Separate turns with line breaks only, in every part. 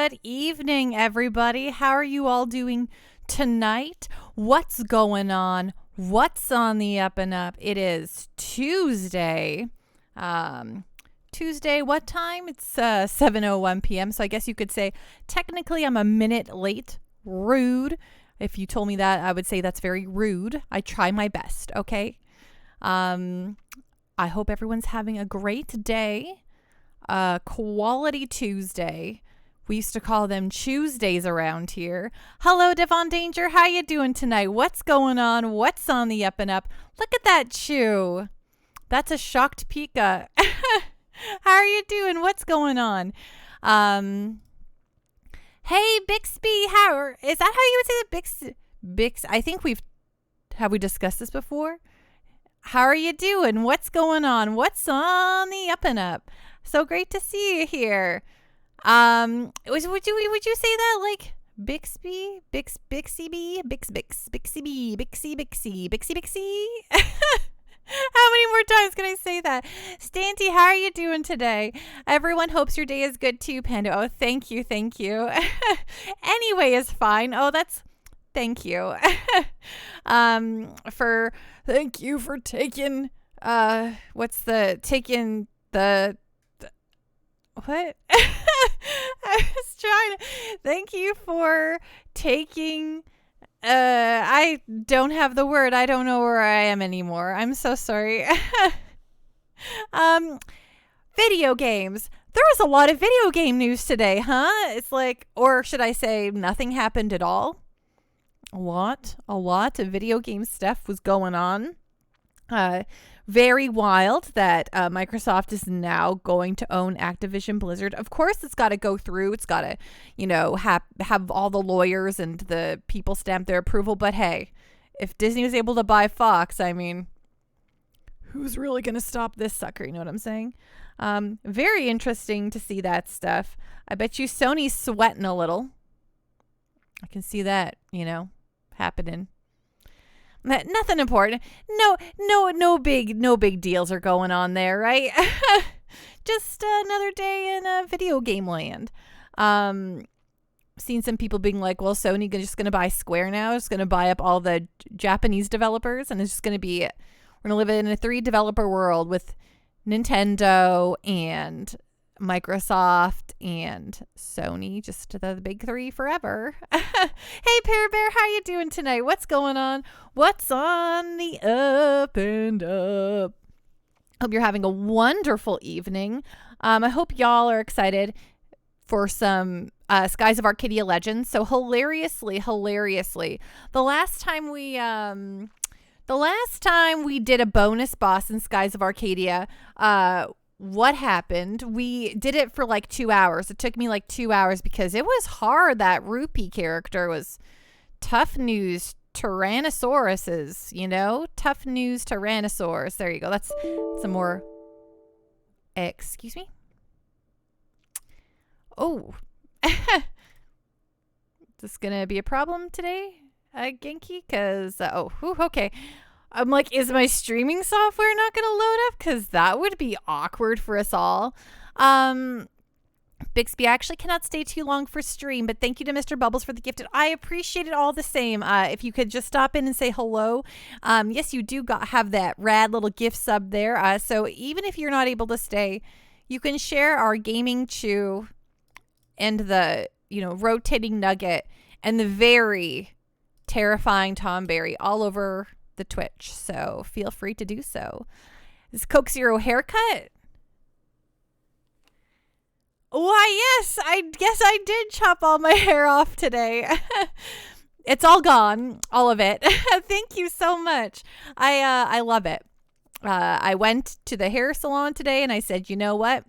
Good evening, everybody. How are you all doing tonight? What's going on? What's on the up and up? It is Tuesday. Tuesday, what time? It's 7:01 p.m. So I guess you could say technically I'm a minute late. Rude. If you told me that, I would say that's very rude. I try my best, okay? I hope everyone's having a great day. Quality Tuesday. We used to call them Tuesdays around here. Hello, Devon Danger. How you doing tonight? What's going on? What's on the up and up? Look at that chew. That's a shocked Pika. How are you doing? What's going on? Hey, Bixby. Is that how you would say that? Bix. I think have we discussed this before? How are you doing? What's going on? What's on the up and up? So great to see you here. Would you say that like Bixby? Bixby? How many more times can I say that? Stanty, how are you doing today? Everyone hopes your day is good too, Panda. Oh, thank you. Anyway is fine. Oh, thank you. Thank you for taking what? I was trying to thank you for taking I don't have the word. I don't know where I am anymore. I'm so sorry. Video games. There was a lot of video game news today, huh? It's like, or should I say nothing happened at all? A lot of video game stuff was going on. Very wild that Microsoft is now going to own Activision Blizzard. Of course, it's got to go through. It's got to, have all the lawyers and the people stamp their approval. But hey, if Disney was able to buy Fox, I mean, who's really going to stop this sucker? You know what I'm saying? Very interesting to see that stuff. I bet you Sony's sweating a little. I can see that, happening. Nothing important. No big deals are going on there, right? Just another day in video game land. Seen some people being like, well, Sony just going to buy Square now. It's going to buy up all the Japanese developers. And it's just going to be, we're going to live in a 3-developer world with Nintendo and Microsoft and Sony, just the big 3 forever. Hey, Pear Bear, how you doing tonight? What's going on? What's on the up and up? Hope you're having a wonderful evening. I hope y'all are excited for some Skies of Arcadia Legends. So hilariously, the last time we did a bonus boss in Skies of Arcadia, what happened? We did it for like 2 hours. It took me like 2 hours because it was hard. That Rupee character was tough news Tyrannosauruses, tough news Tyrannosaurus. There you go. That's some more. Excuse me. Oh, is this gonna be a problem today, Genki? Because okay. I'm like, is my streaming software not going to load up? Because that would be awkward for us all. Bixby, I actually cannot stay too long for stream, but thank you to Mr. Bubbles for the gifted. I appreciate it all the same. If you could just stop in and say hello. Yes, you do have that rad little gift sub there. So even if you're not able to stay, you can share our gaming chew and the, rotating nugget and the very terrifying Tom Berry all over the Twitch, so feel free to do so. Is Coke Zero haircut? Why, yes, I guess I did chop all my hair off today. It's all gone, all of it. Thank you so much. I love it. I went to the hair salon today and I said, you know what?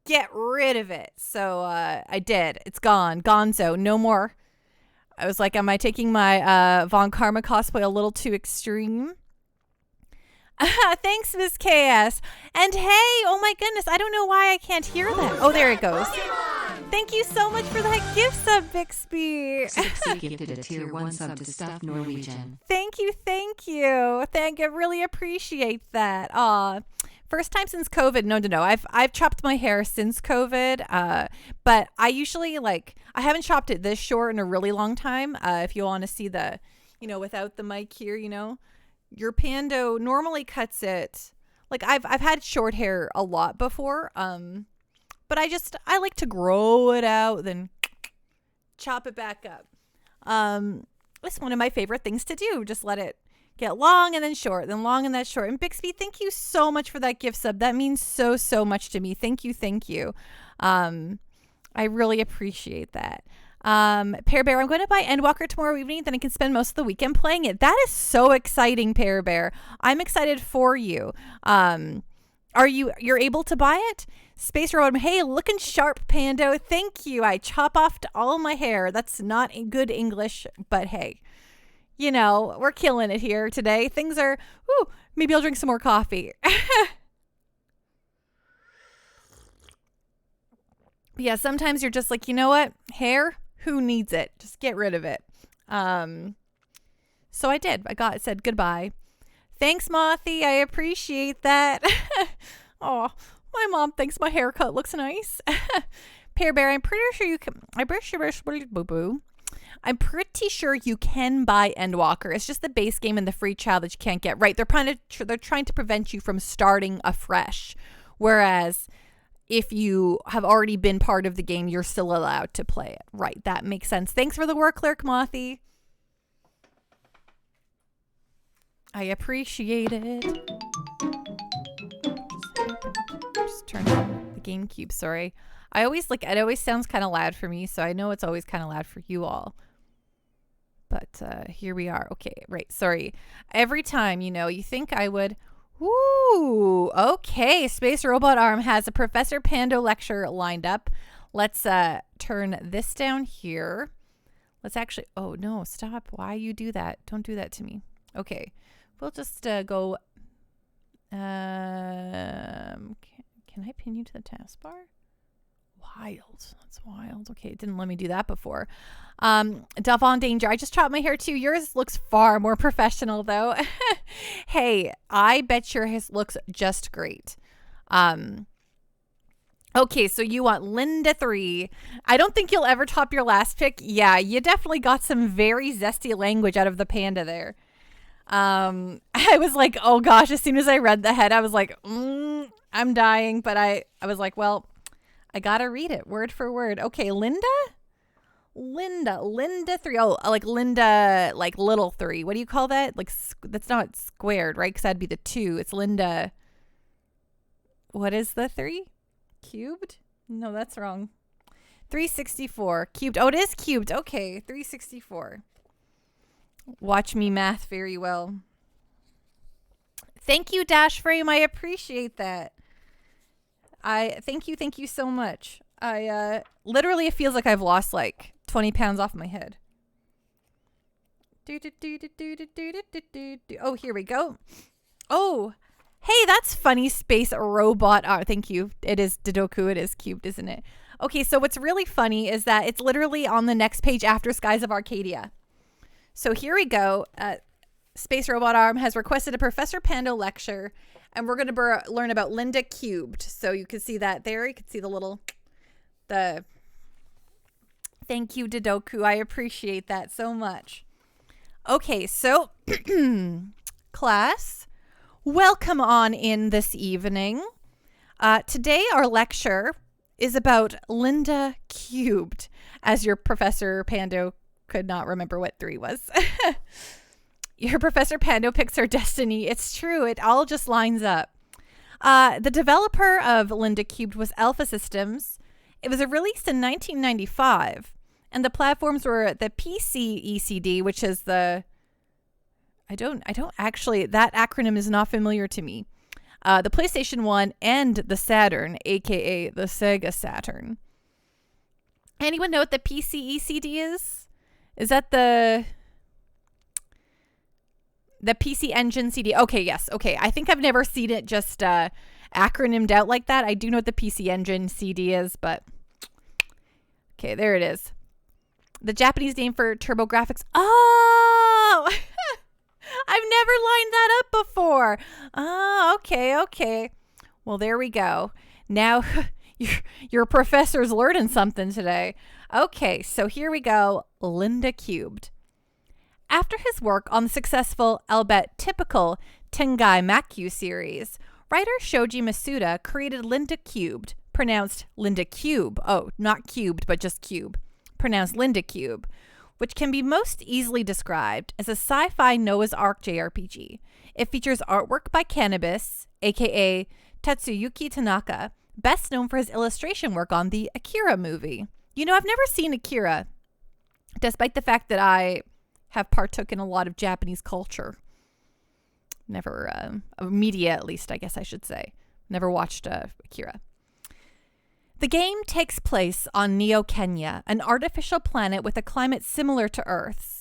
Get rid of it. So I did. It's gone. Gonzo. No more. I was like, am I taking my Von Karma cosplay a little too extreme? Thanks, Miss KS. And hey, oh my goodness, I don't know why I can't hear that. Oh, there it goes. Thank you so much for that gift sub, Bixby.
Sixty gifted a tier 1 sub to Stuff Norwegian.
Thank you. I really appreciate that. Aw, First time since COVID. No. I've chopped my hair since COVID. But I usually I haven't chopped it this short in a really long time. If you want to see the, without the mic here, your Pando normally cuts it. Like I've had short hair a lot before. But I like to grow it out, then chop it back up. It's one of my favorite things to do. Just let it get long and then short, then long and then short. And Bixby, thank you so much for that gift sub. That means so much to me. Thank you. I really appreciate that. Pear Bear, I'm going to buy Endwalker tomorrow evening, then I can spend most of the weekend playing it. That is so exciting, Pear Bear. I'm excited for you. You're able to buy it? Space Robot, hey, looking sharp, Pando. Thank you. I chop off all my hair. That's not good English, but hey, we're killing it here today. Things are, maybe I'll drink some more coffee. Yeah, sometimes you're just like, you know what? Hair, who needs it? Just get rid of it. So I did. I said goodbye. Thanks, Mothy. I appreciate that. Oh, my mom thinks my haircut looks nice. Pear Bear, I'm pretty sure you can. I'm pretty sure you can buy Endwalker. It's just the base game and the free trial that you can't get. Right? They're trying to prevent you from starting afresh. Whereas if you have already been part of the game, you're still allowed to play it. Right? That makes sense. Thanks for the work, Clerk Mothy. I appreciate it. Just turn on the GameCube. Sorry. It always sounds kind of loud for me, so I know it's always kind of loud for you all. But here we are. Okay, right. Sorry. Every time, you think I would. Ooh, okay. Space Robot Arm has a Professor Pando lecture lined up. Let's turn this down here. Let's actually. Oh no! Stop! Why you do that? Don't do that to me. Okay, we'll just go. Can I pin you to the taskbar? Wild. That's wild. Okay, it didn't let me do that before. Davon Danger, I just chopped my hair too. Yours looks far more professional though. Hey, I bet yours looks just great. Okay, so you want Linda 3. I don't think you'll ever top your last pick. Yeah, you definitely got some very zesty language out of the panda there. I was like, oh gosh, as soon as I read the head, I was like, I'm dying. But I was like, well, I gotta read it word for word. Okay, Linda 3. Oh, like Linda, like little 3. What do you call that? Like, that's not squared, right? Because that'd be the 2. It's Linda. What is the 3? Cubed? No, that's wrong. 364 cubed. Oh, it is cubed. Okay, 364. Watch me math very well. Thank you, Dash Frame. I appreciate that. Thank you so much. Literally, it feels like I've lost like 20 pounds off my head. Oh, here we go. Oh, hey, that's funny. Space Robot. Oh, thank you. It is Didoku. It is cubed, isn't it? Okay, so what's really funny is that it's literally on the next page after Skies of Arcadia. So here we go. Space Robot Arm has requested a Professor Pando lecture, and we're going to learn about Linda cubed. So you can see that there. You can see the thank you, Didoku. I appreciate that so much. Okay, so class, welcome on in this evening. Today our lecture is about Linda cubed, as your Professor Pando could not remember what 3 was. Your Professor Pando picks her destiny. It's true. It all just lines up. The developer of Linda Cubed was Alpha Systems. It was released in 1995, and the platforms were the PC ECD, which is the I don't actually, that acronym is not familiar to me. The PlayStation 1 and the Saturn, aka the Sega Saturn. Anyone know what the PC ECD is? Is that the PC Engine CD? Okay, yes. Okay, I think I've never seen it just acronymed out like that. I do know what the PC Engine CD is, but okay, there it is. The Japanese name for TurboGrafx. Oh, I've never lined that up before. Oh, okay. Well, there we go. Now your professor's learning something today. Okay, so here we go. Linda Cubed. After his work on the successful, albeit typical, Tengai Makyu series, writer Shoji Masuda created Linda Cubed, pronounced Linda Cube. Oh, not cubed, but just cube. Pronounced Linda Cube, which can be most easily described as a sci-fi Noah's Ark JRPG. It features artwork by Cannabis, aka Tatsuyuki Tanaka, best known for his illustration work on the Akira movie. You know, I've never seen Akira, despite the fact that I have partook in a lot of Japanese culture. Never, media at least, I guess I should say. Never watched Akira. The game takes place on Neo Kenya, an artificial planet with a climate similar to Earth's.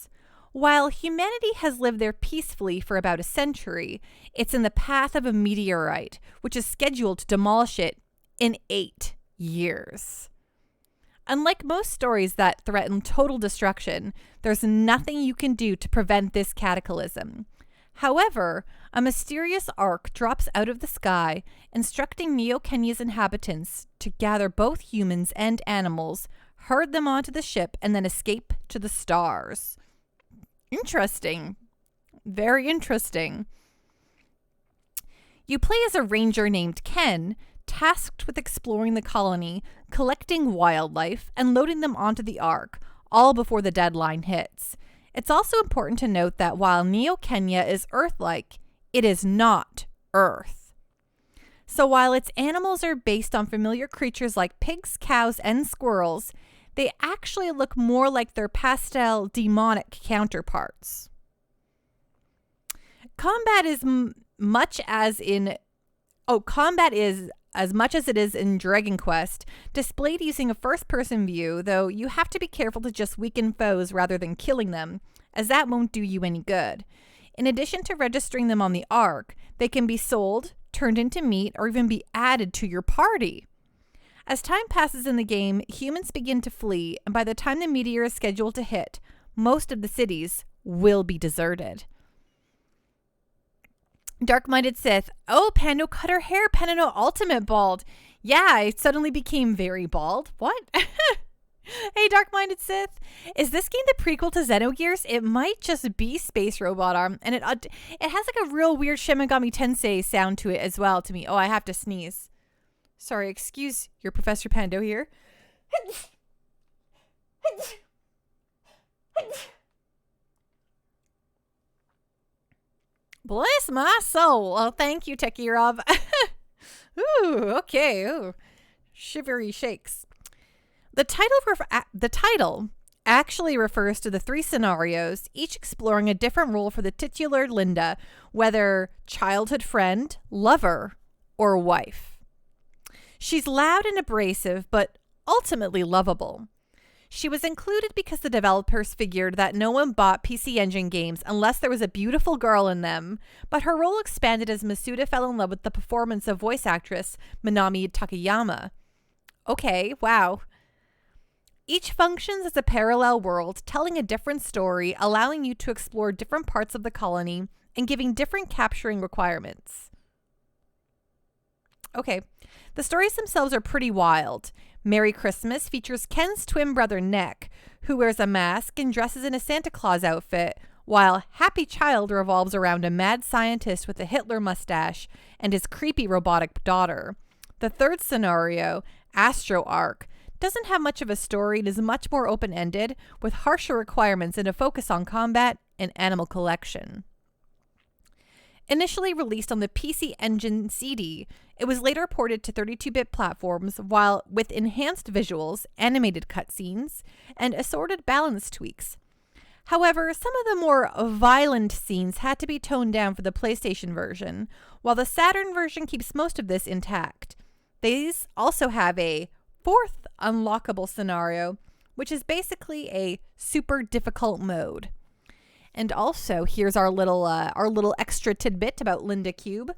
While humanity has lived there peacefully for about a century, it's in the path of a meteorite, which is scheduled to demolish it in 8 years. Unlike most stories that threaten total destruction, there's nothing you can do to prevent this cataclysm. However, a mysterious ark drops out of the sky, instructing Neo Kenya's inhabitants to gather both humans and animals, herd them onto the ship, and then escape to the stars. Interesting. Very interesting. You play as a ranger named Ken, tasked with exploring the colony, collecting wildlife, and loading them onto the ark, all before the deadline hits. It's also important to note that while Neo Kenya is Earth-like, it is not Earth. So while its animals are based on familiar creatures like pigs, cows, and squirrels, they actually look more like their pastel demonic counterparts. Combat is as much as it is in Dragon Quest, displayed using a first-person view, though you have to be careful to just weaken foes rather than killing them, as that won't do you any good. In addition to registering them on the Ark, they can be sold, turned into meat, or even be added to your party. As time passes in the game, humans begin to flee, and by the time the meteor is scheduled to hit, most of the cities will be deserted. Dark-minded Sith. Oh, Pando cut her hair. Pando ultimate bald. Yeah, I suddenly became very bald. What? Hey, Dark-minded Sith. Is this game the prequel to Xenogears? It might just be Space Robot Arm. And it has like a real weird Shin Megami Tensei sound to it as well to me. Oh, I have to sneeze. Sorry, excuse your Professor Pando here. Bless my soul. Oh, thank you, Tekirov. Ooh, okay. Ooh. Shivery shakes. The title actually refers to the 3 scenarios, each exploring a different role for the titular Linda, whether childhood friend, lover, or wife. She's loud and abrasive, but ultimately lovable. She was included because the developers figured that no one bought PC Engine games unless there was a beautiful girl in them, but her role expanded as Masuda fell in love with the performance of voice actress Minami Takayama. Okay, wow. Each functions as a parallel world, telling a different story, allowing you to explore different parts of the colony, and giving different capturing requirements. Okay, the stories themselves are pretty wild. Merry Christmas features Ken's twin brother Nick, who wears a mask and dresses in a Santa Claus outfit, while Happy Child revolves around a mad scientist with a Hitler mustache and his creepy robotic daughter. The third scenario, Astro Arc, doesn't have much of a story and is much more open-ended, with harsher requirements and a focus on combat and animal collection. Initially released on the PC Engine CD, it was later ported to 32-bit platforms while with enhanced visuals, animated cutscenes, and assorted balance tweaks. However, some of the more violent scenes had to be toned down for the PlayStation version, while the Saturn version keeps most of this intact. These also have a 4th unlockable scenario, which is basically a super difficult mode. And also, here's our little extra tidbit about Linda Cube.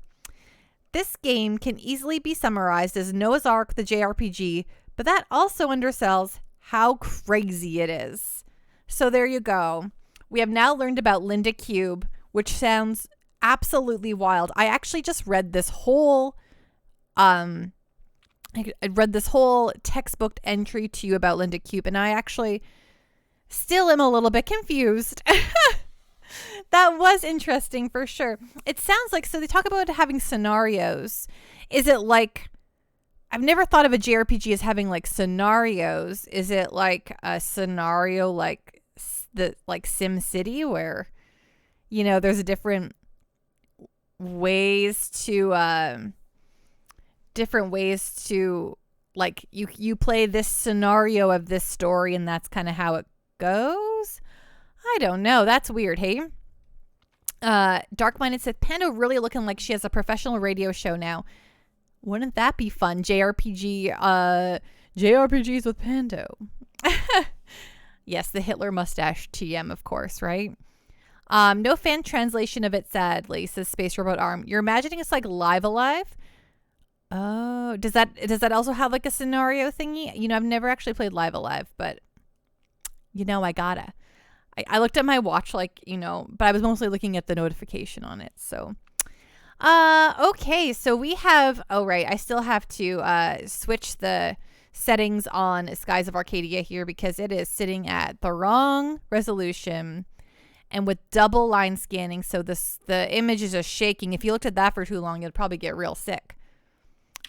This game can easily be summarized as Noah's Ark, the JRPG, but that also undersells how crazy it is. So there you go. We have now learned about Linda Cube, which sounds absolutely wild. I actually just read this whole I read this whole textbook entry to you about Linda Cube, and I actually still am a little bit confused. That was interesting for sure. It sounds like, so they talk about having scenarios. Is it like, I've never thought of a JRPG as having like scenarios. Is it like a scenario like Sim City, where, you know, there's different ways to like you play this scenario of this story, and that's kind of how it goes. I don't know. That's weird. Hey, Dark Minded Sith Pando really looking like she has a professional radio show now. Wouldn't that be fun? JRPGs with Pando. Yes, the Hitler mustache TM, of course, right? No fan translation of it, sadly, says Space Robot Arm. You're imagining it's like Live Alive? Oh, does that also have like a scenario thingy? You know, I've never actually played Live Alive, but you know, I gotta. I looked at my watch, like, you know, but I was mostly looking at the notification on it. So, okay. So we have, oh, right. I still have to switch the settings on Skies of Arcadia here because it is sitting at the wrong resolution and with double line scanning. So the image is just shaking. If you looked at that for too long, you'd probably get real sick.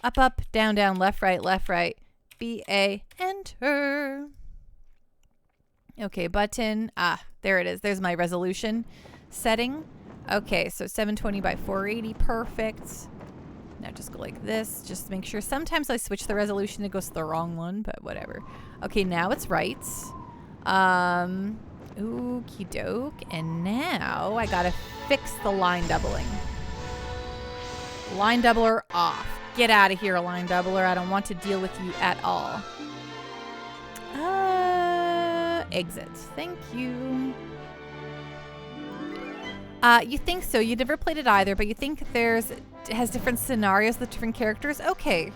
Up, up, down, down, left, right. BA, enter. Okay, button. There it is. There's my resolution setting. Okay, so 720 by 480. Perfect. Now just go like this. Just make sure. Sometimes I switch the resolution. It goes to the wrong one, but whatever. Okay, now it's right. Okie doke. And now I gotta fix the line doubling. Line doubler off. Get out of here, line doubler. I don't want to deal with you at all. Exit. Thank you. You think so. You never played it either, but you think it has different scenarios with different characters? Okay.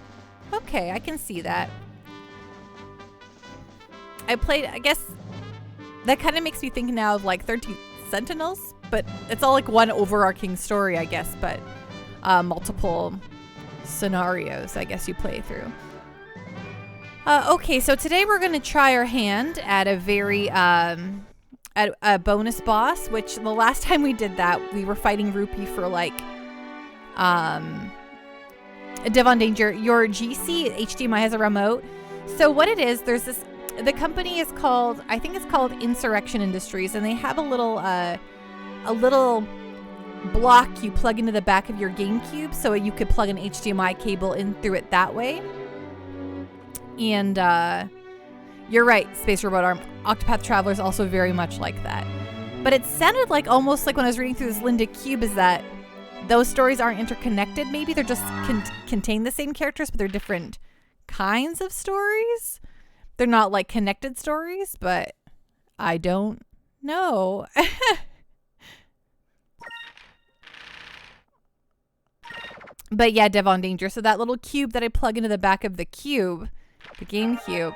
Okay, I can see that. I guess that kind of makes me think now of like 13 Sentinels, but it's all like one overarching story, I guess, but multiple scenarios, I guess, you play through. Okay, so today we're going to try our hand at a very, at a bonus boss, which the last time we did that, we were fighting Rupee for like, Devon Danger. Your GC HDMI has a remote. So what it is, there's this, the company is called, I think it's called Insurrection Industries, and they have a little block you plug into the back of your GameCube so you could plug an HDMI cable in through it that way. And you're right, Space Robot Arm. Octopath Traveler is also very much like that. But it sounded like almost like when I was reading through this Linda Cube is that those stories aren't interconnected. Maybe they're just contain the same characters, but they're different kinds of stories. They're not like connected stories, but I don't know. But yeah, Devon Danger. So that little cube that I plug into the back of the cube, the GameCube,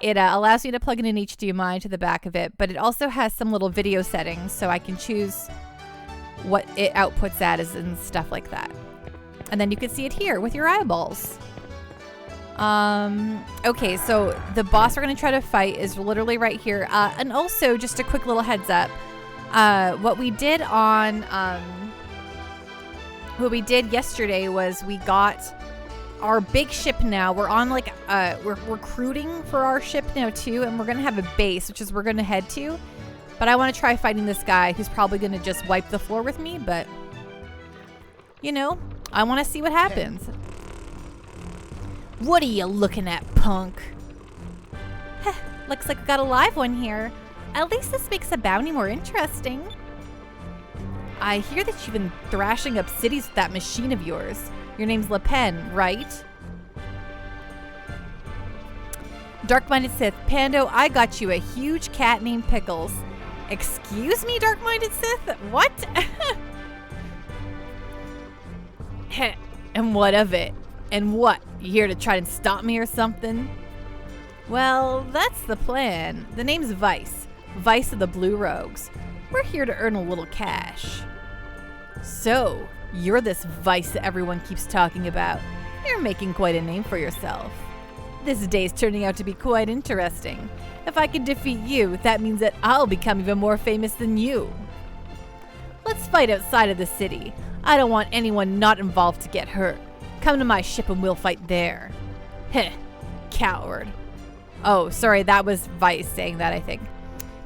it allows me to plug in an HDMI to the back of it, but it also has some little video settings, so I can choose what it outputs at and stuff like that. And then you can see it here with your eyeballs. Okay, so the boss we're going to try to fight is literally right here. And also, just a quick little heads up, what we did yesterday was we got our big ship now. We're on like, we're recruiting for our ship now too, and we're going to have a base, which is we're going to head to. But I want to try fighting this guy who's probably going to just wipe the floor with me, but, you know, I want to see what happens. What are you looking at, punk? Heh, looks like we got a live one here. At least this makes the bounty more interesting. I hear that you've been thrashing up cities with that machine of yours. Your name's Le Pen, right? Dark-minded Sith. Pando, I got you a huge cat named Pickles. Excuse me, Dark-minded Sith? What? And what of it? And what? You here to try and stop me or something? Well, that's the plan. The name's Vice. Vice of the Blue Rogues. We're here to earn a little cash. So, you're this Vice that everyone keeps talking about. You're making quite a name for yourself. This day's turning out to be quite interesting. If I can defeat you, that means that I'll become even more famous than you. Let's fight outside of the city. I don't want anyone not involved to get hurt. Come to my ship and we'll fight there. Heh, coward. Oh, sorry, that was Vice saying that, I think.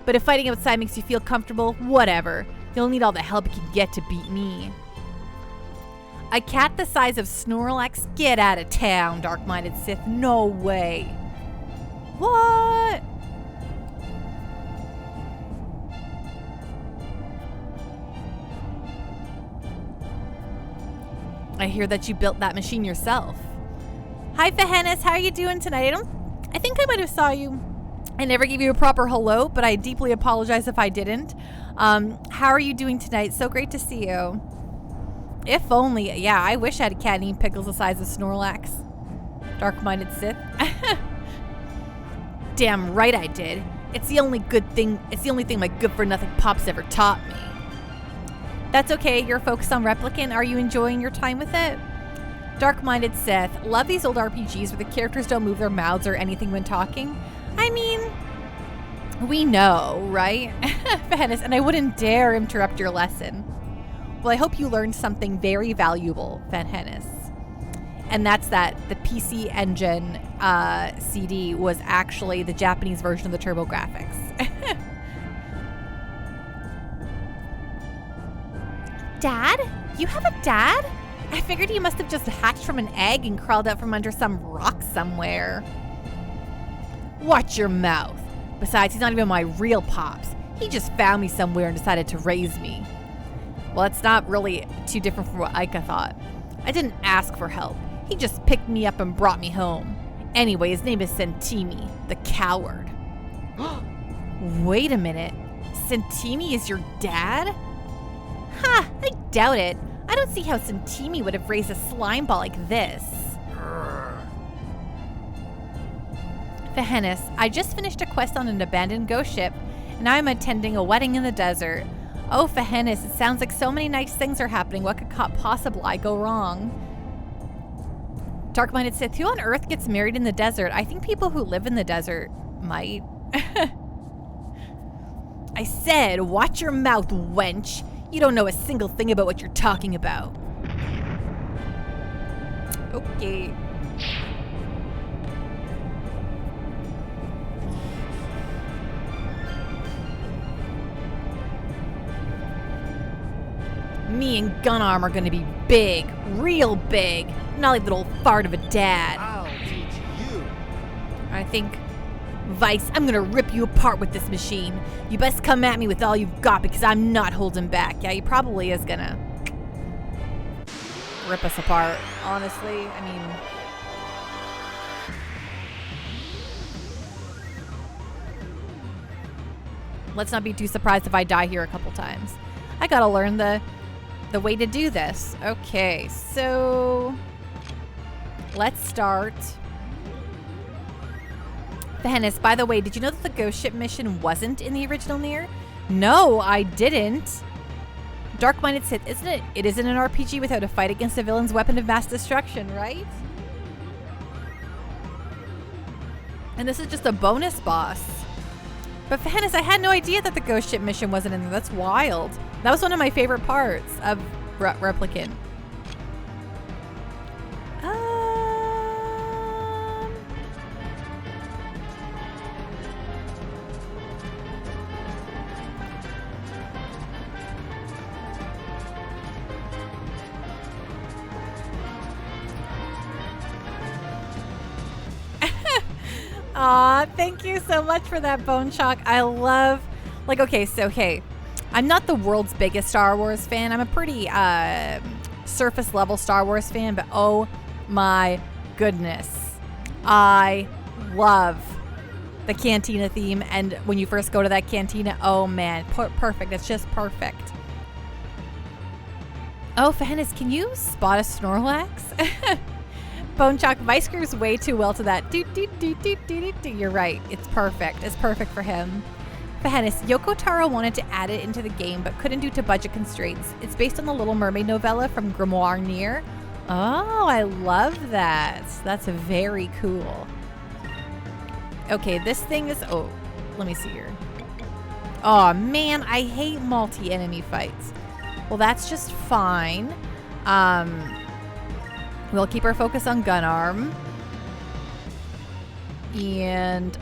But if fighting outside makes you feel comfortable, whatever. You'll need all the help you can get to beat me. A cat the size of Snorlax? Get out of town, dark-minded Sith. No way. What? I hear that you built that machine yourself. Hi, Fahennis. How are you doing tonight? I think I might have saw you. I never gave you a proper hello, but I deeply apologize if I didn't. How are you doing tonight? So great to see you. If only. Yeah, I wish I had a cat named Pickles the size of Snorlax. Dark-minded Sith. Damn right I did. It's the only thing my good-for-nothing pops ever taught me. That's okay. You're focused on Replicant. Are you enjoying your time with it? Dark-minded Sith. Love these old RPGs where the characters don't move their mouths or anything when talking. I mean, we know, right? Fahennis, and I wouldn't dare interrupt your lesson. Well, I hope you learned something very valuable, Fahennis. And that's that the PC Engine CD was actually the Japanese version of the TurboGrafx. Dad? You have a dad? I figured he must have just hatched from an egg and crawled out from under some rock somewhere. Watch your mouth. Besides, he's not even my real pops. He just found me somewhere and decided to raise me. Well, it's not really too different from what Aika thought. I didn't ask for help. He just picked me up and brought me home. Anyway, his name is Sentimi, the coward. Wait a minute. Sentimi is your dad? Ha! I doubt it. I don't see how Sentimi would have raised a slime ball like this. Fahennis, I just finished a quest on an abandoned ghost ship, and now I'm attending a wedding in the desert. Oh, Fahennis, it sounds like so many nice things are happening. What could possibly go wrong? Dark-minded Sith, who on Earth gets married in the desert? I think people who live in the desert might. I said, watch your mouth, wench. You don't know a single thing about what you're talking about. Okay. Me and Gunarm are gonna be big, real big, not like that old fart of a dad.
I'll teach you.
I think, Vice, I'm gonna rip you apart with this machine. You best come at me with all you've got because I'm not holding back. Yeah, he probably is gonna rip us apart, honestly. I mean, let's not be too surprised if I die here a couple times. I gotta learn the way to do this. Okay, so let's start. Fahennis, by the way, did you know that the ghost ship mission wasn't in the original Nier? No, I didn't. Dark-minded Sith, isn't it? It isn't an RPG without a fight against a villain's weapon of mass destruction, right? And this is just a bonus boss. But Fahennis, I had no idea that the ghost ship mission wasn't in there. That's wild. That was one of my favorite parts of Replicant. Aw, thank you so much for that, Bone Chalk. I love, like, okay, so, hey, I'm not the world's biggest Star Wars fan. I'm a pretty surface level Star Wars fan, but oh my goodness. I love the cantina theme, and when you first go to that cantina, oh man, perfect. It's just perfect. Oh, Fahennis, can you spot a Snorlax? Bone Chalk, Vice grooves way too well to that. You're right. It's perfect. It's perfect for him. Fahennis, Yoko Taro wanted to add it into the game, but couldn't due to budget constraints. It's based on the Little Mermaid novella from Grimoire Nier. Oh, I love that. That's very cool. Okay, this thing is... Oh, let me see here. Oh, man, I hate multi-enemy fights. Well, that's just fine. We'll keep our focus on gun arm. And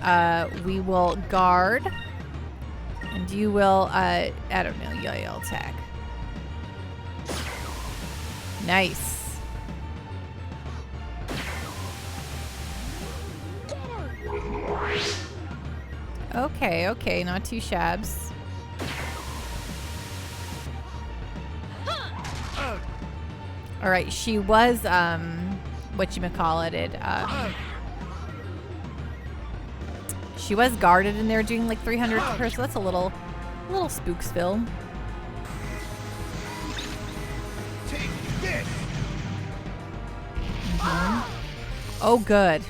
we will guard. And you will, I don't know, you'll attack. Nice. Okay, not too shabs. All right, she was, whatchamacallit, she was guarded in there doing like 300 to her, so that's a little Spooksville.
Take this.
Oh, good.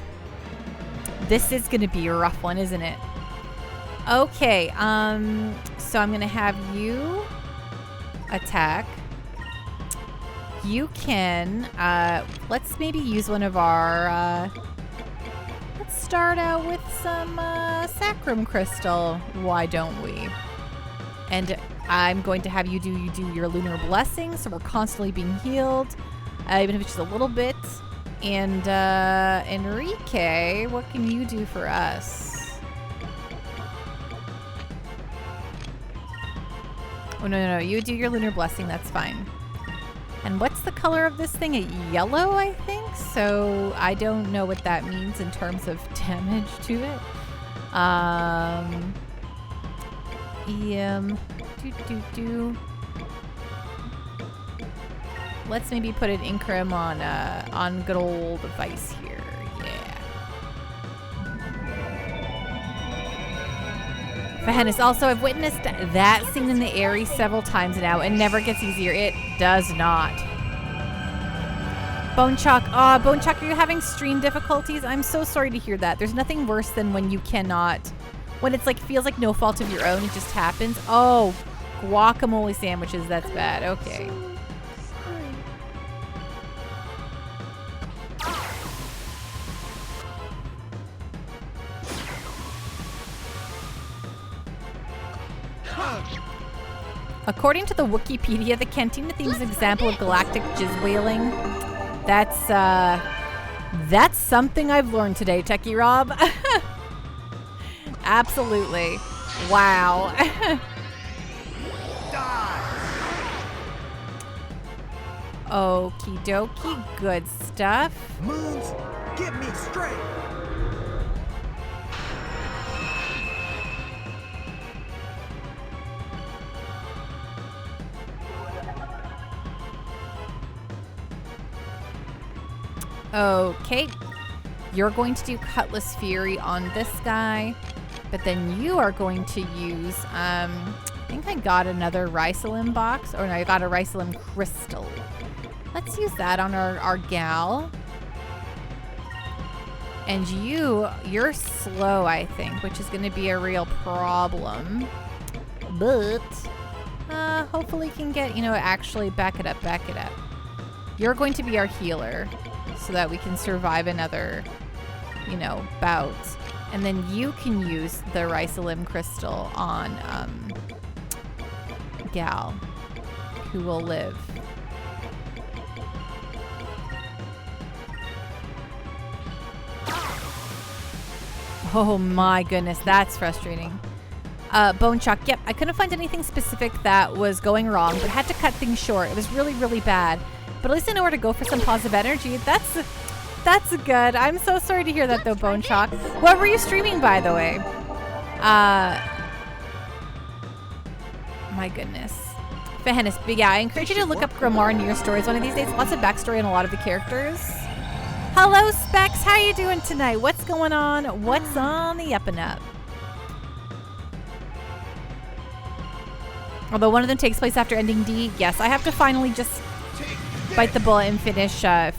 This is gonna be a rough one, isn't it? Okay, so I'm gonna have you attack. You can, let's maybe use one of our, let's start out with some, Sacrum Crystal. Why don't we? And I'm going to have you do your Lunar Blessing, so we're constantly being healed, even if it's just a little bit. And, Enrique, what can you do for us? Oh, no, you do your Lunar Blessing, that's fine. And what's the color of this thing? Yellow, I think? So I don't know what that means in terms of damage to it. Let's maybe put an Incrim on good old Vice here. Yeah. Fahennis, also, I've witnessed that scene in the Airy several times now. It never gets easier. It does not. Bone Chalk. Oh, Bone Chalk, are you having stream difficulties? I'm so sorry to hear that. There's nothing worse than when you cannot, when it's like, feels like no fault of your own. It just happens. Oh, guacamole sandwiches. That's bad. Okay. According to the Wikipedia, the Cantina theme is an example of galactic jizz wailing. That's something I've learned today, Techie Rob. Absolutely. Wow. Okie dokie, good stuff.
Moons, get me straight.
Okay, you're going to do Cutlass Fury on this guy, but then you are going to use, I think I got another Rysalim box, or no, I got a Rysalim crystal. Let's use that on our gal. And you're slow, I think, which is going to be a real problem. But, hopefully you can get, actually back it up. You're going to be our healer, so that we can survive another, bout. And then you can use the Rysalim crystal on Gal, who will live. Oh my goodness, that's frustrating. Bone Chalk, yep, I couldn't find anything specific that was going wrong, but had to cut things short. It was really, really bad. But at least I know where to go for some positive energy. That's good. I'm so sorry to hear that, though, Bone Chalk. What were you streaming, by the way? My goodness. Fahennis, but yeah, I encourage you to look up Grimoire into your stories one of these days. Lots of backstory on a lot of the characters. Hello, Specs. How you doing tonight? What's going on? What's on the up and up? Although one of them takes place after ending D. Yes, I have to finally just bite the bullet and finish here.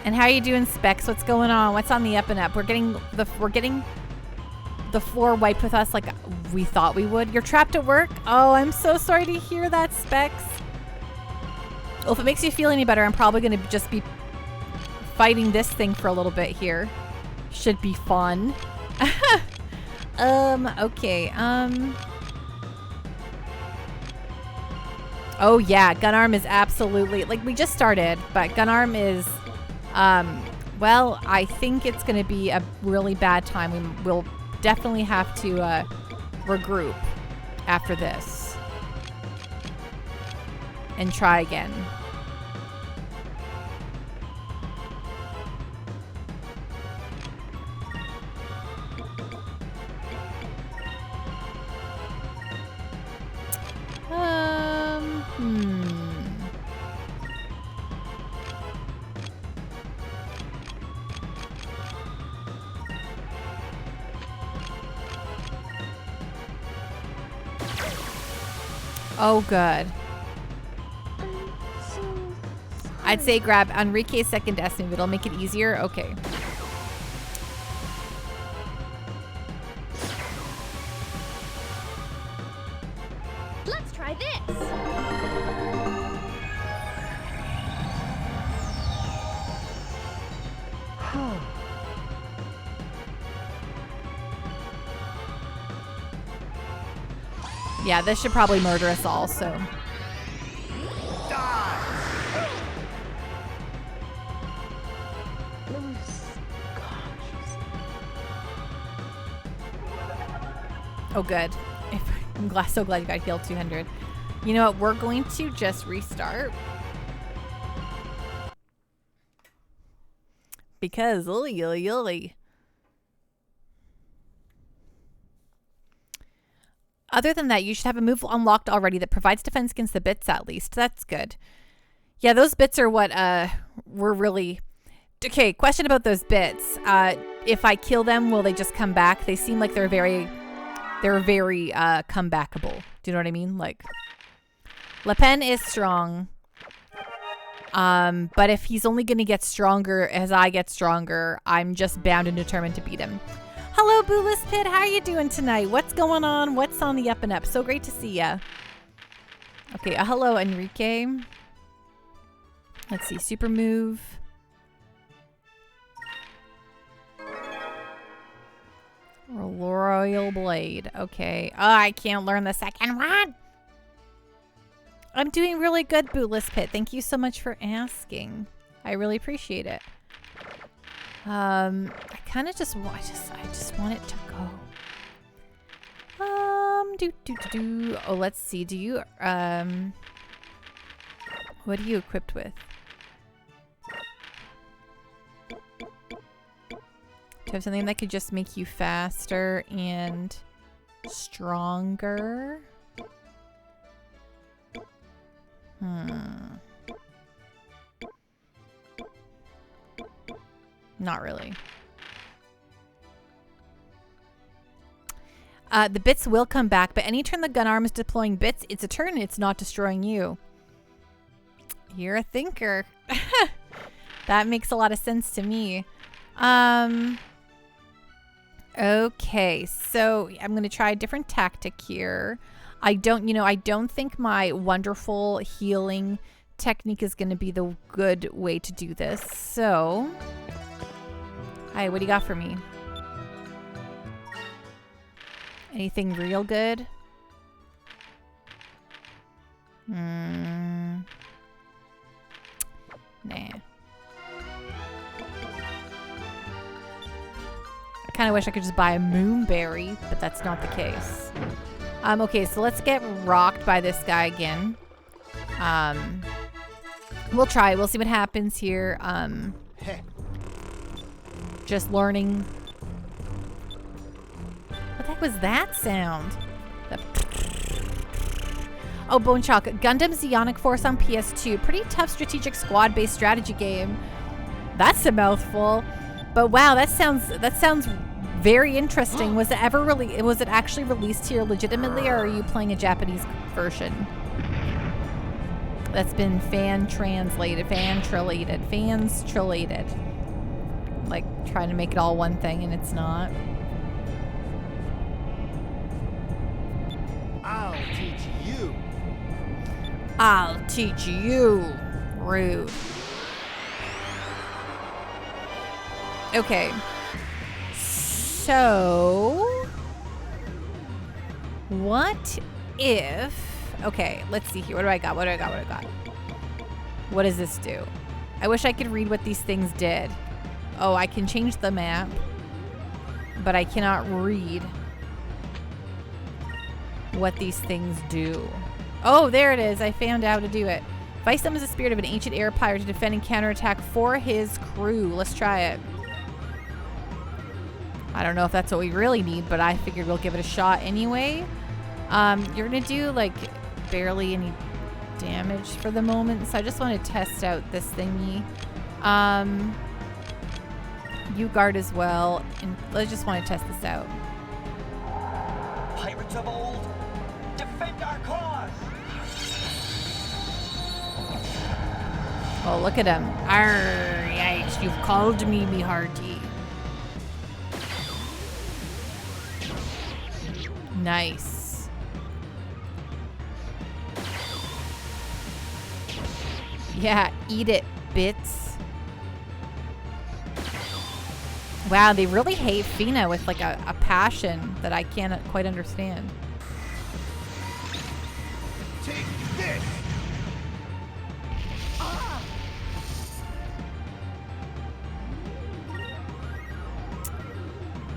And how are you doing, Specs? What's going on? What's on the up and up? We're getting the floor wiped with us like we thought we would. You're trapped at work? Oh, I'm so sorry to hear that, Specs. Well, if it makes you feel any better, I'm probably going to just be fighting this thing for a little bit here. Should be fun. Okay. Oh, yeah. Gunarm is absolutely... Like, we just started, but Gunarm is... well, I think it's going to be a really bad time. We'll definitely have to regroup after this. And try again. Oh, good. I'd say grab Enrique's second death move. It'll make it easier. Okay.
Let's try this.
Yeah, this should probably murder us all, so. Oh, good. I'm so glad you got healed 200. You know what? We're going to just restart. Because, Other than that, you should have a move unlocked already that provides defense against the bits at least. That's good. Yeah, those bits are what we're really... Okay, question about those bits. If I kill them, will they just come back? They seem like they're very comebackable. Do you know what I mean? Like, Le Pen is strong. But if he's only going to get stronger as I get stronger, I'm just bound and determined to beat him. Hello, Boolis Pit. How are you doing tonight? What's going on? What's on the up and up? So great to see ya. Okay, hello, Enrique. Let's see. Super move. Royal Blade. Okay. Oh, I can't learn the second one. I'm doing really good, Bootless Pit. Thank you so much for asking. I really appreciate it. I kind of just want, I just want it to go. Oh, let's see. Do you, what are you equipped with? Do you have something that could just make you faster and stronger? Not really. The bits will come back, but any turn the gun arm is deploying bits, it's a turn, it's not destroying you. You're a thinker. That makes a lot of sense to me. Okay, so I'm going to try a different tactic here. I don't think my wonderful healing technique is going to be the good way to do this. So, hi, what do you got for me? Anything real good? Nah. I kind of wish I could just buy a moonberry, but that's not the case. Okay, so let's get rocked by this guy again. We'll try. We'll see what happens here. Just learning. What the heck was that sound? Oh, Bone Chalk. Gundam Zeonic Force on PS2. Pretty tough strategic squad-based strategy game. That's a mouthful. But wow, that sounds very interesting. Was it actually released here legitimately, or are you playing a Japanese version? That's been fans translated. Like trying to make it all one thing and it's not.
Teach you.
I'll teach you. Rude. Okay. So, what if... Okay, let's see here. What do I got? What do I got? What do I got? What does this do? I wish I could read what these things did. Oh, I can change the map, but I cannot read what these things do. Oh, there it is. I found out how to do it. Vice summons the spirit of an ancient air pirate to defend and counterattack for his crew. Let's try it. I don't know if that's what we really need, but I figured we'll give it a shot anyway. You're gonna do like barely any damage for the moment, so I just want to test out this thingy. You guard as well, and I just want to test this out.
Pirates of old, defend our cause.
Oh, look at him. Arr, yikes, you've called me hearty. Nice. Yeah, eat it, bits. Wow, they really hate Fina with like a passion that I can't quite understand.
Take this.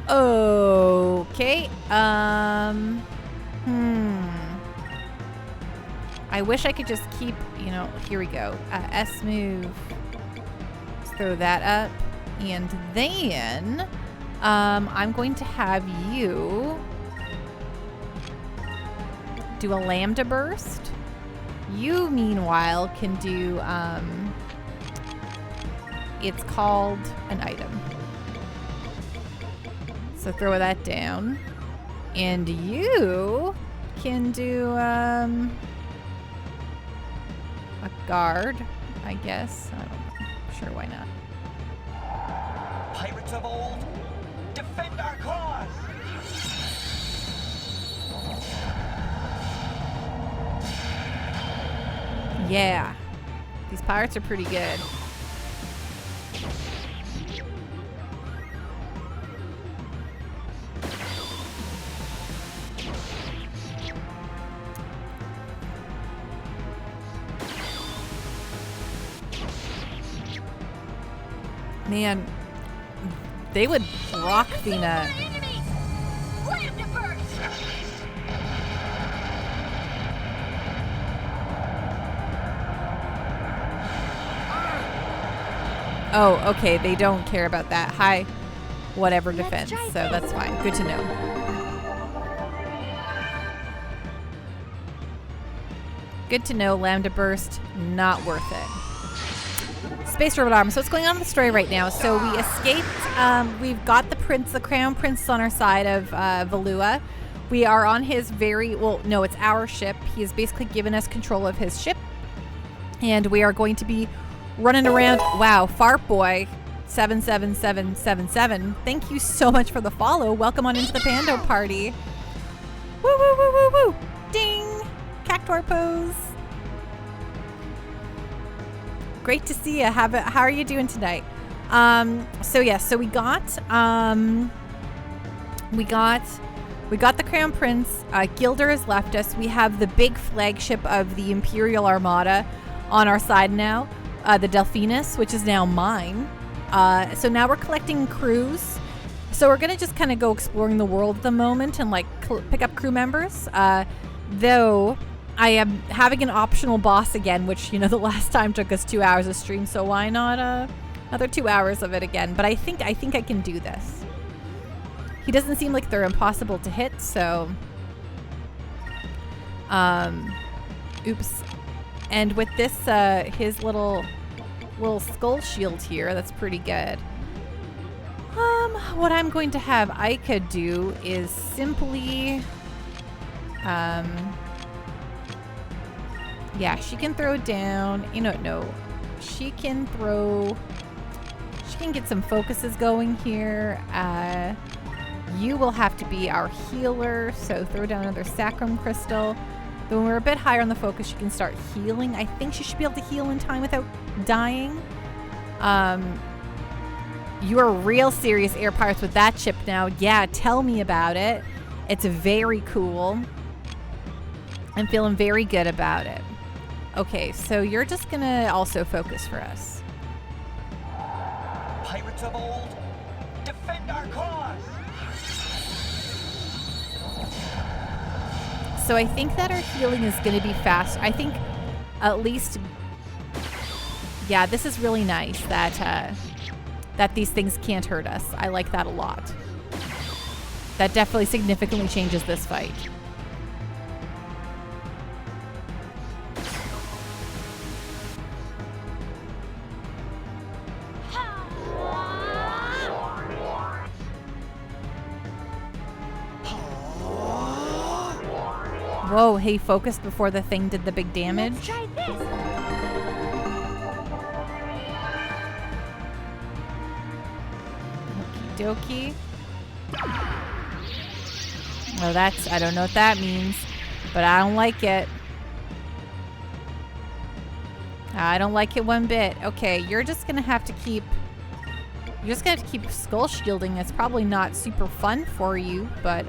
Okay. I wish I could just keep, you know, here we go. S move. Let's throw that up. And then I'm going to have you do a lambda burst. You, meanwhile, can do, it's called an item. So throw that down. And you can do a guard, I guess. I don't know. Sure, why not?
Pirates of old, defend our cause.
Yeah. These pirates are pretty good. Man, they would rock Fina. Oh, okay. They don't care about that high whatever defense, so that's fine. Good to know. Good to know. Lambda burst, not worth it. Space robot arm. So what's going on in the story right now? So we escaped. We've got the prince, the crown prince, on our side of Valua. We are on his no, it's our ship. He has basically given us control of his ship, and we are going to be running around. Wow, Fart Boy 77777. Thank you so much for the follow. Welcome on into the Pando party. Woo woo woo woo woo. Ding. Cactuar pose. Great to see you. How are you doing tonight? So we got the Crown Prince. Gilder has left us. We have the big flagship of the Imperial Armada on our side now, the Delphinus, which is now mine. So now we're collecting crews. So we're gonna just kind of go exploring the world at the moment and like pick up crew members. Though I am having an optional boss again, which, you know, the last time took us 2 hours of stream, so why not another 2 hours of it again? But I think I can do this. He doesn't seem like they're impossible to hit, so oops. And with this his little skull shield here, that's pretty good. What I'm going to have Aika do is simply yeah, she can throw down, you know, no. She can get some focuses going here. You will have to be our healer, so throw down another Sacrum Crystal. Then when we're a bit higher on the focus, she can start healing. I think she should be able to heal in time without dying. You are real serious air pirates with that chip now. Yeah, tell me about it. It's very cool. I'm feeling very good about it. Okay, so you're just gonna also focus for us.
Pirates of old, defend our cause.
So I think that our healing is gonna be fast. I think at least, yeah, this is really nice that that these things can't hurt us. I like that a lot. That definitely significantly changes this fight. Whoa, he focused before the thing did the big damage.
Let's try this.
Okie dokie. Oh, that's, I don't know what that means, but I don't like it. I don't like it one bit. Okay, you're just gonna have to keep, skull shielding. It's probably not super fun for you, but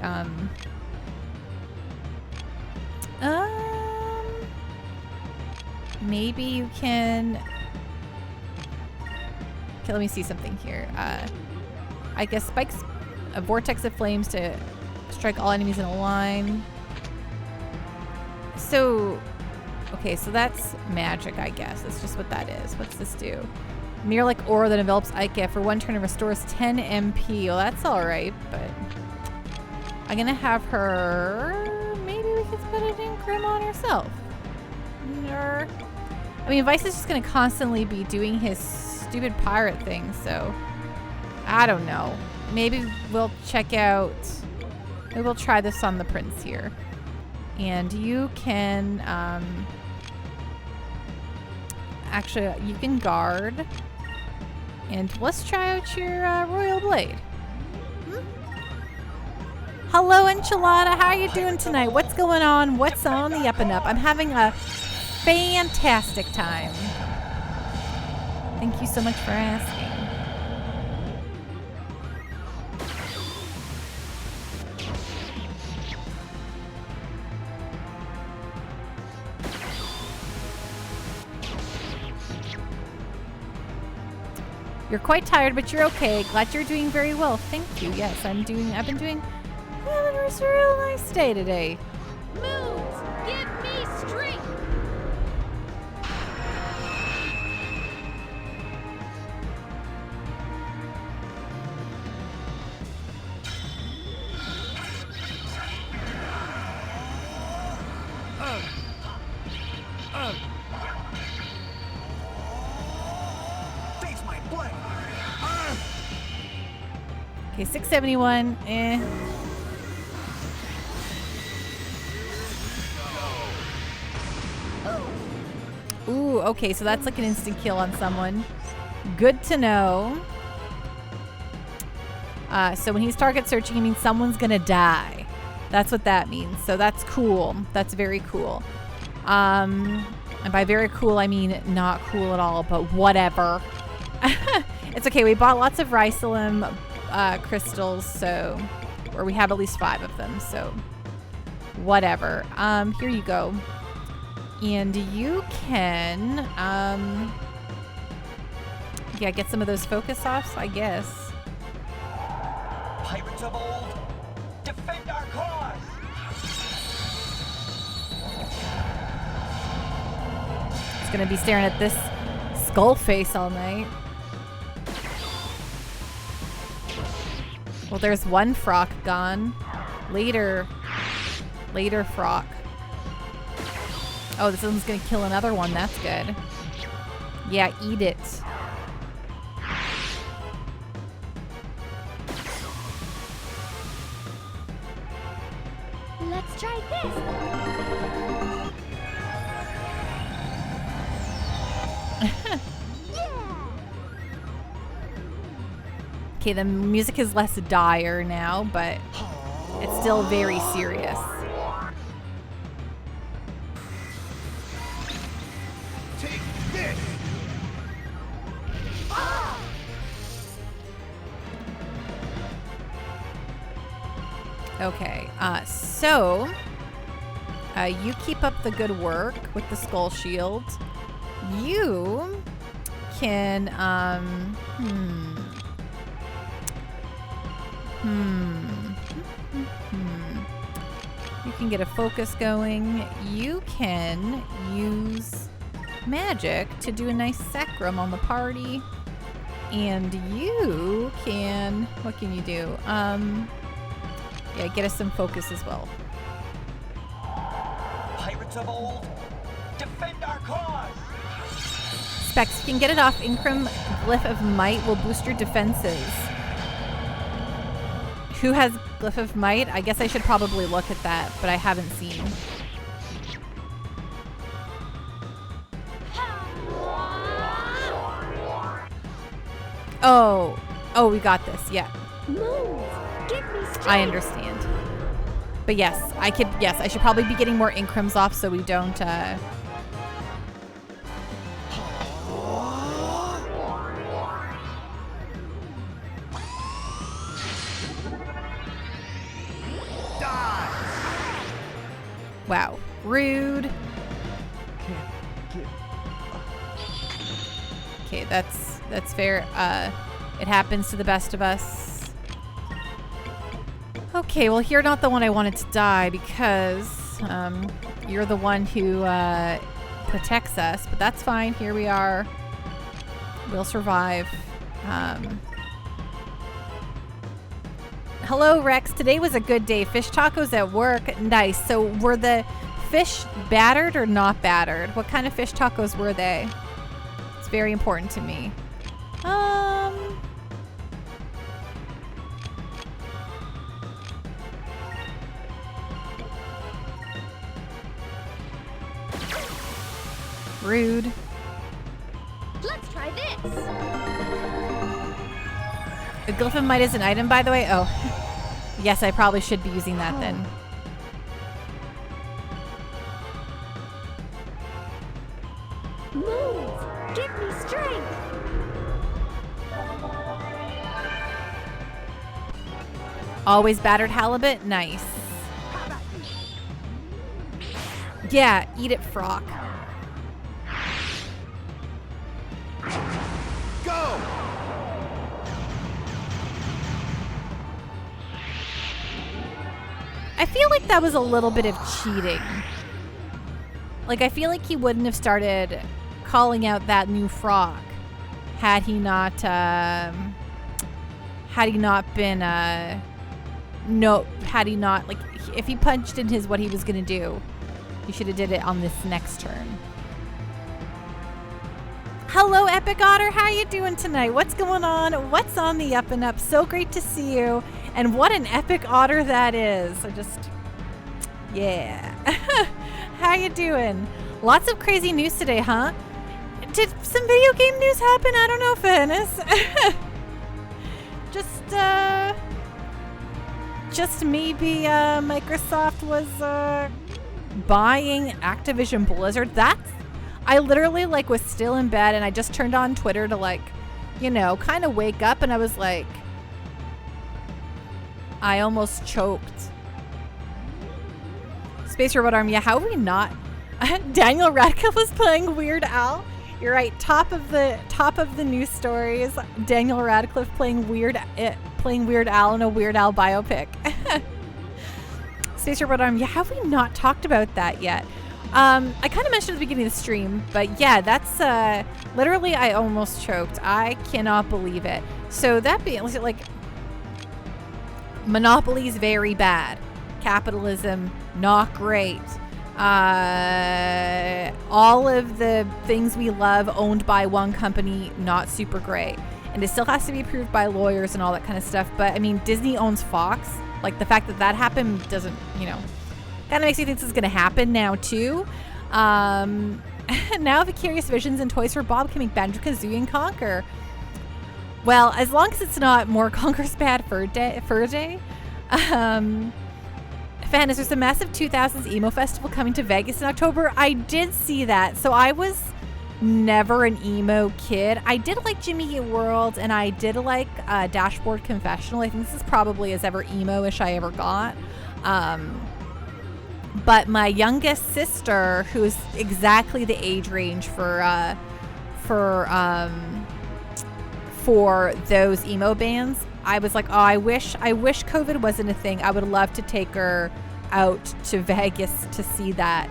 maybe you can. Okay, let me see something here. I guess spikes a vortex of flames to strike all enemies in a line. So, okay, so that's magic, I guess. That's just what that is. What's this do? Mirror like aura that envelops Ike for one turn and restores 10 MP. Well, that's all right, but I'm gonna have her. Maybe we could put it in Grim on herself. Or, I mean, Vice is just gonna constantly be doing his stupid pirate thing, so I don't know. Maybe we'll check out. Maybe we'll try this on the prince here, and you can actually you can guard, and let's try out your royal blade. Hello, Enchilada. How are you doing tonight? What's going on? What's on the up and up? I'm having a fantastic time. Thank you so much for asking. You're quite tired, but you're okay. Glad you're doing very well. Thank you. Yes, I've been having a real nice day today.
Moves, give me strength.
Face my blade.
Okay, 671. Ooh, okay, so that's like an instant kill on someone. Good to know. So when he's target searching, he means someone's gonna die. That's what that means. So that's cool. That's very cool. And by very cool, I mean not cool at all, but whatever. It's okay. We bought lots of Rysalem crystals, so, or we have at least 5 of them, so whatever. Here you go. And you can, yeah, get some of those focus offs, I guess.
Pirates of old, defend our cause.
It's gonna be staring at this skull face all night. Well, there's one frock gone. Later frock. Oh, this one's gonna kill another one. That's good. Yeah, eat it.
Let's try this.
Okay, the music is less dire now, but it's still very serious. Okay, so you keep up the good work with the skull shield. You can, you can get a focus going. You can use magic to do a nice sacrum on the party. And you can, what can you do? Yeah, get us some focus as well.
Pirates of old, defend our cause!
Specs, you can get it off. Incrum Glyph of Might will boost your defenses. Who has Glyph of Might? I guess I should probably look at that, but I haven't seen. Oh, we got this. Yeah.
Move! Give me strength!
I understand. But yes, I should probably be getting more Incrims off so we don't, Wow. Rude. Okay, that's fair. It happens to the best of us. Okay, well, you're not the one I wanted to die because you're the one who protects us, but that's fine. Here we are. We'll survive. Hello, Rex. Today was a good day. Fish tacos at work. Nice. So were the fish battered or not battered? What kind of fish tacos were they? It's very important to me. Rude.
Let's try this!
The Glyph of Might is an item, by the way. Oh. Yes, I probably should be using that then.
Move! Give me strength!
Always battered halibut? Nice. Yeah, eat it, Frock.
Go!
I feel like that was a little bit of cheating. Like, I feel like he wouldn't have started calling out that new frog had he not been, like, if he punched in his what he was gonna do, he should have did it on this next turn. Hello, Epic Otter. How you doing tonight? What's going on? What's on the up and up? So great to see you. And what an epic otter that is. Yeah. How you doing? Lots of crazy news today, huh? Did some video game news happen? I don't know, Fairness. Just maybe Microsoft was buying Activision Blizzard. I literally was still in bed and I just turned on Twitter to kind of wake up, and I was like, I almost choked. Space Robot Army, yeah, how are we not? Daniel Radcliffe was playing Weird Al. You're right, top of the news stories. Daniel Radcliffe playing Weird Al in a Weird Al biopic. Space Robot Army, yeah, have we not talked about that yet? I kind of mentioned at the beginning of the stream, but yeah, that's literally I almost choked. I cannot believe it. So that being monopoly's very bad. Capitalism, not great. All of the things we love owned by one company, not super great. And it still has to be approved by lawyers and all that kind of stuff. But I mean, Disney owns Fox. The fact that happened doesn't, kind of makes me think this is going to happen now too. Now Vicarious Visions and Toys for Bob can make Banjo-Kazooie and Conquer. Well, as long as it's not more Conquer's Bad Fur Day. Fan, is there's a massive 2000s emo festival coming to Vegas in October? I did see that. So I was never an emo kid. I did like Jimmy Eat World, and I did like Dashboard Confessional. I think this is probably as ever emo-ish I ever got. But my youngest sister, who's exactly the age range for those emo bands, I was like, oh, I wish COVID wasn't a thing. I would love to take her out to Vegas to see that.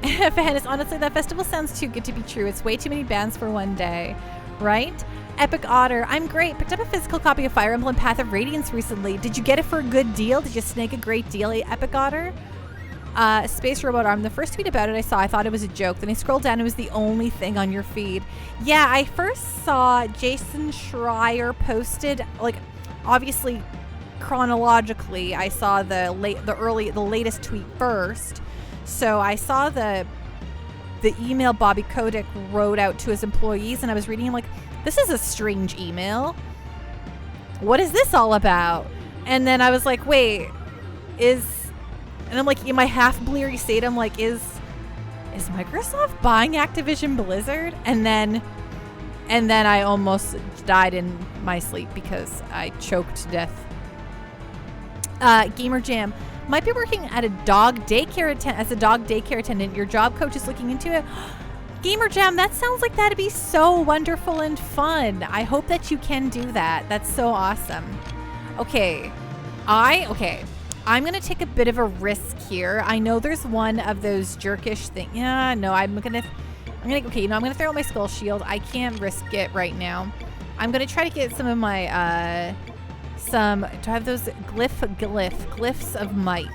Fairness, honestly, that festival sounds too good to be true. It's way too many bands for one day, right? Epic Otter, I'm great. Picked up a physical copy of Fire Emblem Path of Radiance recently. Did you get it for a good deal? Did you snag a great deal, Epic Otter? Space Robot Arm, the first tweet about it I saw, I thought it was a joke. Then I scrolled down, it was the only thing on your feed. Yeah, I first saw Jason Schreier posted, like, obviously chronologically, I saw the latest tweet first. So I saw the email Bobby Kotick wrote out to his employees, and I was reading, like, this is a strange email. What is this all about? And then I was like, wait, and I'm like, in my half bleary state, I'm like, is Microsoft buying Activision Blizzard? And then I almost died in my sleep because I choked to death. Gamer Jam, might be working at a dog daycare attendant. Your job coach is looking into it. Gamer Jam, that sounds like that'd be so wonderful and fun. I hope that you can do that. That's so awesome. Okay. I'm going to take a bit of a risk here. I know there's one of those jerkish things. Yeah, no, I'm going to throw out my skull shield. I can't risk it right now. I'm going to try to get some of my, do I have those glyphs of might?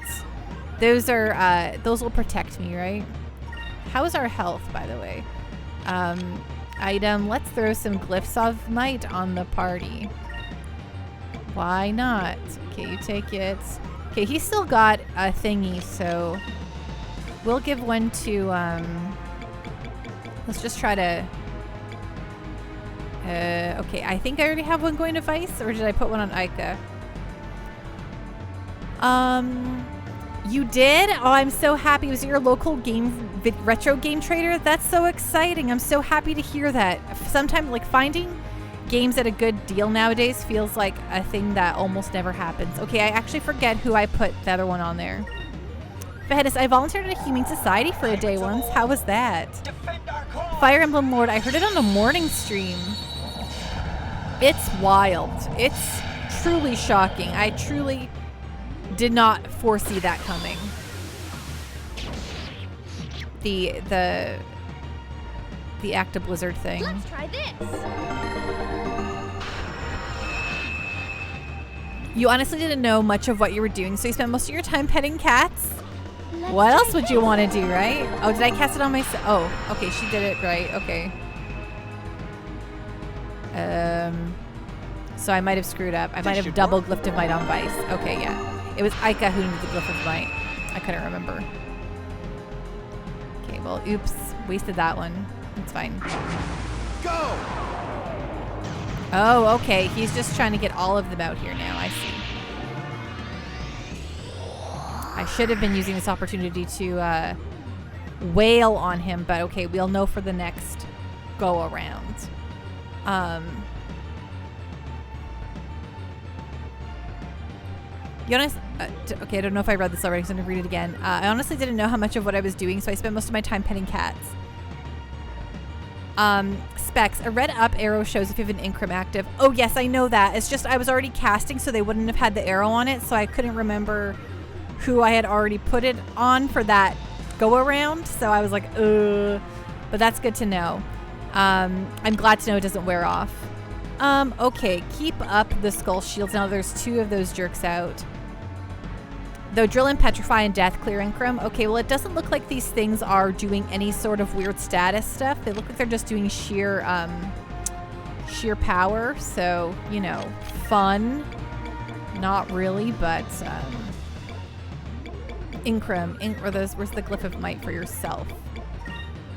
Those will protect me, right? How is our health, by the way? Item, let's throw some glyphs of might on the party. Why not? Okay, you take it. Okay, he's still got a thingy, so we'll give one to, let's just try to, okay, I think I already have one going to Vice, or did I put one on Ica? You did? Oh, I'm so happy. Was it your local retro game trader? That's so exciting. I'm so happy to hear that. Sometimes, like, finding games at a good deal nowadays feels like a thing that almost never happens. Okay, I actually forget who I put the other one on there. Beheadus, I volunteered at a Humane Society for a day once. How was that? Fire Emblem Lord, I heard it on a morning stream. It's wild. It's truly shocking. I truly did not foresee that coming. The Acta Blizzard thing.
Let's try this.
You honestly didn't know much of what you were doing, so you spent most of your time petting cats? What else would you want to do, right? Oh, did I cast it on myself? Oh, okay, she did it right. Okay. So I might have screwed up. I might have double glyphed of might on Vice. Okay, yeah. It was Ica who needed the glyph of might. I couldn't remember. Okay, well, oops. Wasted that one. It's fine.
Go!
Oh, okay. He's just trying to get all of them out here now. I see. I should have been using this opportunity to wail on him, but okay, we'll know for the next go around. Okay, I don't know if I read this already, so I'm going to read it again. I honestly didn't know how much of what I was doing, so I spent most of my time petting cats. Specs, a red up arrow shows if you have an Incrim active. Oh, yes, I know that. It's just I was already casting, so they wouldn't have had the arrow on it, so I couldn't remember who I had already put it on for that go around. So I was like, but that's good to know. I'm glad to know it doesn't wear off. Okay, keep up the skull shields. Now there's two of those jerks out. Though drill and petrify and death clear Incrim. Okay, well, it doesn't look like these things are doing any sort of weird status stuff. They look like they're just doing sheer power. So, you know, fun. Not really, but Incrim. Where's the glyph of might for yourself?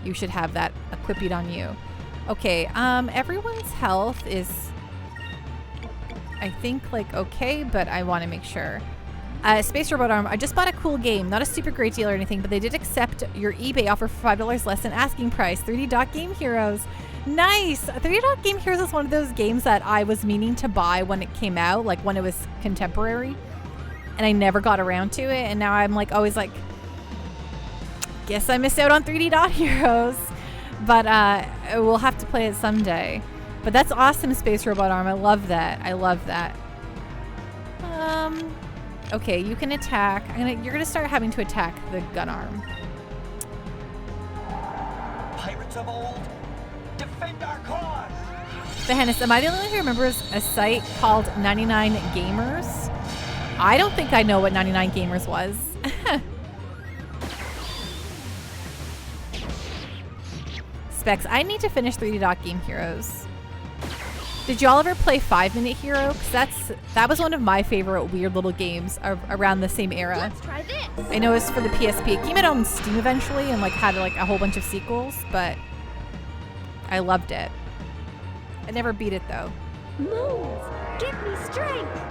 You should have that equipped on you. Okay, everyone's health is, I think, like, okay, but I want to make sure. Space Robot Arm, I just bought a cool game. Not a super great deal or anything, but they did accept your eBay offer for $5 less than asking price. 3D Dot Game Heroes. Nice! 3D Dot Game Heroes is one of those games that I was meaning to buy when it came out, like when it was contemporary. And I never got around to it. And now I'm like always like, guess I missed out on 3D Dot Heroes. But we'll have to play it someday. But that's awesome, Space Robot Arm. I love that. I love that. Okay, you can attack. You're gonna start having to attack the gun arm.
Pirates of old, defend our cause.
Behennis, am I the only one who remembers a site called 99 Gamers? I don't think I know what 99 Gamers was. Specs, I need to finish 3D Dot Game Heroes. Did y'all ever play 5 Minute Hero? Because that was one of my favorite weird little games around the same era.
Let's try this.
I know it was for the PSP. It came out on Steam eventually and like had like a whole bunch of sequels, but I loved it. I never beat it though.
Moons, give me strength.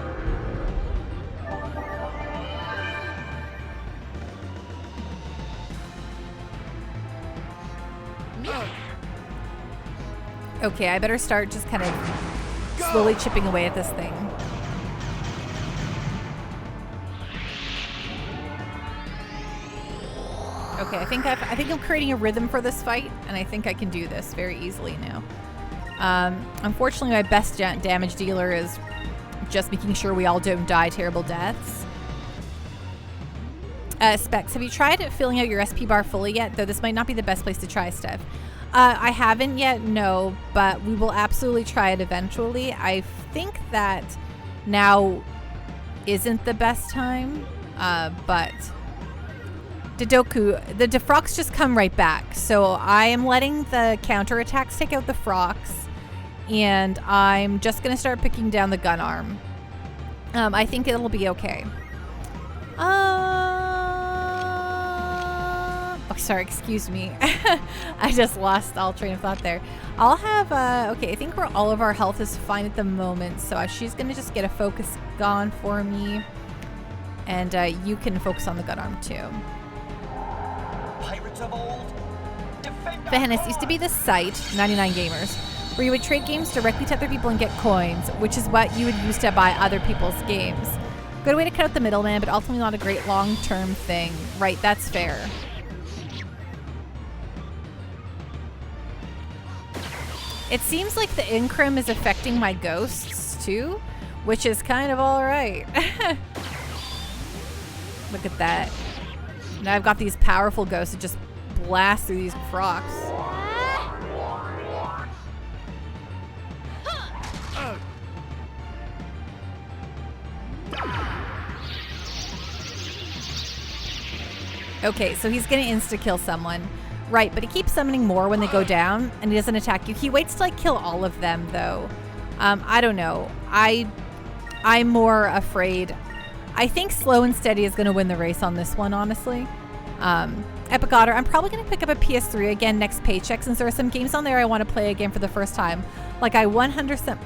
Okay, I better start just kind of slowly chipping away at this thing. Okay, I think I'm creating a rhythm for this fight, and I think I can do this very easily now. Unfortunately, my best damage dealer is just making sure we all don't die terrible deaths. Specs, have you tried filling out your SP bar fully yet? Though this might not be the best place to try stuff. I haven't yet, no, but we will absolutely try it eventually. I think that now isn't the best time, but Dodoku, the defrocs just come right back. So I am letting the counterattacks take out the frocs, and I'm just going to start picking down the gun arm. I think it'll be okay. Oh, sorry, excuse me. I just lost all train of thought there. I'll have, okay, I think all of our health is fine at the moment, so she's going to just get a focus gone for me. And you can focus on the gun arm too.
Pirates of old, defend our
Behennis
cause.
used to be the site, 99 Gamers, where you would trade games directly to other people and get coins, which is what you would use to buy other people's games. Good way to cut out the middleman, but ultimately not a great long-term thing. Right, that's fair. It seems like the Incrim is affecting my ghosts too, which is kind of alright. Look at that. Now I've got these powerful ghosts that just blast through these frogs. Okay, so he's gonna insta-kill someone. Right, but he keeps summoning more when they go down, and he doesn't attack you. He waits till I kill all of them, though. I don't know. I'm more afraid. I think Slow and Steady is going to win the race on this one, honestly. Epic Otter, I'm probably going to pick up a PS3 again next paycheck, since there are some games on there I want to play again for the first time. Like I 100%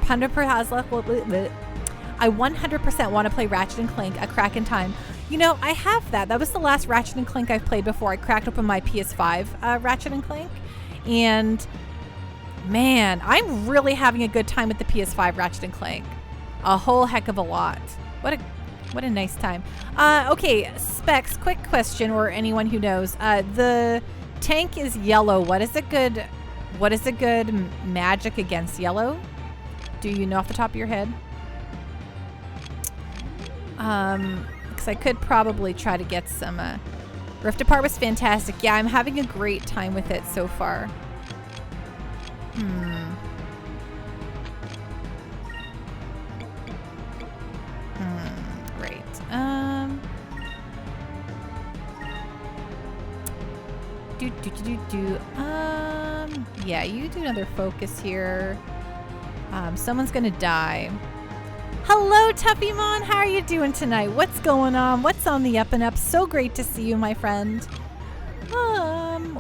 want to play Ratchet & Clank, A Crack in Time. You know, I have that. That was the last Ratchet & Clank I've played before I cracked open my PS5 Ratchet & Clank. And man, I'm really having a good time with the PS5 Ratchet & Clank. A whole heck of a lot. What a nice time. Okay, Specs, quick question, or anyone who knows. The tank is yellow. What is a good magic against yellow? Do you know off the top of your head? Because I could probably try to get some. Rift Apart was fantastic. Yeah, I'm having a great time with it so far. Right. Yeah, you do another focus here. Someone's gonna die. Hello, Tuffymon. How are you doing tonight? What's going on? What's on the up and up? So great to see you, my friend.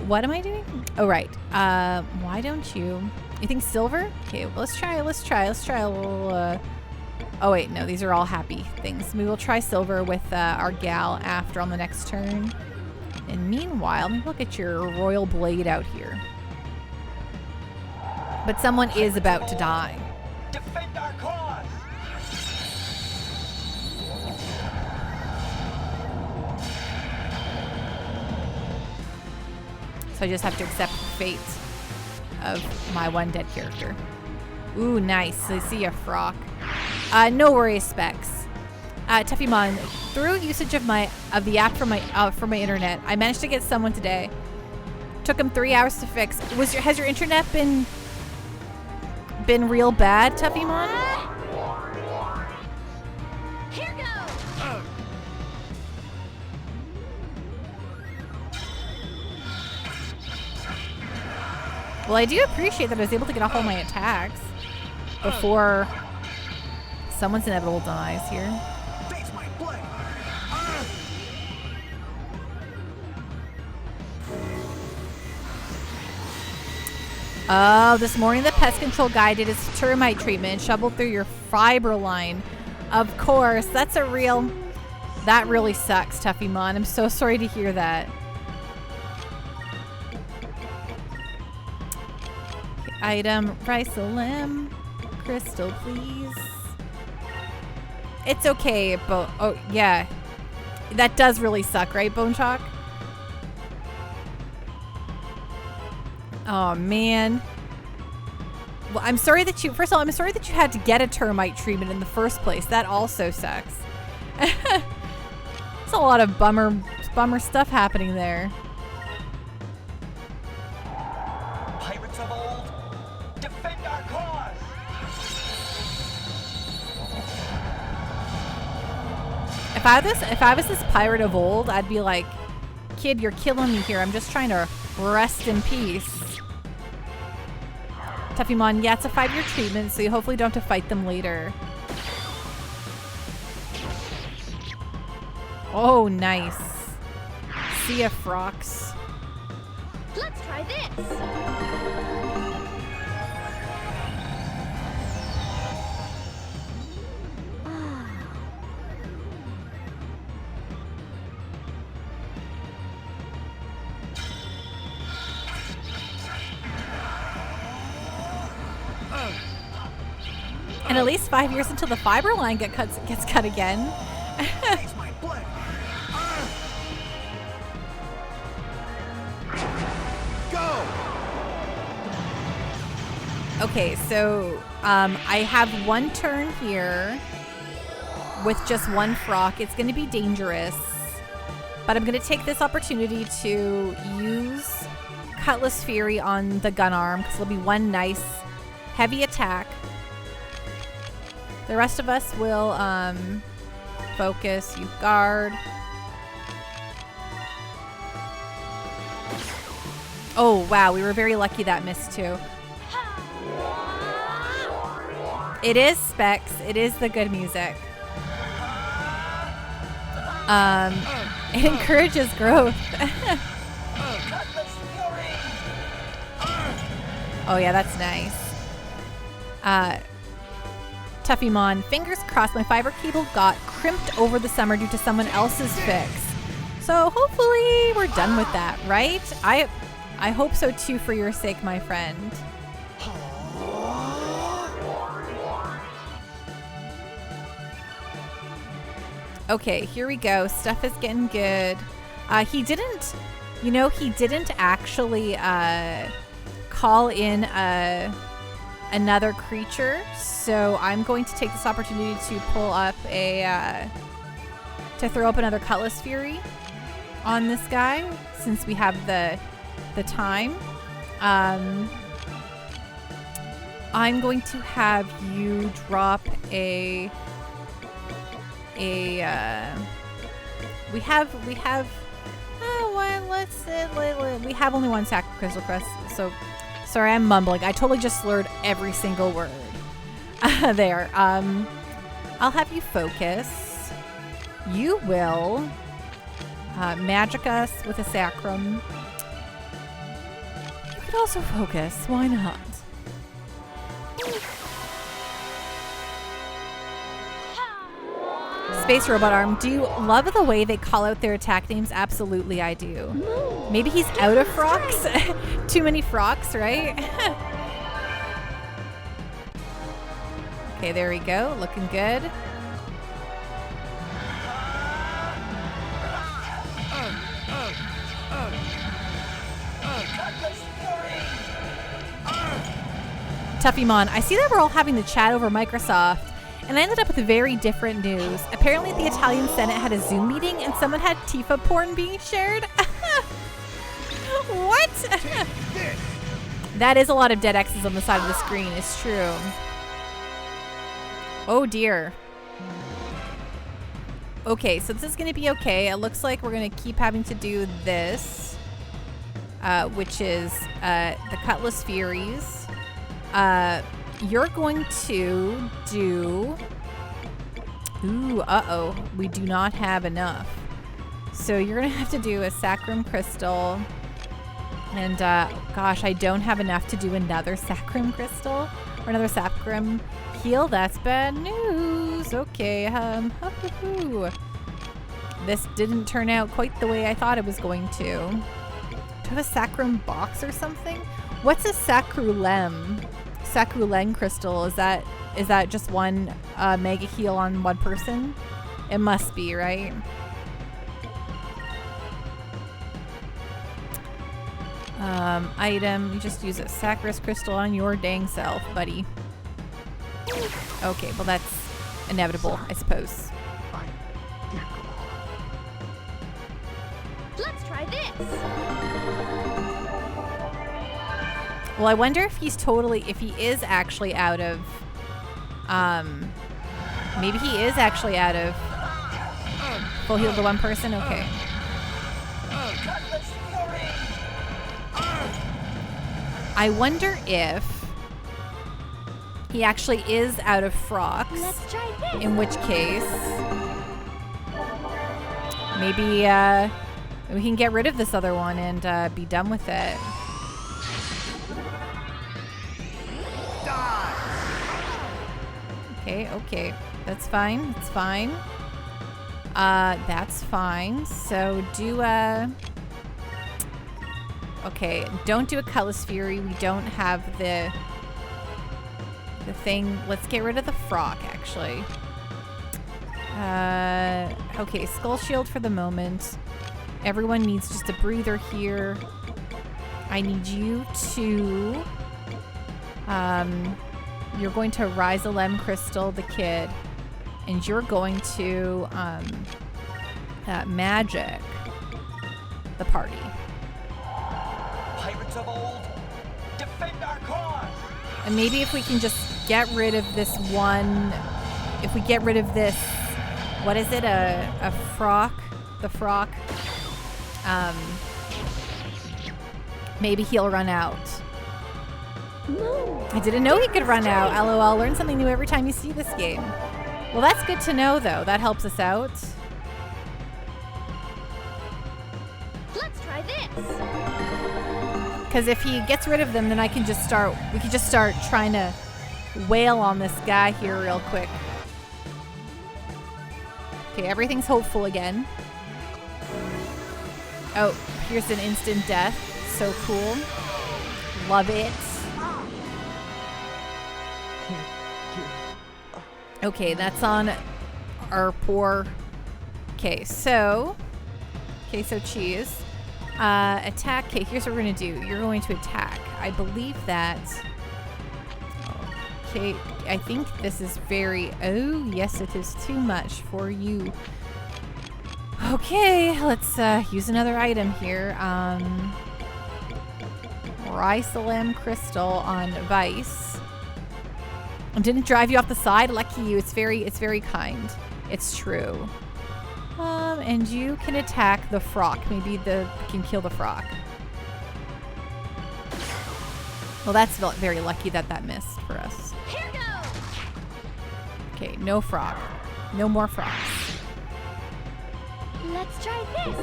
What am I doing? Oh, right. Why don't you think silver? Okay, well, let's try a little Oh wait, no, these are all happy things. We will try silver with our gal after on the next turn. And meanwhile, let me look at your royal blade out here. But someone is about to die.
Defend our cause!
So I just have to accept the fate of my one dead character. Ooh, nice. I see a frock. No worries, Specs. Tuffymon, through usage of the app from my internet, I managed to get someone today. Took him 3 hours to fix. Has your internet been real bad, Tuffymon?
Here goes.
Well, I do appreciate that I was able to get off all my attacks before someone's inevitable demise here.
Face my blade!
Oh, this morning the pest control guy did his termite treatment and shoveled through your fiber line. Of course, that really sucks, Tuffymon. I'm so sorry to hear that. Item, rice a limb, crystal, please. It's okay, but oh yeah, that does really suck, right, Bone Chalk? Oh man. Well, I'm sorry that you. First of all, I'm sorry that you had to get a termite treatment in the first place. That also sucks. It's a lot of bummer stuff happening there.
Pirates of old, defend our cause!
If I was this pirate of old, I'd be like, kid, you're killing me here. I'm just trying to rest in peace. Tuffymon, yeah, it's a 5-year treatment, so you hopefully don't have to fight them later. Oh, nice. See ya, frocks.
Let's try this.
And at least 5 years until the fiber line gets cut again.
Face my blade! Go!
Okay, so I have one turn here with just one frock. It's going to be dangerous, but I'm going to take this opportunity to use Cutlass Fury on the gun arm because it'll be one nice heavy attack. The rest of us will focus, you guard. Oh, wow, we were very lucky that missed too. It is Specs. It is the good music. It encourages growth.
Cutlass Fury!
Oh yeah, that's nice. Tuffymon, fingers crossed my fiber cable got crimped over the summer due to someone else's fix. So hopefully we're done with that, right? I hope so too for your sake, my friend. Okay, here we go. Stuff is getting good. He didn't actually call in another creature, so I'm going to take this opportunity to pull up to throw up another Cutlass Fury on this guy since we have the time. I'm going to have you drop we have only one sack of Crystal Crest, so sorry, I'm mumbling. I totally just slurred every single word there. I'll have you focus. You will magic us with a sacrum. You could also focus. Why not? Space Robot Arm, do you love the way they call out their attack names? Absolutely, I do. Maybe he's out of frocks? Too many frocks, right? Okay, there we go. Looking good. Tuffymon, I see that we're all having the chat over Microsoft, and I ended up with very different news. Apparently the Italian Senate had a Zoom meeting and someone had Tifa porn being shared. What? That is a lot of dead X's on the side of the screen, it's true. Oh dear. Okay, so this is going to be okay. It looks like we're going to keep having to do this, which is the Cutlass Furies. You're going to do... Ooh, uh-oh. We do not have enough. So you're going to have to do a Sacrum Crystal. And, gosh, I don't have enough to do another Sacrum Crystal. Or another Sacrum Heal. That's bad news. Okay, this didn't turn out quite the way I thought it was going to. Do I have a Sacrum Box or something? What's a Sacrulem? Sacrulem crystal, is that just one mega heal on one person? It must be, right? Item, you just use a Sacrus crystal on your dang self, buddy. Okay, well that's inevitable, I suppose.
Let's try this.
Well, I wonder if he is actually out of, maybe he is actually out of full heal to one person? Okay. I wonder if he actually is out of frocks.
Let's try this.
In which case, maybe we can get rid of this other one and be done with it. Okay, that's fine. That's fine. That's fine. So do okay, don't do a Cutlass Fury. We don't have the thing. Let's get rid of the Frock, actually. Okay, Skull Shield for the moment. Everyone needs just a breather here. I need you to... you're going to Rhizolem Crystal the kid. And you're going to magic the party.
Pirates of old, defend our cause!
And maybe if we can just get rid of this one... If we get rid of this... What is it? A frock? The frock? Maybe he'll run out. I didn't know he could run out. LOL, learn something new every time you see this game. Well, that's good to know, though. That helps us out.
Let's try this.
Because if he gets rid of them, then I can just start... We can just start trying to wail on this guy here real quick. Okay, everything's hopeful again. Oh, here's an instant death. So cool. Love it. Okay, that's on our poor... Okay, so cheese. Attack. Okay, here's what we're going to do. You're going to attack. I believe that... Okay, I think this is very... Oh, yes, it is too much for you. Okay, let's use another item here. Rhizolem Crystal on Vice. Didn't drive you off the side? Lucky you. It's very kind. It's true. And you can attack the Frock. Maybe can kill the Frock. Well, that's very lucky that missed for us.
Here goes.
Okay, no Frock. No more Frocks.
Let's try this.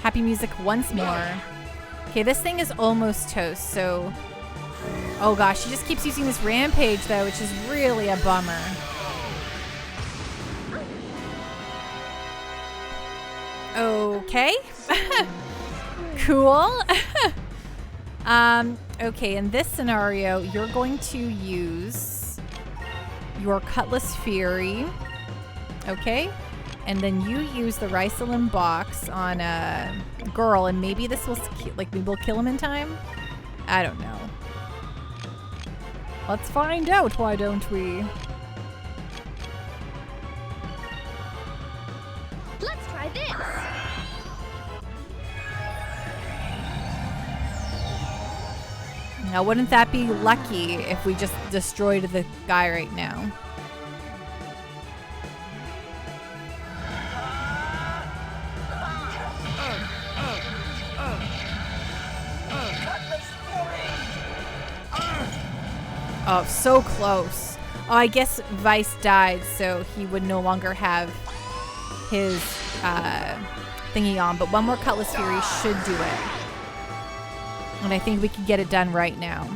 Happy music once more. Okay, this thing is almost toast, so... Oh gosh, she just keeps using this rampage though, which is really a bummer. Okay. Cool. Okay, in this scenario, you're going to use your Cutlass Fury. Okay? And then you use the Rycelin box on a girl, and maybe this will, like, maybe we'll kill him in time? I don't know. Let's find out, why don't we?
Let's try this.
Now, wouldn't that be lucky if we just destroyed the guy right now? Oh, so close. Oh, I guess Vice died, so he would no longer have his thingy on. But one more Cutlass Fury should do it. And I think we can get it done right now.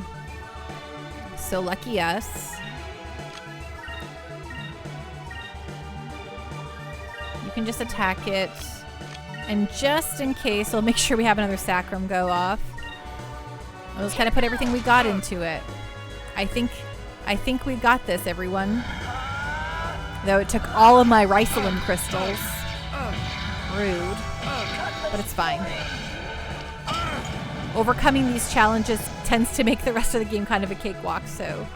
So lucky us. You can just attack it. And just in case, we'll make sure we have another Sacrum go off. We'll just kind of put everything we got into it. I think we got this, everyone. Though it took all of my Rycelin crystals. Rude. But it's fine. Overcoming these challenges tends to make the rest of the game kind of a cakewalk, so.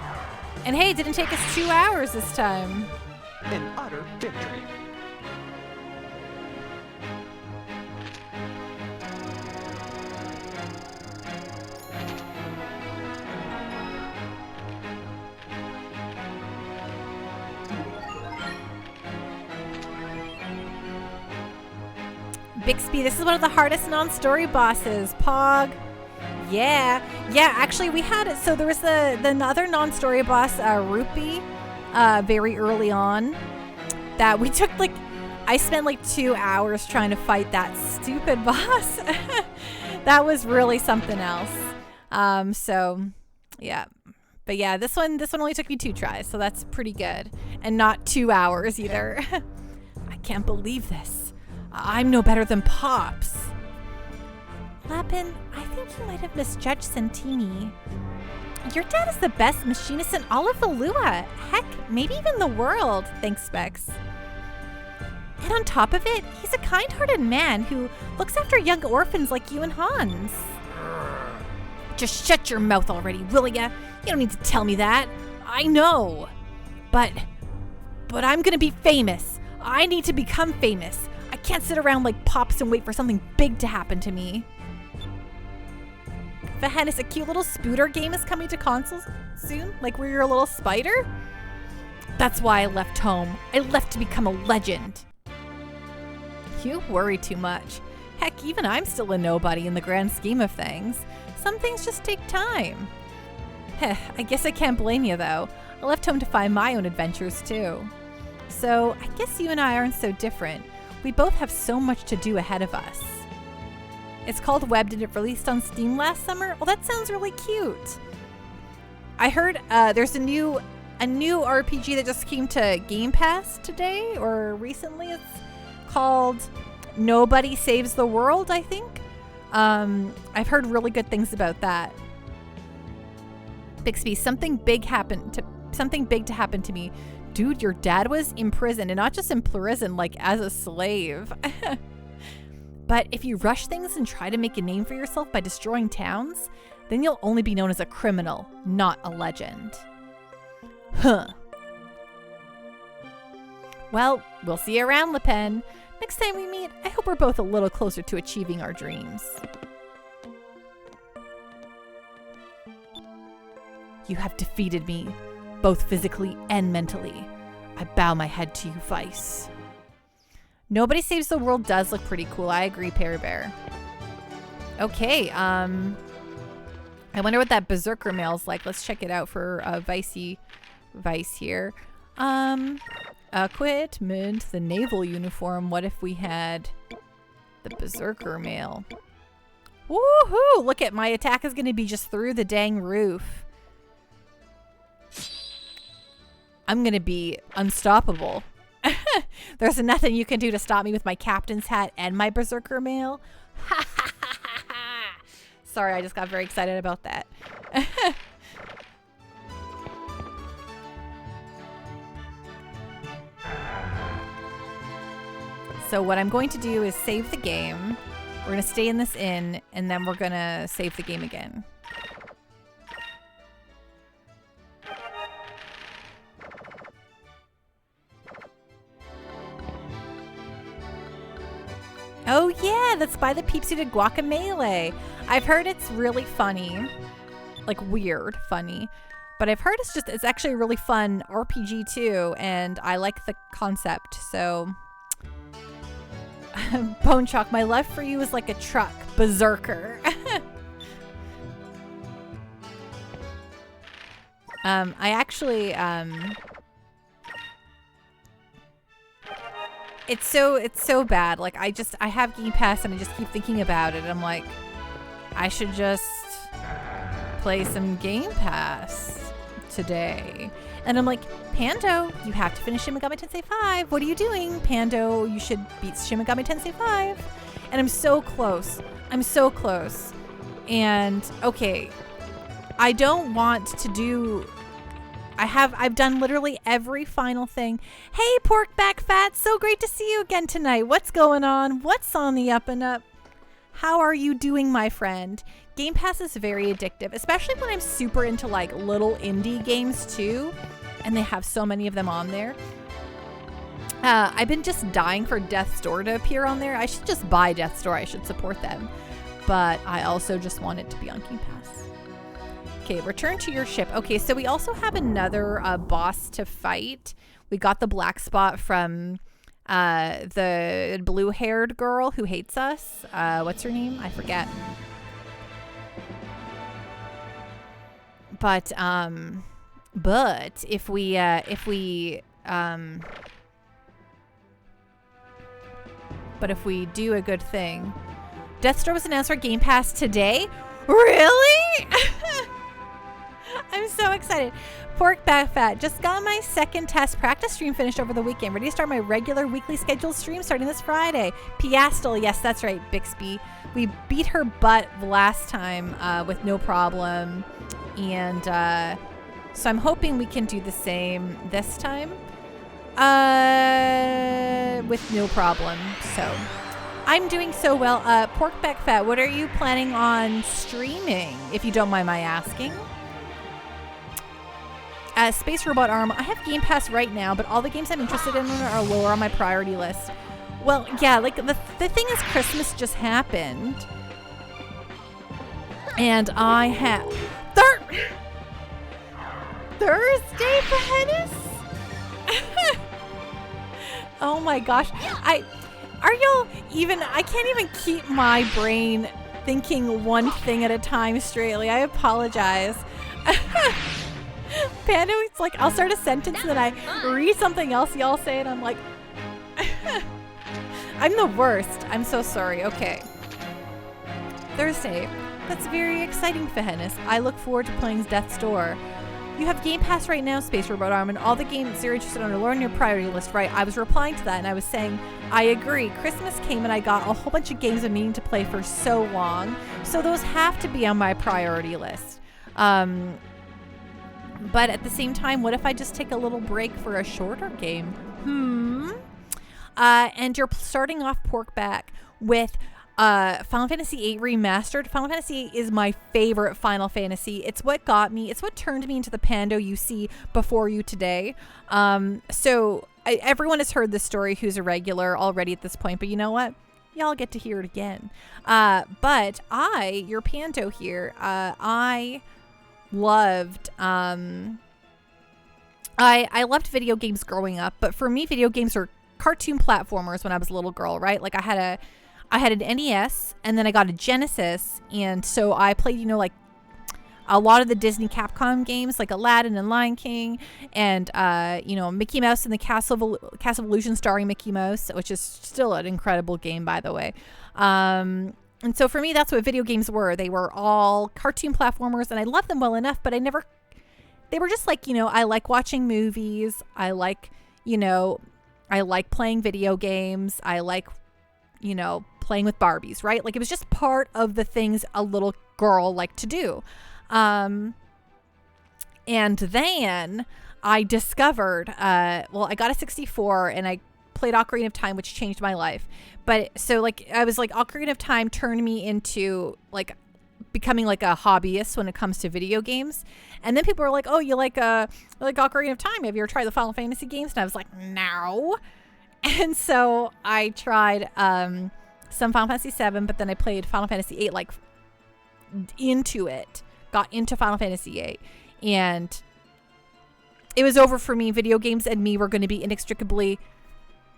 And hey, it didn't take us 2 hours this time.
An utter victory.
Bixby, this is one of the hardest non-story bosses. Pog. Yeah. Yeah, actually we had it. So there was the other non-story boss, Rupee, very early on. That we took like, I spent like 2 hours trying to fight that stupid boss. That was really something else. So yeah. But yeah, this one only took me 2 tries, so that's pretty good. And not 2 hours either. I can't believe this. I'm no better than Pops. Lapin, I think you might have misjudged Santini. Your dad is the best machinist in all of Valua. Heck, maybe even the world. Thanks, Specs. And on top of it, he's a kind-hearted man who looks after young orphans like you and Hans. Just shut your mouth already, will ya? You don't need to tell me that. I know. But I'm gonna be famous. I need to become famous. I can't sit around like Pops and wait for something big to happen to me. Vahennis, a cute little Spooter game is coming to consoles soon? Like where you're a little spider? That's why I left home. I left to become a legend. You worry too much. Heck, even I'm still a nobody in the grand scheme of things. Some things just take time. Heh, I guess I can't blame you though. I left home to find my own adventures too. So I guess you and I aren't so different. We both have so much to do ahead of us. It's called Webbed and it released on Steam last summer. Well, that sounds really cute. I heard there's a new RPG that just came to Game Pass today or recently. It's called Nobody Saves the World, I think. I've heard really good things about that. Bixby, something big to happen to me. Dude, your dad was in prison, and not just in prison, like as a slave. But if you rush things and try to make a name for yourself by destroying towns, then you'll only be known as a criminal, not a legend. Huh. Well, we'll see you around, Le Pen. Next time we meet, I hope we're both a little closer to achieving our dreams. You have defeated me, both physically and mentally. I bow my head to you, Vice. Nobody Saves the World does look pretty cool. I agree, Pear Bear. Okay, I wonder what that Berserker mail's like. Let's check it out for Vicey Vice here. Equipment, the naval uniform. What if we had The Berserker Mail. Woohoo! Look at my attack is going to be just through the dang roof. I'm going to be unstoppable. There's nothing you can do to stop me with my captain's hat and my Berserker Mail. Sorry, I just got very excited about that. So what I'm going to do is save the game. We're going to stay in this inn, and then we're going to save the game again. Oh yeah, that's by the peeps who did Guacamelee. I've heard it's really funny. Like weird funny. But I've heard it's actually a really fun RPG too, and I like the concept, so... Bone Chalk, my love for you is like a truck. Berserker. I actually, it's so bad. Like I have Game Pass and I just keep thinking about it. I'm like, I should just play some Game Pass today. And I'm like, Pando, you have to finish Shin Megami Tensei 5. What are you doing? Pando, you should beat Shin Megami Tensei 5. And I'm so close. I'm so close. And okay, I don't want to do... I've done literally every final thing. Hey, Pork Back Fat, so great to see you again tonight. What's going on? What's on the up and up? How are you doing, my friend? Game Pass is very addictive, especially when I'm super into like little indie games too, and they have so many of them on there. I've been just dying for Death's Door to appear on there. I should just buy Death's Door. I should support them. But I also just want it to be on Game Pass. Okay, return to your ship. Okay, so we also have another boss to fight. We got the black spot from the blue-haired girl who hates us. What's her name? I forget. But if we do a good thing. Death's Door was announced for Game Pass today? Really? I'm so excited. Pork Back Fat. Just got my second test practice stream finished over the weekend. Ready to start my regular weekly scheduled stream starting this Friday. Piastel. Yes, that's right, Bixby. We beat her butt last time with no problem. And so I'm hoping we can do the same this time. With no problem. So I'm doing so well. Pork Back Fat, what are you planning on streaming, if you don't mind my asking? Space Robot Arm, I have Game Pass right now, but all the games I'm interested in are lower on my priority list. Well, yeah, like the thing is, Christmas just happened. And I have Thursday for Hennis? Oh my gosh. I can't even keep my brain thinking one thing at a time straightly. I apologize. Panda, it's like I'll start a sentence and then I read something else y'all say and I'm like, I'm the worst. I'm so sorry. Okay. Thursday. That's very exciting for Hennis. I look forward to playing Death's Door. You have Game Pass right now, Space Robot Arm, and all the games you're interested in are lower on your priority list, right? I was replying to that and I was saying, I agree. Christmas came and I got a whole bunch of games I'm needing to play for so long. So those have to be on my priority list. But at the same time, what if I just take a little break for a shorter game? And you're starting off Pork Back with Final Fantasy VIII Remastered. Final Fantasy VIII is my favorite Final Fantasy. It's what got me. It's what turned me into the Pando you see before you today. So everyone has heard this story who's a regular already at this point. But you know what? Y'all get to hear it again. But your Pando here, I loved... I loved video games growing up. But for me, video games were cartoon platformers when I was a little girl, right? Like I had an NES and then I got a Genesis, and so I played, a lot of the Disney Capcom games like Aladdin and Lion King, and Mickey Mouse and the Castle of Illusion starring Mickey Mouse, which is still an incredible game, by the way. And so for me, that's what video games were. They were all cartoon platformers, and I loved them well enough, but they were just like, I like watching movies. I like playing video games. I like, playing with Barbies, right? Like, it was just part of the things a little girl liked to do. And then I discovered, I got a 64 and I played Ocarina of Time, which changed my life. But so Ocarina of Time turned me into like becoming like a hobbyist when it comes to video games. And then people were like, oh, you like Ocarina of Time? Have you ever tried the Final Fantasy games? And I was like, no. And so I tried some Final Fantasy 7, but then I played Final Fantasy 8 got into Final Fantasy 8, and it was over for me. Video games and me were going to be inextricably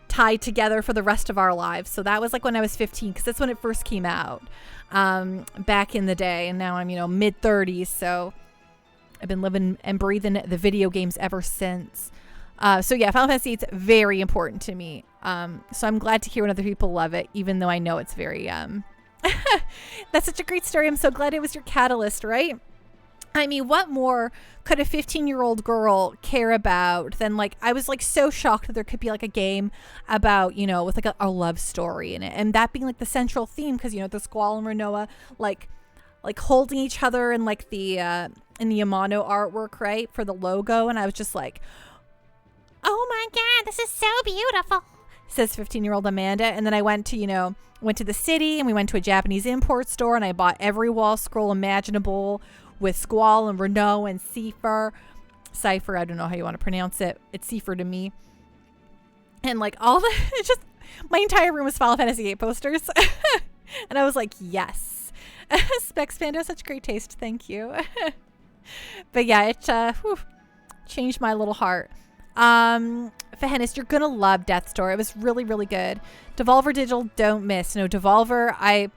tied together for the rest of our lives. So that was like when I was 15, because that's when it first came out back in the day. And now I'm mid 30s, so I've been living and breathing the video games ever since. So yeah, Final Fantasy 8's very important to me. So I'm glad to hear when other people love it, even though I know it's very that's such a great story. I'm so glad it was your catalyst, right? I mean, what more could a 15-year-old girl care about than I was so shocked that there could be a game about, with a love story in it, and that being the central theme, because the Squall and Rinoa like holding each other in the in the Amano artwork, right, for the logo, and I was just like, oh my god, this is so beautiful, says 15-year-old Amanda. And then I went to the city, and we went to a Japanese import store, and I bought every wall scroll imaginable with Squall and Renault and Cipher, I don't know how you want to pronounce it. It's Cipher to me. And all the, it's just, my entire room was Final Fantasy 8 posters. And I was like, yes. Specs Panda has such great taste. Thank you. But yeah, it changed my little heart. Fahenis, you're gonna love Death's Door. It was really, really good. Devolver Digital, don't miss. No, Devolver, I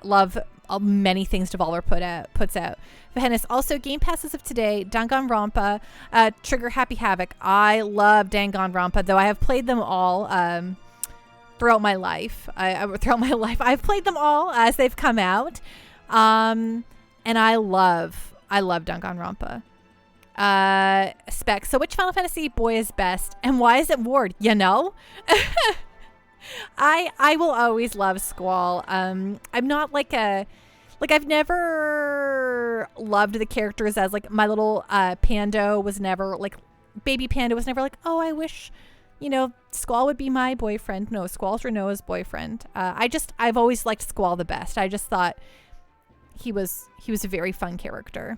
love many things Devolver puts out. Fahenis, also Game Passes of today, Danganronpa, Trigger Happy Havoc. I love Danganronpa, though I have played them all throughout my life. I've played them all as they've come out, and I love Danganronpa. Spec. So which Final Fantasy boy is best, and why is it Ward? I will always love Squall. I'm not I've never loved the characters as my little Pando was never baby Panda was never oh, I wish Squall would be my boyfriend. No, Squall's Renoa's boyfriend. I've always liked Squall the best. I just thought he was a very fun character.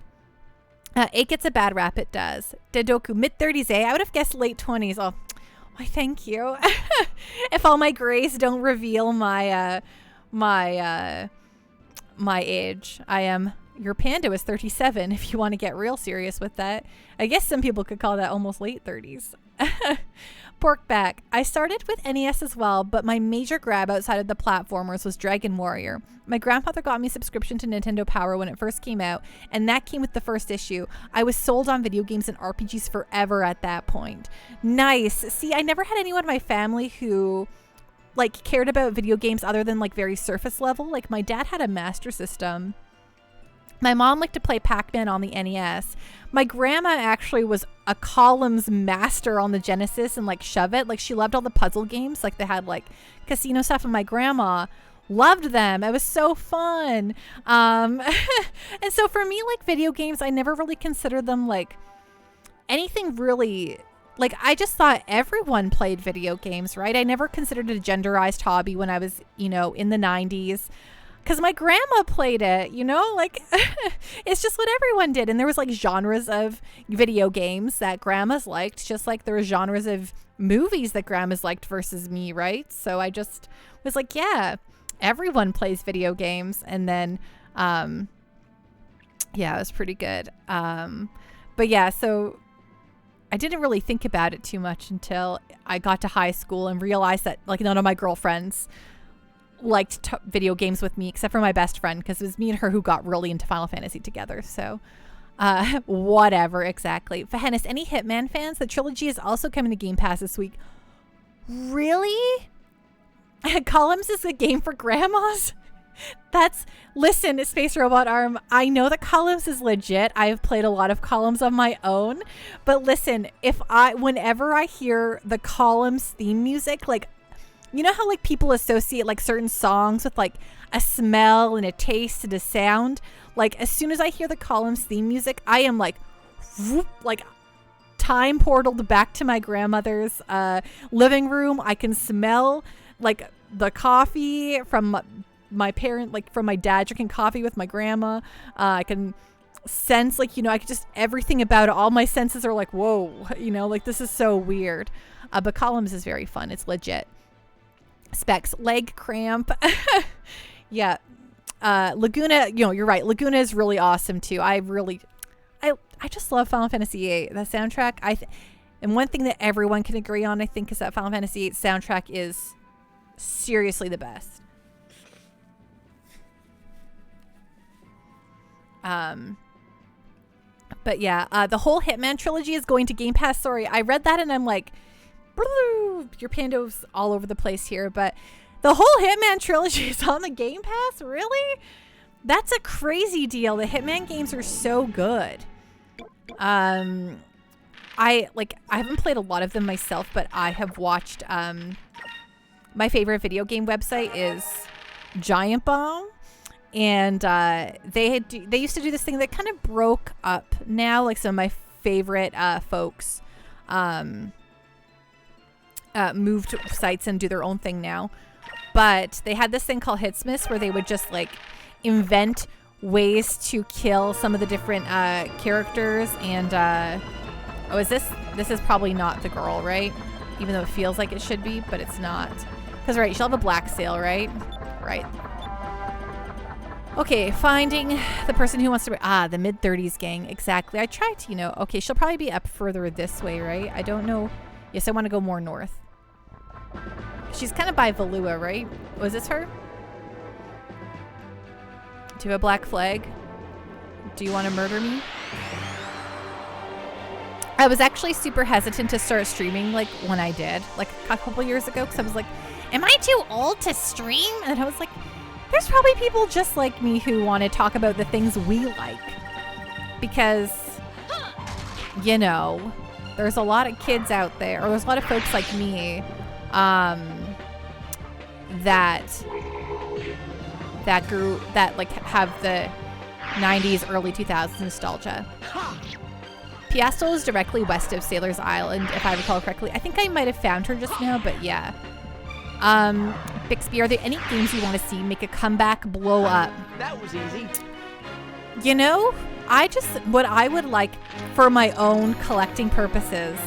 It gets a bad rap, it does. Dedoku, mid-30s, I would have guessed late 20s. Oh, why, thank you. If all my grays don't reveal my age. Your Panda is 37, if you want to get real serious with that. I guess some people could call that almost late 30s. Porkback. I started with NES as well, but my major grab outside of the platformers was Dragon Warrior. My grandfather got me a subscription to Nintendo Power when it first came out, and that came with the first issue. I was sold on video games and RPGs forever at that point. Nice. See, I never had anyone in my family who cared about video games other than very surface level. My dad had a Master System. My mom liked to play Pac-Man on the NES. My grandma actually was a columns master on the Genesis and Shove It. She loved all the puzzle games. They had casino stuff, and my grandma loved them. It was so fun. And so for me, video games, I never really considered them anything really. I just thought everyone played video games, right? I never considered it a genderized hobby when I was, in the 90s. Because my grandma played it, it's just what everyone did. And there was genres of video games that grandmas liked, just like there were genres of movies that grandmas liked versus me, right? So I just was yeah, everyone plays video games. And then, yeah, it was pretty good. But yeah, so I didn't really think about it too much until I got to high school and realized that none of my girlfriends liked video games with me except for my best friend, because it was me and her who got really into Final Fantasy together. So Whatever, exactly. Fahenis, any Hitman fans? The trilogy is also coming to Game Pass this week. Really? Columns is a game for grandmas? Listen, Space Robot Arm, I know that Columns is legit. I've played a lot of Columns on my own. But listen, whenever I hear the Columns theme music, like, you know how like people associate like certain songs with like a smell and a taste and a sound? Like as soon as I hear the Columns theme music, I am like, whoop, like time portaled back to my grandmother's living room. I can smell like the coffee from my parent, like from my dad drinking coffee with my grandma. I can sense like, you know, I could just, everything about it, all my senses are like, whoa, you know, like this is so weird. But Columns is very fun. It's legit. Specs, leg cramp. Yeah. Laguna, you know, you're right. Laguna is really awesome too. I just love Final Fantasy VIII. The soundtrack, and one thing that everyone can agree on, I think, is that Final Fantasy VIII soundtrack is seriously the best. But yeah, the whole Hitman trilogy is going to Game Pass. Sorry, I read that and I'm like, your pando's all over the place here, but the whole Hitman trilogy is on the Game Pass? Really? That's a crazy deal. The Hitman games are so good. I haven't played a lot of them myself, but I have watched, my favorite video game website is Giant Bomb. And they used to do this thing that kind of broke up now. Like some of my favorite folks moved sites and do their own thing now. But they had this thing called Hitsmiths where they would just like invent ways to kill some of the different characters. And this is probably not the girl, right? Even though it feels like it should be, but it's not. Because right, she'll have a black sail, right? Right. Okay, finding the person who wants to... the mid-30s gang. Exactly. I tried to, you know... Okay, she'll probably be up further this way, right? I don't know. Yes, I want to go more north. She's kind of by Valua, right? Was this her? Do you have a black flag? Do you want to murder me? I was actually super hesitant to start streaming, like, when I did. Like, a couple years ago, because I was like, am I too old to stream? And I was like... There's probably people just like me who want to talk about the things we like. Because, you know, there's a lot of kids out there, or there's a lot of folks like me, that like have the 90s, early 2000s nostalgia. Piastel is directly west of Sailor's Island, if I recall correctly. I think I might have found her just now, but yeah. Bixby, are there any games you want to see make a comeback, blow up?
That was easy.
You know, what I would like for my own collecting purposes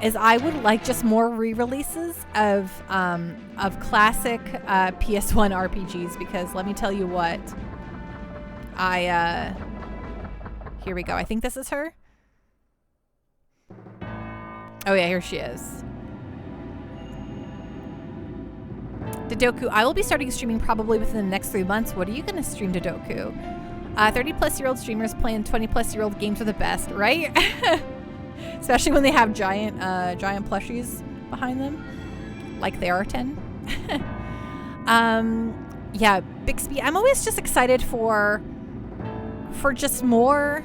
is I would like just more re-releases of classic PS1 RPGs, because let me tell you what, here we go. I think this is her. Oh yeah, here she is. Dodoku, I will be starting streaming probably within the next 3 months. What are you going to stream, Dodoku? 30-plus-year-old streamers playing 20-plus-year-old games are the best, right? Especially when they have giant plushies behind them, like they are 10. Yeah, Bixby, I'm always just excited for just more.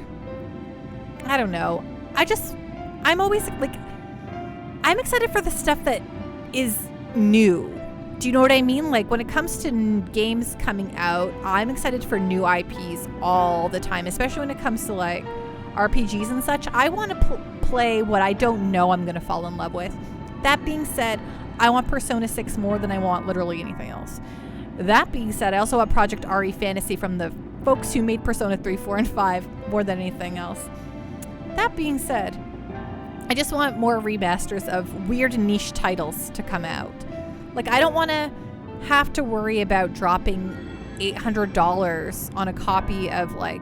I don't know. I'm always like, I'm excited for the stuff that is new. Do you know what I mean? Like when it comes to games coming out, I'm excited for new IPs all the time, especially when it comes to like RPGs and such. I want to play what I don't know I'm going to fall in love with. That being said, I want Persona 6 more than I want literally anything else. That being said, I also want Project RE Fantasy from the folks who made Persona 3, 4, and 5 more than anything else. That being said, I just want more remasters of weird niche titles to come out. Like, I don't want to have to worry about dropping $800 on a copy of, like,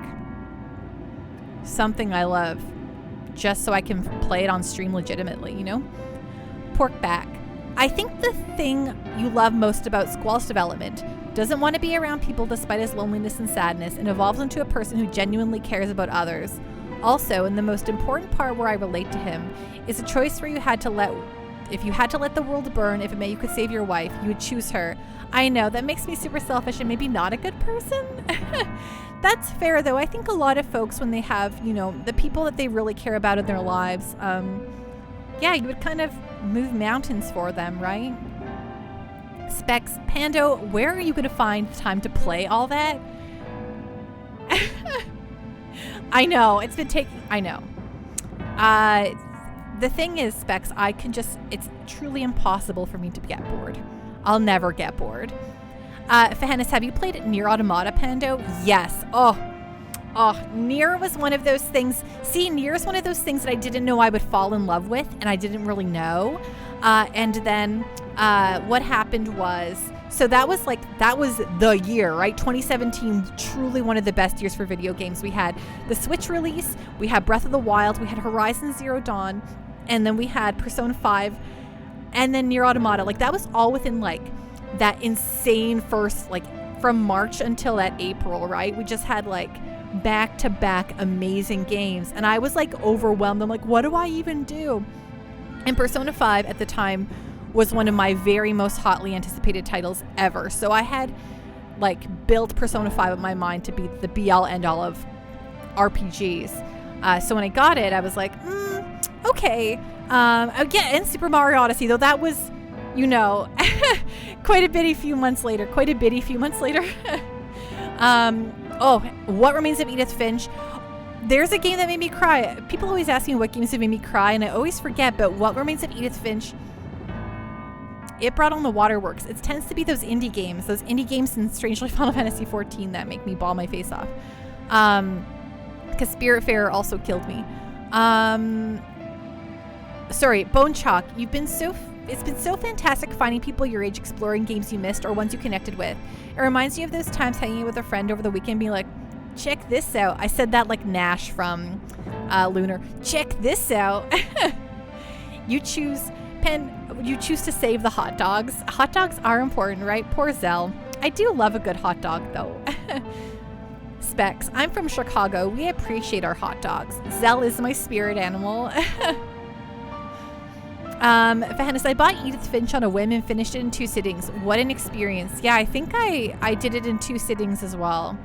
something I love just so I can play it on stream legitimately, you know? Pork back. I think the thing you love most about Squall's development, doesn't want to be around people despite his loneliness and sadness, and evolves into a person who genuinely cares about others. Also, and the most important part where I relate to him, is a choice where if you had to let the world burn, if it meant you could save your wife, you would choose her. I know, that makes me super selfish and maybe not a good person. That's fair, though. I think a lot of folks, when they have, the people that they really care about in their lives, you would kind of move mountains for them, right? Specs, Pando, where are you going to find the time to play all that? I know, I know. The thing is, Specs, it's truly impossible for me to get bored. I'll never get bored. Fahannis, have you played Nier Automata, Pando? Yes. Oh, Nier was one of those things. See, Nier is one of those things that I didn't know I would fall in love with, and I didn't really know. And then what happened was, so that was the year, right? 2017, truly one of the best years for video games. We had the Switch release, we had Breath of the Wild, we had Horizon Zero Dawn, and then we had Persona 5, and then Nier Automata. Like, that was all within, like, that insane first, like, from March until that April, right? We just had, like, back-to-back amazing games, and I was, like, overwhelmed. I'm like, what do I even do? And Persona 5 at the time was one of my very most hotly anticipated titles ever. So I had, like, built Persona 5 in my mind to be the be-all, end-all of RPGs. So when I got it, I was like, okay. Again, and Super Mario Odyssey, though that was, quite a bitty few months later. What Remains of Edith Finch? There's a game that made me cry. People always ask me what games have made me cry, and I always forget, but What Remains of Edith Finch, it brought on the waterworks. It tends to be those indie games and strangely Final Fantasy XIV that make me bawl my face off. Because Spiritfarer also killed me. Sorry, Bone Chalk, it's been so fantastic finding people your age exploring games you missed or ones you connected with. It reminds me of those times hanging out with a friend over the weekend being like, check this out. I said that like Nash from Lunar. Check this out. You choose to save the hot dogs. Hot dogs are important, right? Poor Zell. I do love a good hot dog, though. Specs, I'm from Chicago. We appreciate our hot dogs. Zell is my spirit animal. Fahannis, I bought Edith Finch on a whim and finished it in 2 sittings. What an experience. Yeah, I think I did it in 2 sittings as well.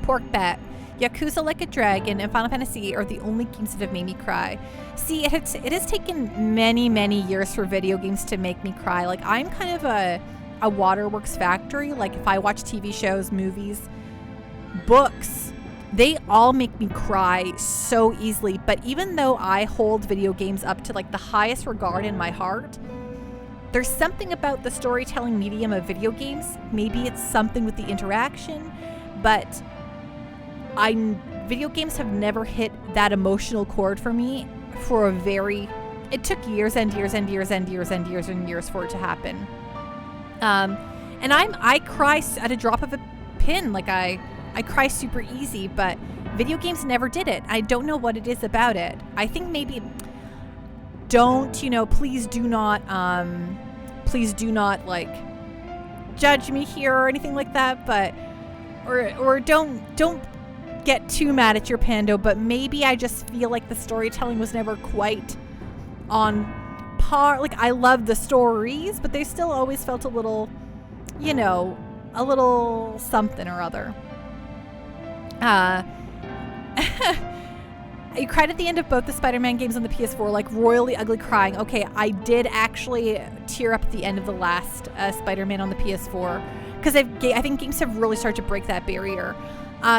Pork Bat, Yakuza Like a Dragon, and Final Fantasy VIII are the only games that have made me cry. See, it has taken many, many years for video games to make me cry. Like, I'm kind of a waterworks factory. Like, if I watch TV shows, movies, books, they all make me cry so easily. But even though I hold video games up to, like, the highest regard in my heart, there's something about the storytelling medium of video games. Maybe it's something with the interaction, but video games have never hit that emotional chord for me it took years and years and years and years and years and years for it to happen. And I cry at a drop of a pin. Like, I cry super easy, but video games never did it. I don't know what it is about it. I think maybe please do not like judge me here or anything like that, but or don't get too mad at your Pando, but maybe I just feel like the storytelling was never quite on par. Like, I love the stories, but they still always felt a little something or other. You cried at the end of both the Spider-Man games on the PS4, like royally ugly crying. Okay, I did actually tear up at the end of the last Spider-Man on the PS4, because I think games have really started to break that barrier.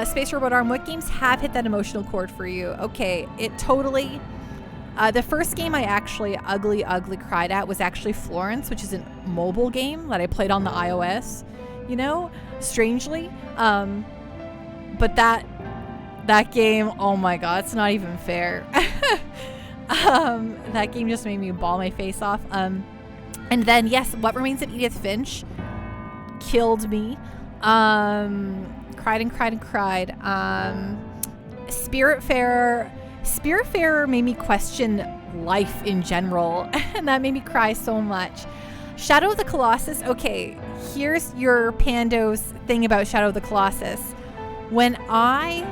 Space Robot Arm, what games have hit that emotional chord for you? Okay, it totally... the first game I actually ugly cried at was actually Florence, which is a mobile game that I played on the iOS, strangely. But that game, oh my god, it's not even fair. That game just made me bawl my face off. And then, yes, What Remains of Edith Finch killed me. Cried and cried and cried. Spiritfarer made me question life in general. And that made me cry so much. Shadow of the Colossus. Okay, here's your Pando's thing about Shadow of the Colossus. When I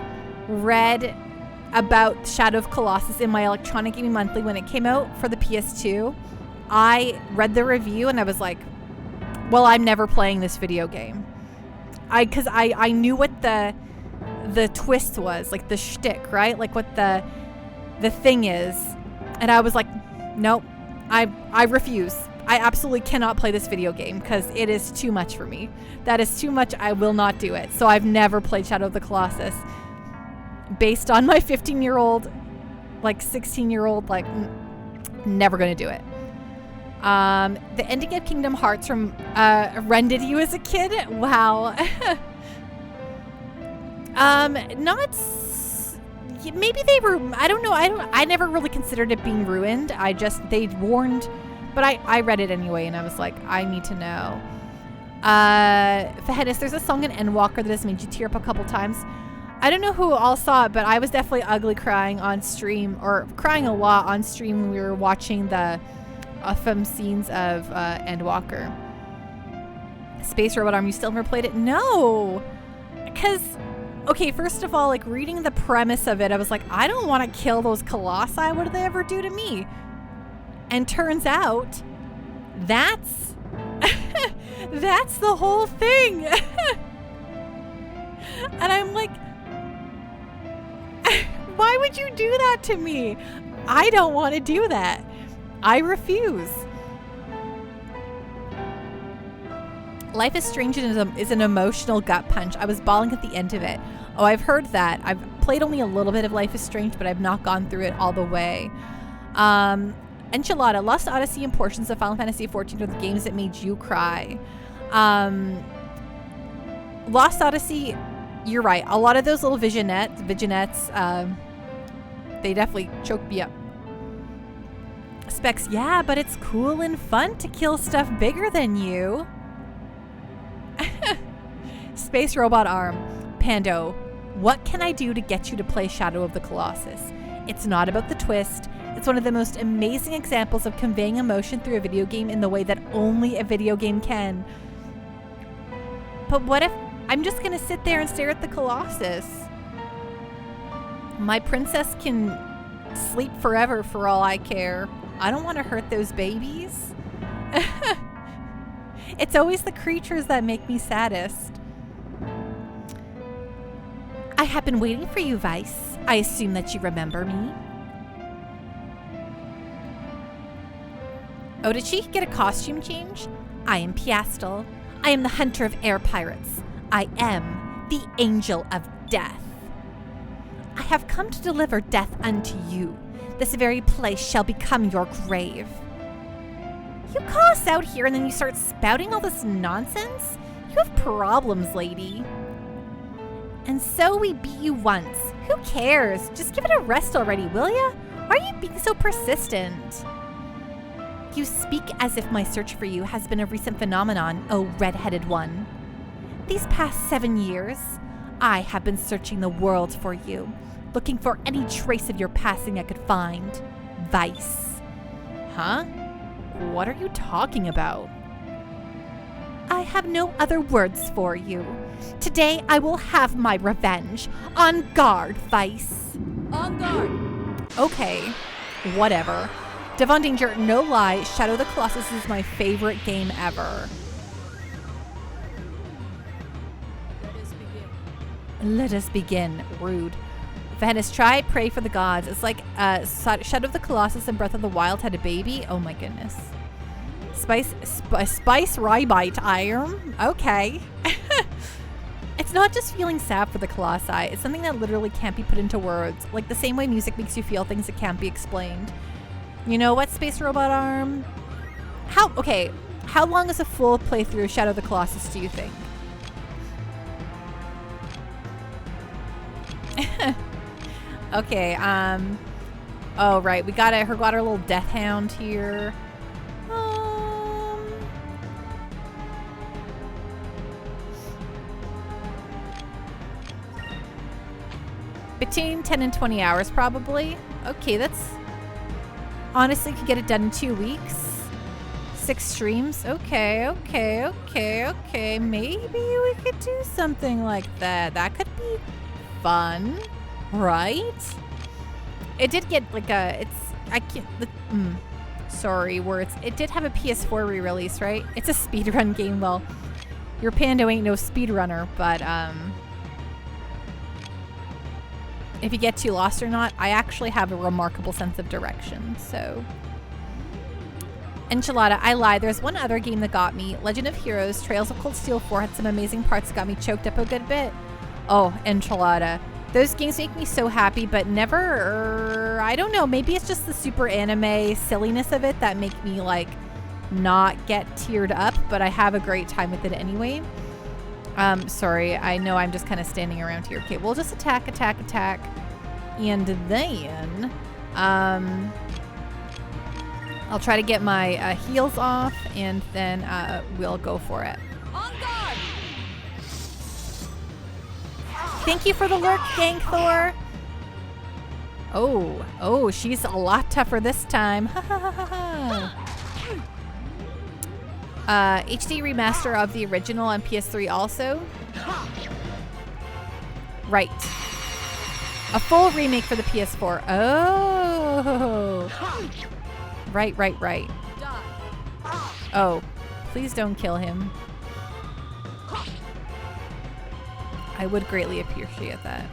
read about Shadow of Colossus in my Electronic Gaming Monthly when it came out for the PS2, I read the review and I was like, well, I'm never playing this video game. Because I knew what the twist was, like the shtick, right? Like what the thing is. And I was like, nope, I refuse. I absolutely cannot play this video game because it is too much for me. That is too much. I will not do it. So I've never played Shadow of the Colossus. Based on my 15-year-old, like 16-year-old, like never going to do it. The ending of Kingdom Hearts from rended you as a kid? Wow. Maybe they were, I don't know. I never really considered it being ruined. They warned, but I read it anyway and I was like, I need to know. Fahenis, there's a song in Endwalker that has made you tear up a couple times. I don't know who all saw it, but I was definitely ugly crying on stream, or crying a lot on stream when we were watching the from scenes of Endwalker. Space Robot Arm, you still never played it? No! Because, okay, first of all, like, reading the premise of it, I was like, I don't want to kill those colossi. What did they ever do to me? And turns out, that's the whole thing. And I'm like, why would you do that to me? I don't want to do that. I refuse. Life is Strange is an emotional gut punch. I was bawling at the end of it. Oh, I've heard that. I've played only a little bit of Life is Strange, but I've not gone through it all the way. Enchilada, Lost Odyssey and portions of Final Fantasy XIV are the games that made you cry. Lost Odyssey, you're right. A lot of those little viginettes, they definitely choked me up. Specs, yeah, but it's cool and fun to kill stuff bigger than you. Space Robot Arm, Pando, what can I do to get you to play Shadow of the Colossus? It's not about the twist. It's one of the most amazing examples of conveying emotion through a video game in the way that only a video game can. But what if I'm just going to sit there and stare at the Colossus? My princess can sleep forever for all I care. I don't want to hurt those babies. It's always the creatures that make me saddest. I have been waiting for you, Vice. I assume that you remember me. Oh, did she get a costume change? I am Piastel. I am the hunter of air pirates. I am the angel of death. I have come to deliver death unto you. This very place shall become your grave. You call us out here and then you start spouting all this nonsense? You have problems, lady. And so we beat you once. Who cares? Just give it a rest already, will ya? Why are you being so persistent? You speak as if my search for you has been a recent phenomenon, oh red-headed one. These past 7 years, I have been searching the world for you, looking for any trace of your passing I could find. Vice. Huh? What are you talking about? I have no other words for you. Today I will have my revenge. On guard, Vice.
On guard.
Okay, whatever. Devon Danger, no lie, Shadow of the Colossus is my favorite game ever. Let us begin. Rude. Venice, try Pray for the Gods. It's like Shadow of the Colossus and Breath of the Wild had a baby. Oh my goodness. Spice Rybite Iron. Okay. It's not just feeling sad for the Colossi. It's something that literally can't be put into words. Like the same way music makes you feel things that can't be explained. You know what, Space Robot Arm? How long is a full playthrough of Shadow of the Colossus, do you think? Okay, oh right, we got our little death hound here. Between 10 and 20 hours probably. Okay, that's Honestly, could get it done in 2 weeks. 6 streams. Okay. Maybe we could do something like that. That could be fun, right? It did get like a. Sorry, words. It did have a PS4 re-release, right? It's a speedrun game. Well, your Pando ain't no speedrunner, but if you get too lost or not, I actually have a remarkable sense of direction, so. Enchilada, I lied. There's one other game that got me. Legend of Heroes, Trails of Cold Steel 4 had some amazing parts that got me choked up a good bit. Oh, Enchilada. Those games make me so happy, but never, I don't know, maybe it's just the super anime silliness of it that make me like not get teared up, but I have a great time with it anyway. Sorry, I know I'm just kind of standing around here. Okay, we'll just attack. And then, I'll try to get my heals off, and then we'll go for it.
On guard!
Thank you for the lurk, Gank Thor. Oh, she's a lot tougher this time. HD remaster of the original on PS3 also. Right. A full remake for the PS4. Oh. Right.
Die.
Oh, please don't kill him. I would greatly appreciate that.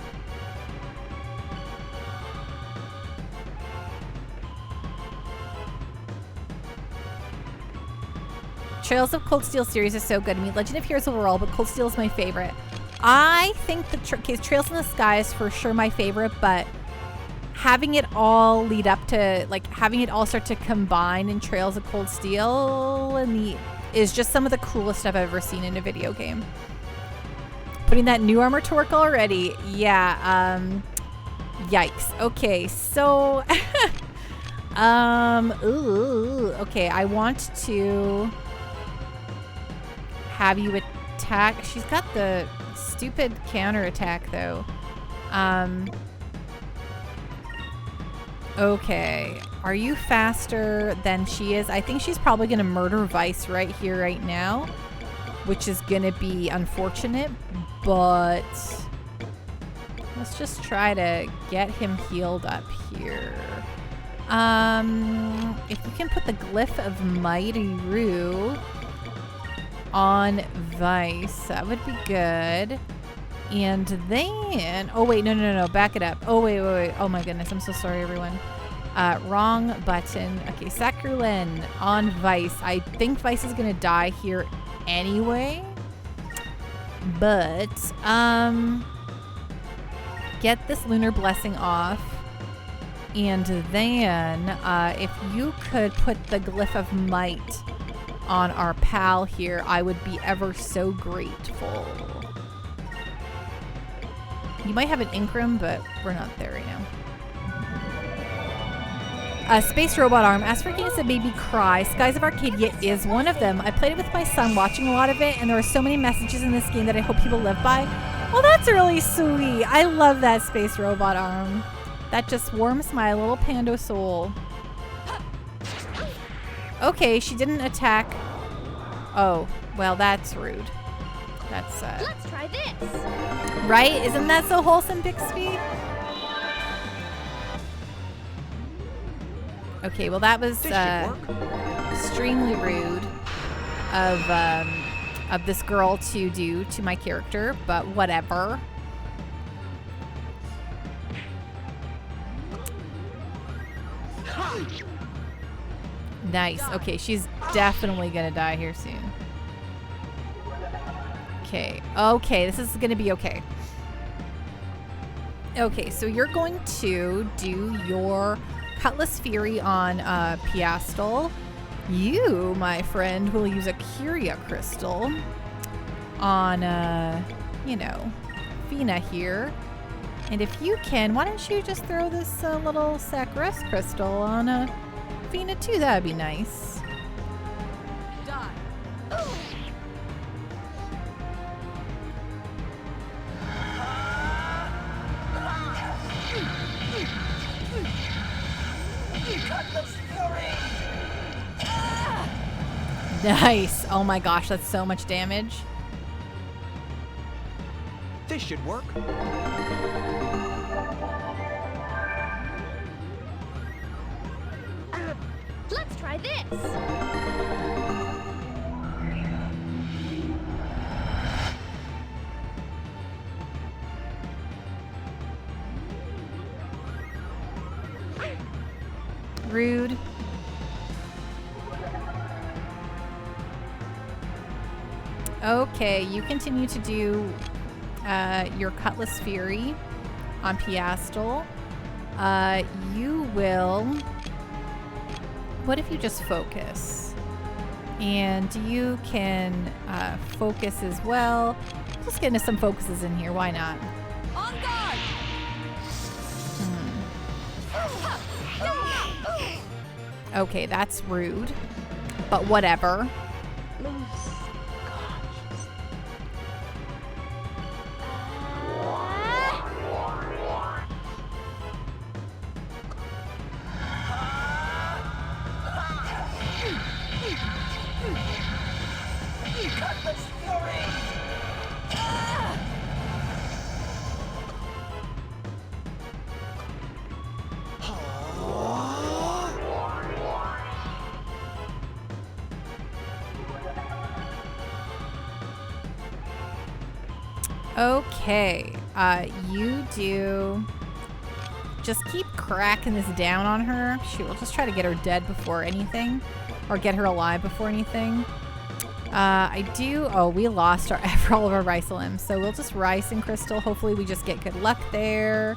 Trails of Cold Steel series is so good. I mean, Legend of Heroes overall, but Cold Steel is my favorite. I think the Trails in the Sky is for sure my favorite, but having it all lead up to, like, having it all start to combine in Trails of Cold Steel is just some of the coolest stuff I've ever seen in a video game. Putting that new armor to work already. Yeah, yikes. Okay, so okay, I want to have you attack. She's got the stupid counter attack though. Okay, are you faster than she is? I think she's probably gonna murder Vice right here, right now, which is gonna be unfortunate, but let's just try to get him healed up here. If you can put the Glyph of Mighty Rue on Vice, that would be good. And then, oh wait, no, back it up. Oh wait, oh my goodness, I'm so sorry everyone. Wrong button. Okay, Sacrulin on Vice. I think Vice is gonna die here anyway, but get this Lunar Blessing off, and then if you could put the Glyph of Might on our pal here, I would be ever so grateful. You might have an Incrum, but we're not there right now. Space Robot Arm. As for games that made me cry, Skies of Arcadia is one of them. I played it with my son, watching a lot of it, and there are so many messages in this game that I hope people live by. Well, that's really sweet. I love that Space Robot Arm. That just warms my little pando soul. Okay, she didn't attack. Oh, well, that's rude. That's
Let's try this.
right? Isn't that so wholesome, Bixby? Okay, well that was extremely rude of this girl to do to my character, but whatever. Nice. Okay, she's definitely gonna die here soon. Okay. Okay, this is gonna be okay. Okay, so you're going to do your Cutlass Fury on Piastel. You, my friend, will use a Curia Crystal on, you know, Fina here. And if you can, why don't you just throw this little Sacrest Crystal on Fina too? That'd be nice.
Die.
Cutlass
Nice. Oh my gosh, that's so much damage.
This should work.
Let's try this.
Rude. Okay, you continue to do your Cutlass Fury on Piastel. You will... What if you just focus? And you can focus as well. Let's get into some focuses in here. Why not?
On guard!
Okay, that's rude. But whatever.
Cutlass Fury!
Okay, you do... Just keep cracking this down on her. Shoot, we'll just try to get her dead before anything. Or get her alive before anything. I do... Oh, we lost all of our Ricelim. So we'll just Rice and Crystal. Hopefully we just get good luck there.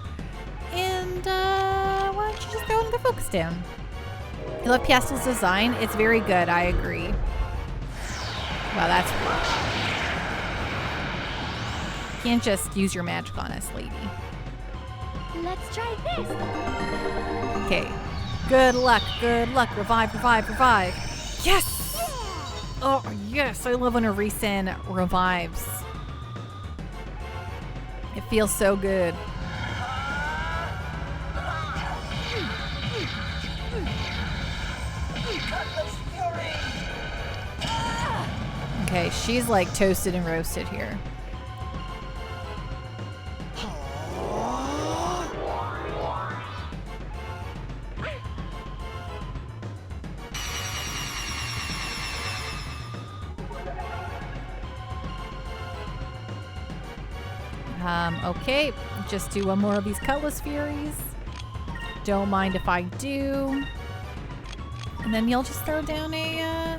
And, why don't you just throw the focus down? You love Piastel's design? It's very good, I agree. Wow, that's weird. You can't just use your magic on us, lady.
Let's try this.
Okay. Good luck, good luck. Revive, revive, revive. Yes! Oh, yes. I love when a Risen revives. It feels so good. Okay, she's like toasted and roasted here. Okay, just do one more of these Cutlass Furies. Don't mind if I do. And then you'll just throw down a,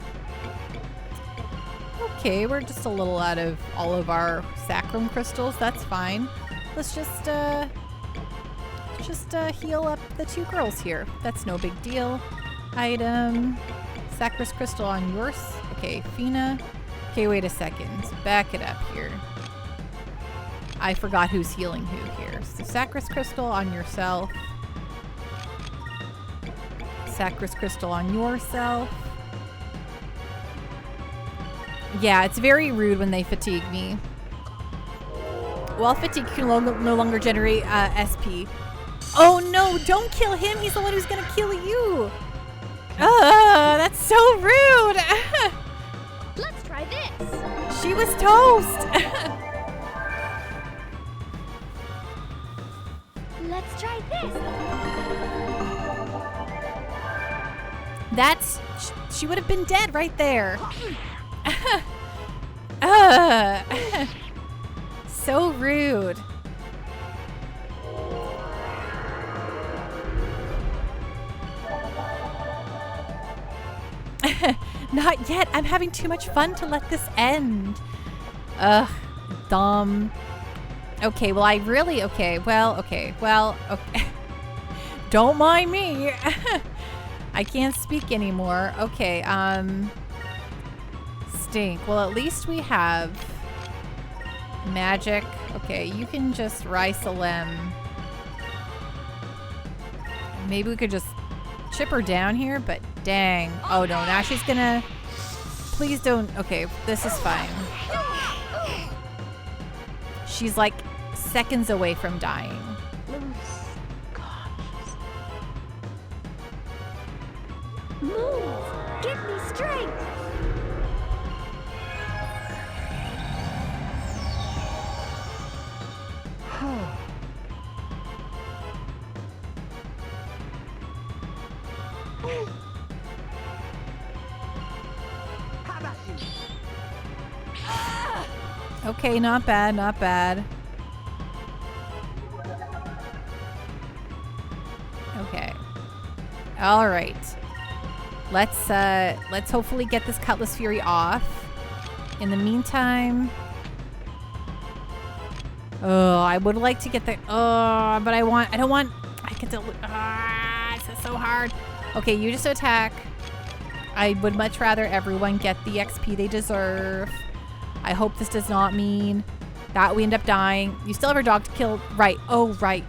Okay, we're just a little out of all of our Sacrum crystals. That's fine. Let's just heal up the two girls here. That's no big deal. Item. Sacrus crystal on yours. Okay, Fina. Okay, wait a second. Back it up here. I forgot who's healing who here. So Sacrus crystal on yourself. Sacrus crystal on yourself. Yeah, it's very rude when they fatigue me. While fatigue can no longer generate SP. Oh no, don't kill him. He's the one who's gonna kill you. That's so rude.
Let's try this.
She was toast.
Let's try this.
That's... She would have been dead right there. So rude. Not yet. I'm having too much fun to let this end. Ugh. Dumb. Okay, well, okay. Don't mind me. I can't speak anymore. Okay, Stink. Well, at least we have magic. Okay, you can just rice a limb. Maybe we could just chip her down here, but dang. Oh no, now she's gonna... Please don't... Okay, this is fine. She's like seconds away from dying.
Move. Give me strength.
Okay, not bad, not bad. Okay. All right. Let's hopefully get this Cutlass Fury off. In the meantime, oh, I would like to get the but I don't want this is so hard. Okay, you just attack. I would much rather everyone get the XP they deserve. I hope this does not mean that we end up dying. You still have our dog to kill, right? Oh, right.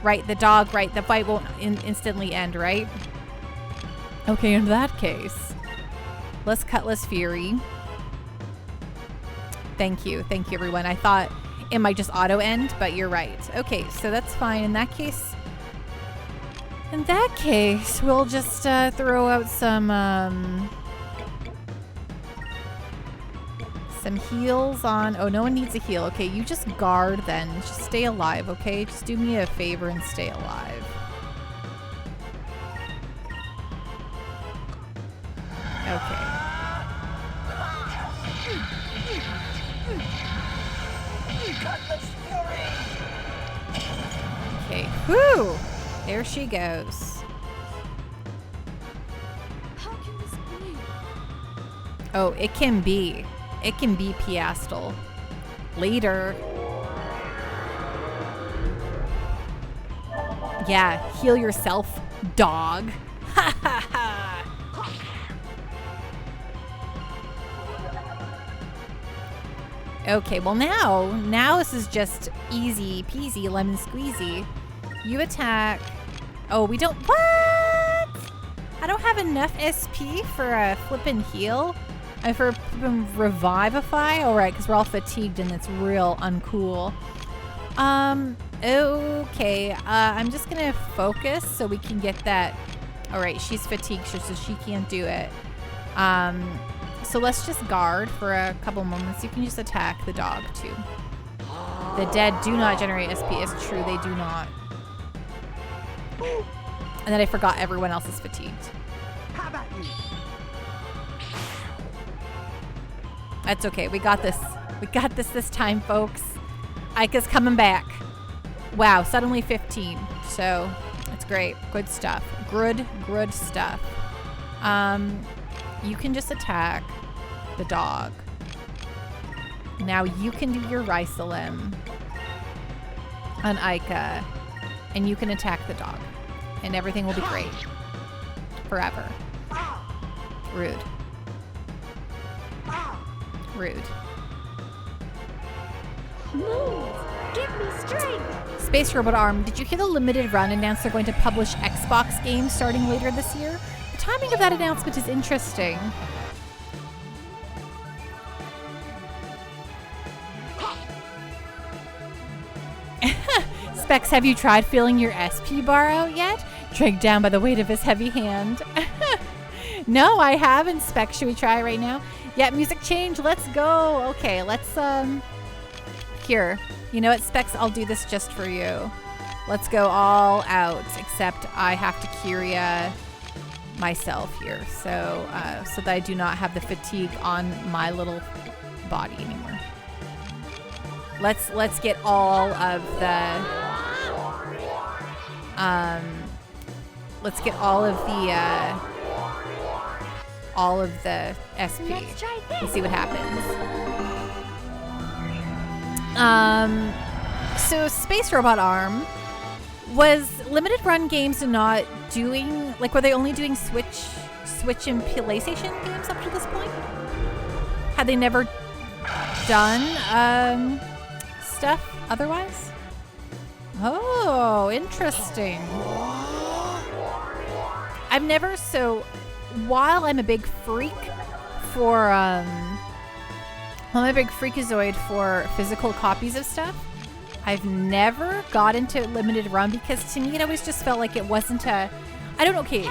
Right, the dog, right. The fight won't instantly end, right? Okay, in that case, let's Cutlass Fury. Thank you, everyone. I thought it might just auto end, but you're right. Okay, so that's fine. In that case, we'll just throw out some heals on. Oh, no one needs a heal. Okay, you just guard then. Just stay alive, okay? Just do me a favor and stay alive. Okay. Okay. Whew! There she goes.
How can this be?
Oh, it can be. It can be Piastel. Later. Yeah, heal yourself, dog. Ha ha ha! Okay, well now this is just easy peasy lemon squeezy. You attack. Oh, we don't. What? I don't have enough SP for a flippin' heal. For flippin' revivify. All right, because we're all fatigued and it's real uncool. Okay. I'm just gonna focus so we can get that. All right, she's fatigued, so she can't do it. So let's just guard for a couple moments. You can just attack the dog too. The dead do not generate SP. It's true, they do not. And then I forgot everyone else is fatigued.
How about you?
That's okay. We got this. We got this time, folks. Ika's coming back. Wow, suddenly 15. So it's great. Good stuff. Good stuff. You can just attack the dog. Now you can do your Rysalim on Ika, and you can attack the dog, and everything will be great. Forever. Rude. Rude.
Move! Give me strength!
Space Robot Arm, did you hear the limited run announced they're going to publish Xbox games starting later this year? The timing of that announcement is interesting. Specs, have you tried feeling your SP bar out yet? Dragged down by the weight of his heavy hand. No, I haven't, Specs. Should we try right now? Yeah, music change. Let's go. Okay, let's, here. You know what, Specs? I'll do this just for you. Let's go all out, except I have to Kyria myself here, so that I do not have the fatigue on my little body anymore. Let's get all of the let's get all of the SP.
Let's try this.
And see what happens. So Space Robot Arm was limited run games not doing, like, were they only doing Switch and PlayStation games up to this point? Had they never done stuff otherwise? Oh, interesting. I've never, so while I'm a big freak for I'm a big freakazoid for physical copies of stuff, I've never got into limited run because to me it always just felt like it wasn't a, I don't know, okay,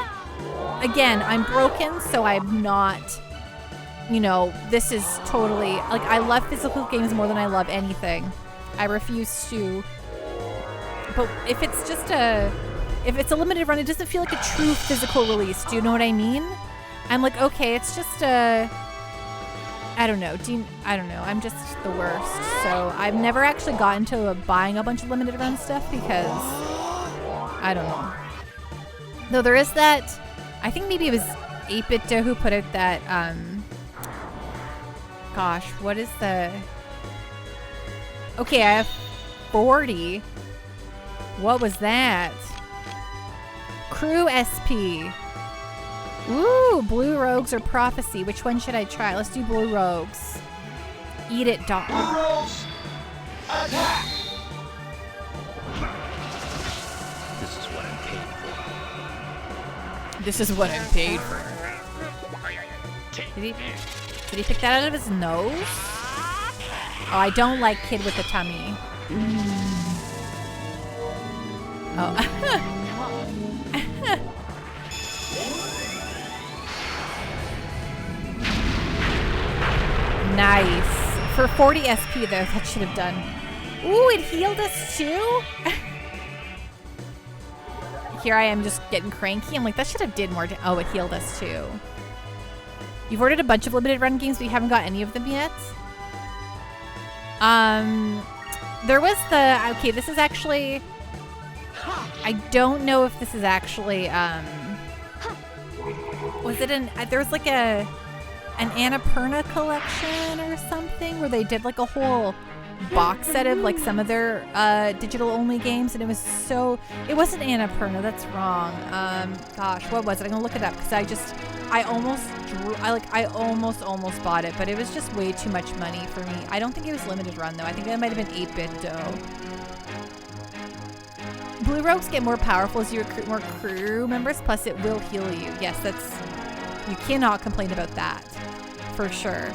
again, I'm broken, so I'm not, you know, this is totally, like, I love physical games more than I love anything. I refuse to, but if it's just if it's a limited run, it doesn't feel like a true physical release. Do you know what I mean? I'm like, okay, it's just a I don't know. I don't know. I'm just the worst. So I've never actually gotten to buying a bunch of limited run stuff because I don't know. Though there is that, I think maybe it was 8-Bit Do who put out that, gosh, what is the, okay, I have 40. What was that? Crew SP. Ooh, Blue Rogues or Prophecy. Which one should I try? Let's do Blue Rogues. Eat it, dog.
Blue Rogues, attack!
This is what I'm paid for.
This is what I'm paid for. Did he pick that out of his nose? Oh, I don't like kid with a tummy. Oh. Nice. For 40 SP though, that should have done. Ooh, it healed us too? Here I am just getting cranky. I'm like, that should have did more. Oh, it healed us too. You've ordered a bunch of limited run games, but you haven't got any of them yet? There was the, okay, this is actually, I don't know if this is actually, was it there was like an Annapurna collection or something where they did like a whole box set of like some of their digital only games, and it wasn't Annapurna, that's wrong. Gosh, what was it? I'm gonna look it up because I almost bought it, but it was just way too much money for me. I don't think it was limited run though. I think that might have been 8-Bit Do. Blue Rogues get more powerful as you recruit more crew members, plus it will heal you. Yes, you cannot complain about that, for sure.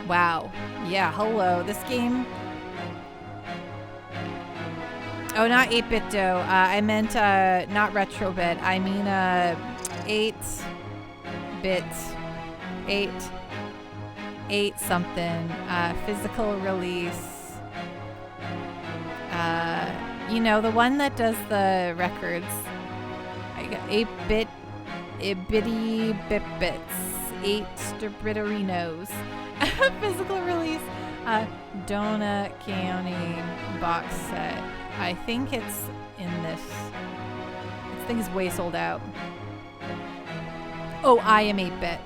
Wow. Yeah, hello. This game. Oh, not 8-Bit Do. I meant not Retrobit. I mean 8-Bit. 8 something. Physical release. You know, the one that does the records. I got 8-Bit. Bitty Bit-Bits. 8 Stribrinos. Physical release. Donut County box set. I think it's in this. This thing is way sold out. Oh, I am 8-Bit.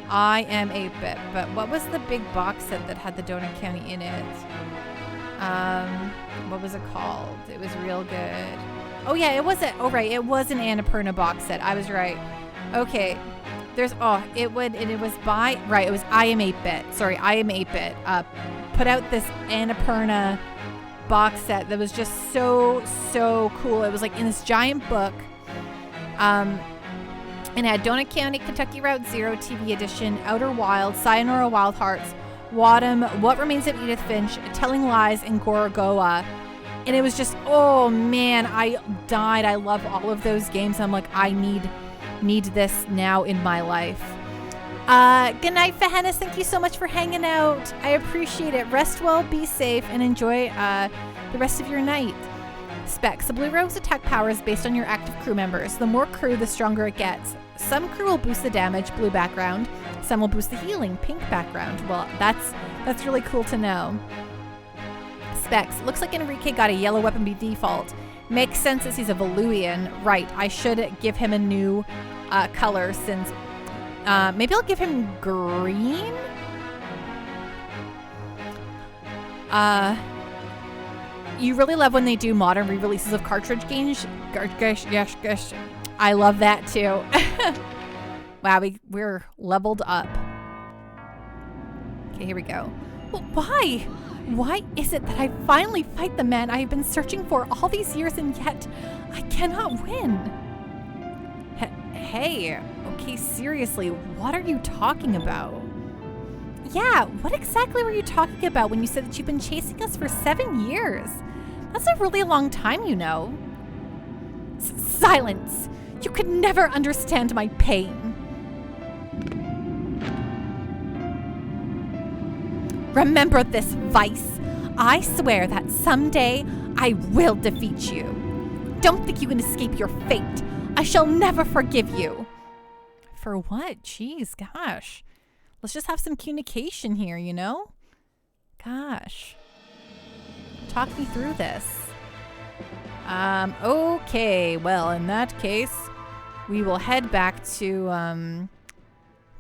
I am 8-Bit. But what was the big box set that had the Donut County in it? What was it called? It was real good. Oh yeah, it was oh right, it was an Annapurna box set. I was right. Okay. It was by, right, it was I am 8-Bit. Sorry, I am 8-Bit. Put out this Annapurna box set that was just so cool. It was like in this giant book. And it had Donut County, Kentucky Route Zero TV Edition, Outer Wild, Sayonara Wild Hearts, Wadham, What Remains of Edith Finch, Telling Lies, and Gorogoa. And it was just, oh man, I died. I love all of those games. I'm like, I need this now in my life. Good night, Fahenis. Thank you so much for hanging out. I appreciate it. Rest well, be safe, and enjoy the rest of your night. Specs. The Blue Rogue's attack power is based on your active crew members. The more crew, the stronger it gets. Some crew will boost the damage, blue background. Some will boost the healing, pink background. Well, that's really cool to know. Specs. Looks like Enrique got a yellow weapon by default. Makes sense as he's a Valuian. Right, I should give him a new color since... maybe I'll give him green? You really love when they do modern re-releases of cartridge games. Gosh. I love that too. Wow, we're leveled up. Okay, here we go. Well, why? Why is it that I finally fight the man I have been searching for all these years and yet I cannot win? Hey, okay, seriously, what are you talking about? Yeah, what exactly were you talking about when you said that you've been chasing us for 7 years? That's a really long time, you know. Silence! You could never understand my pain. Remember this, Vice. I swear that someday I will defeat you. Don't think you can escape your fate. I shall never forgive you. For what? Jeez, gosh. Let's just have some communication here, you know? Gosh. Talk me through this. Okay. Well, in that case, we will head back to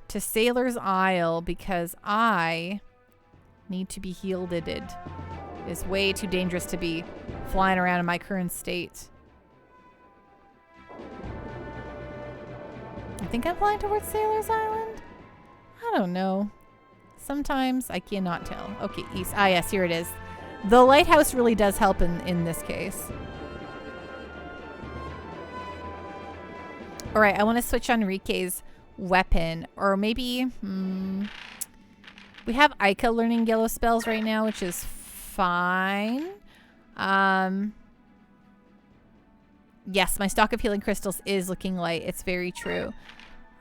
Sailor's Isle because I need to be healed. It's way too dangerous to be flying around in my current state. I think I'm flying towards Sailor's Island. I don't know. Sometimes I cannot tell. Okay, east. Ah, yes, here it is. The lighthouse really does help in this case. All right, I want to switch Enrique's weapon. Or maybe... we have Aika learning yellow spells right now, which is fine. Yes, my stock of healing crystals is looking light. It's very true.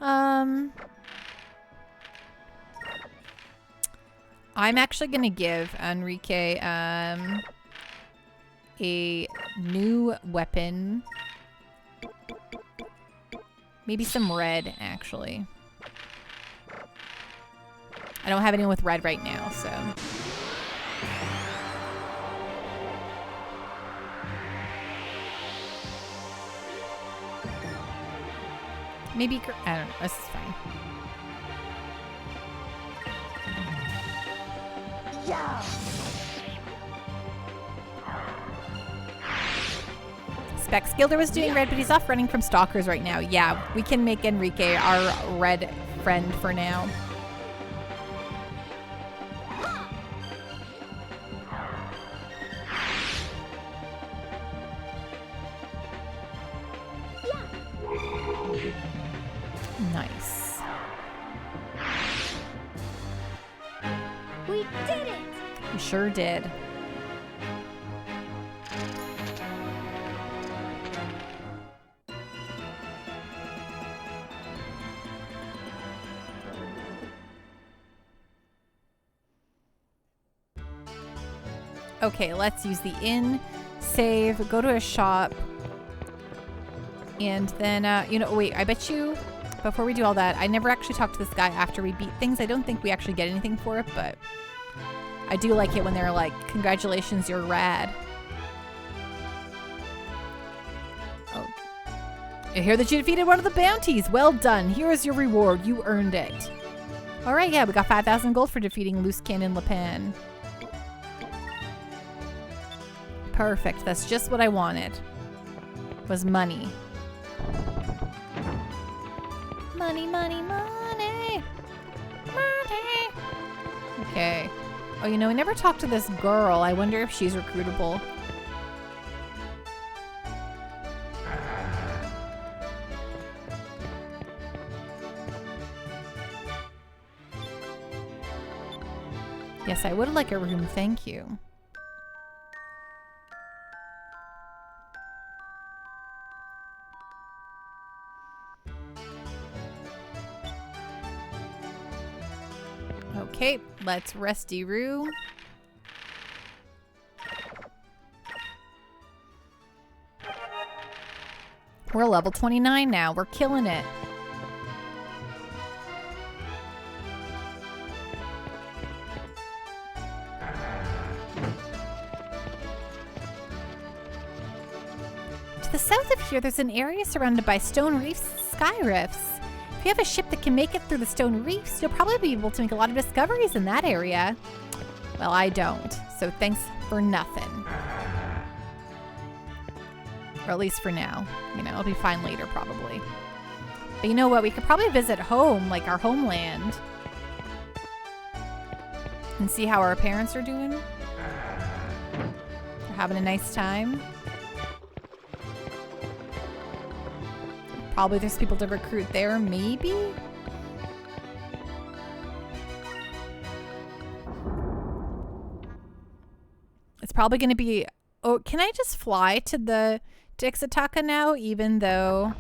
I'm actually going to give Enrique a new weapon. Maybe some red, actually. I don't have anyone with red right now, so... Maybe... I don't know. This is fine.
Yeah.
Spec Skilder was doing red, but he's off running from stalkers right now. Yeah, we can make Enrique our red friend for now. Nice.
We did it!
We sure did. Okay, let's use the inn, save, go to a shop, and then, you know, wait, I bet you, before we do all that, I never actually talked to this guy after we beat things. I don't think we actually get anything for it, but I do like it when they're like, congratulations, you're rad. Oh. I hear that you defeated one of the bounties. Well done. Here is your reward. You earned it. All right, yeah, we got 5,000 gold for defeating Loose Cannon Lepan. Perfect. That's just what I wanted. Was money. Money, money, money. Money. Okay. Oh, you know, I never talked to this girl. I wonder if she's recruitable. Yes, I would like a room. Thank you. Okay, let's Rusty-roo. We're level 29 now. We're killing it. To the south of here, there's an area surrounded by stone reefs, sky rifts. If you have a ship that can make it through the stone reefs, you'll probably be able to make a lot of discoveries in that area. Well, I don't, so thanks for nothing. Or at least for now. You know, it'll be fine later, probably. But you know what? We could probably visit home, like our homeland. And see how our parents are doing. They're having a nice time. Probably there's people to recruit there, maybe? It's probably going to be... Oh, can I just fly to Ixataka now, even though...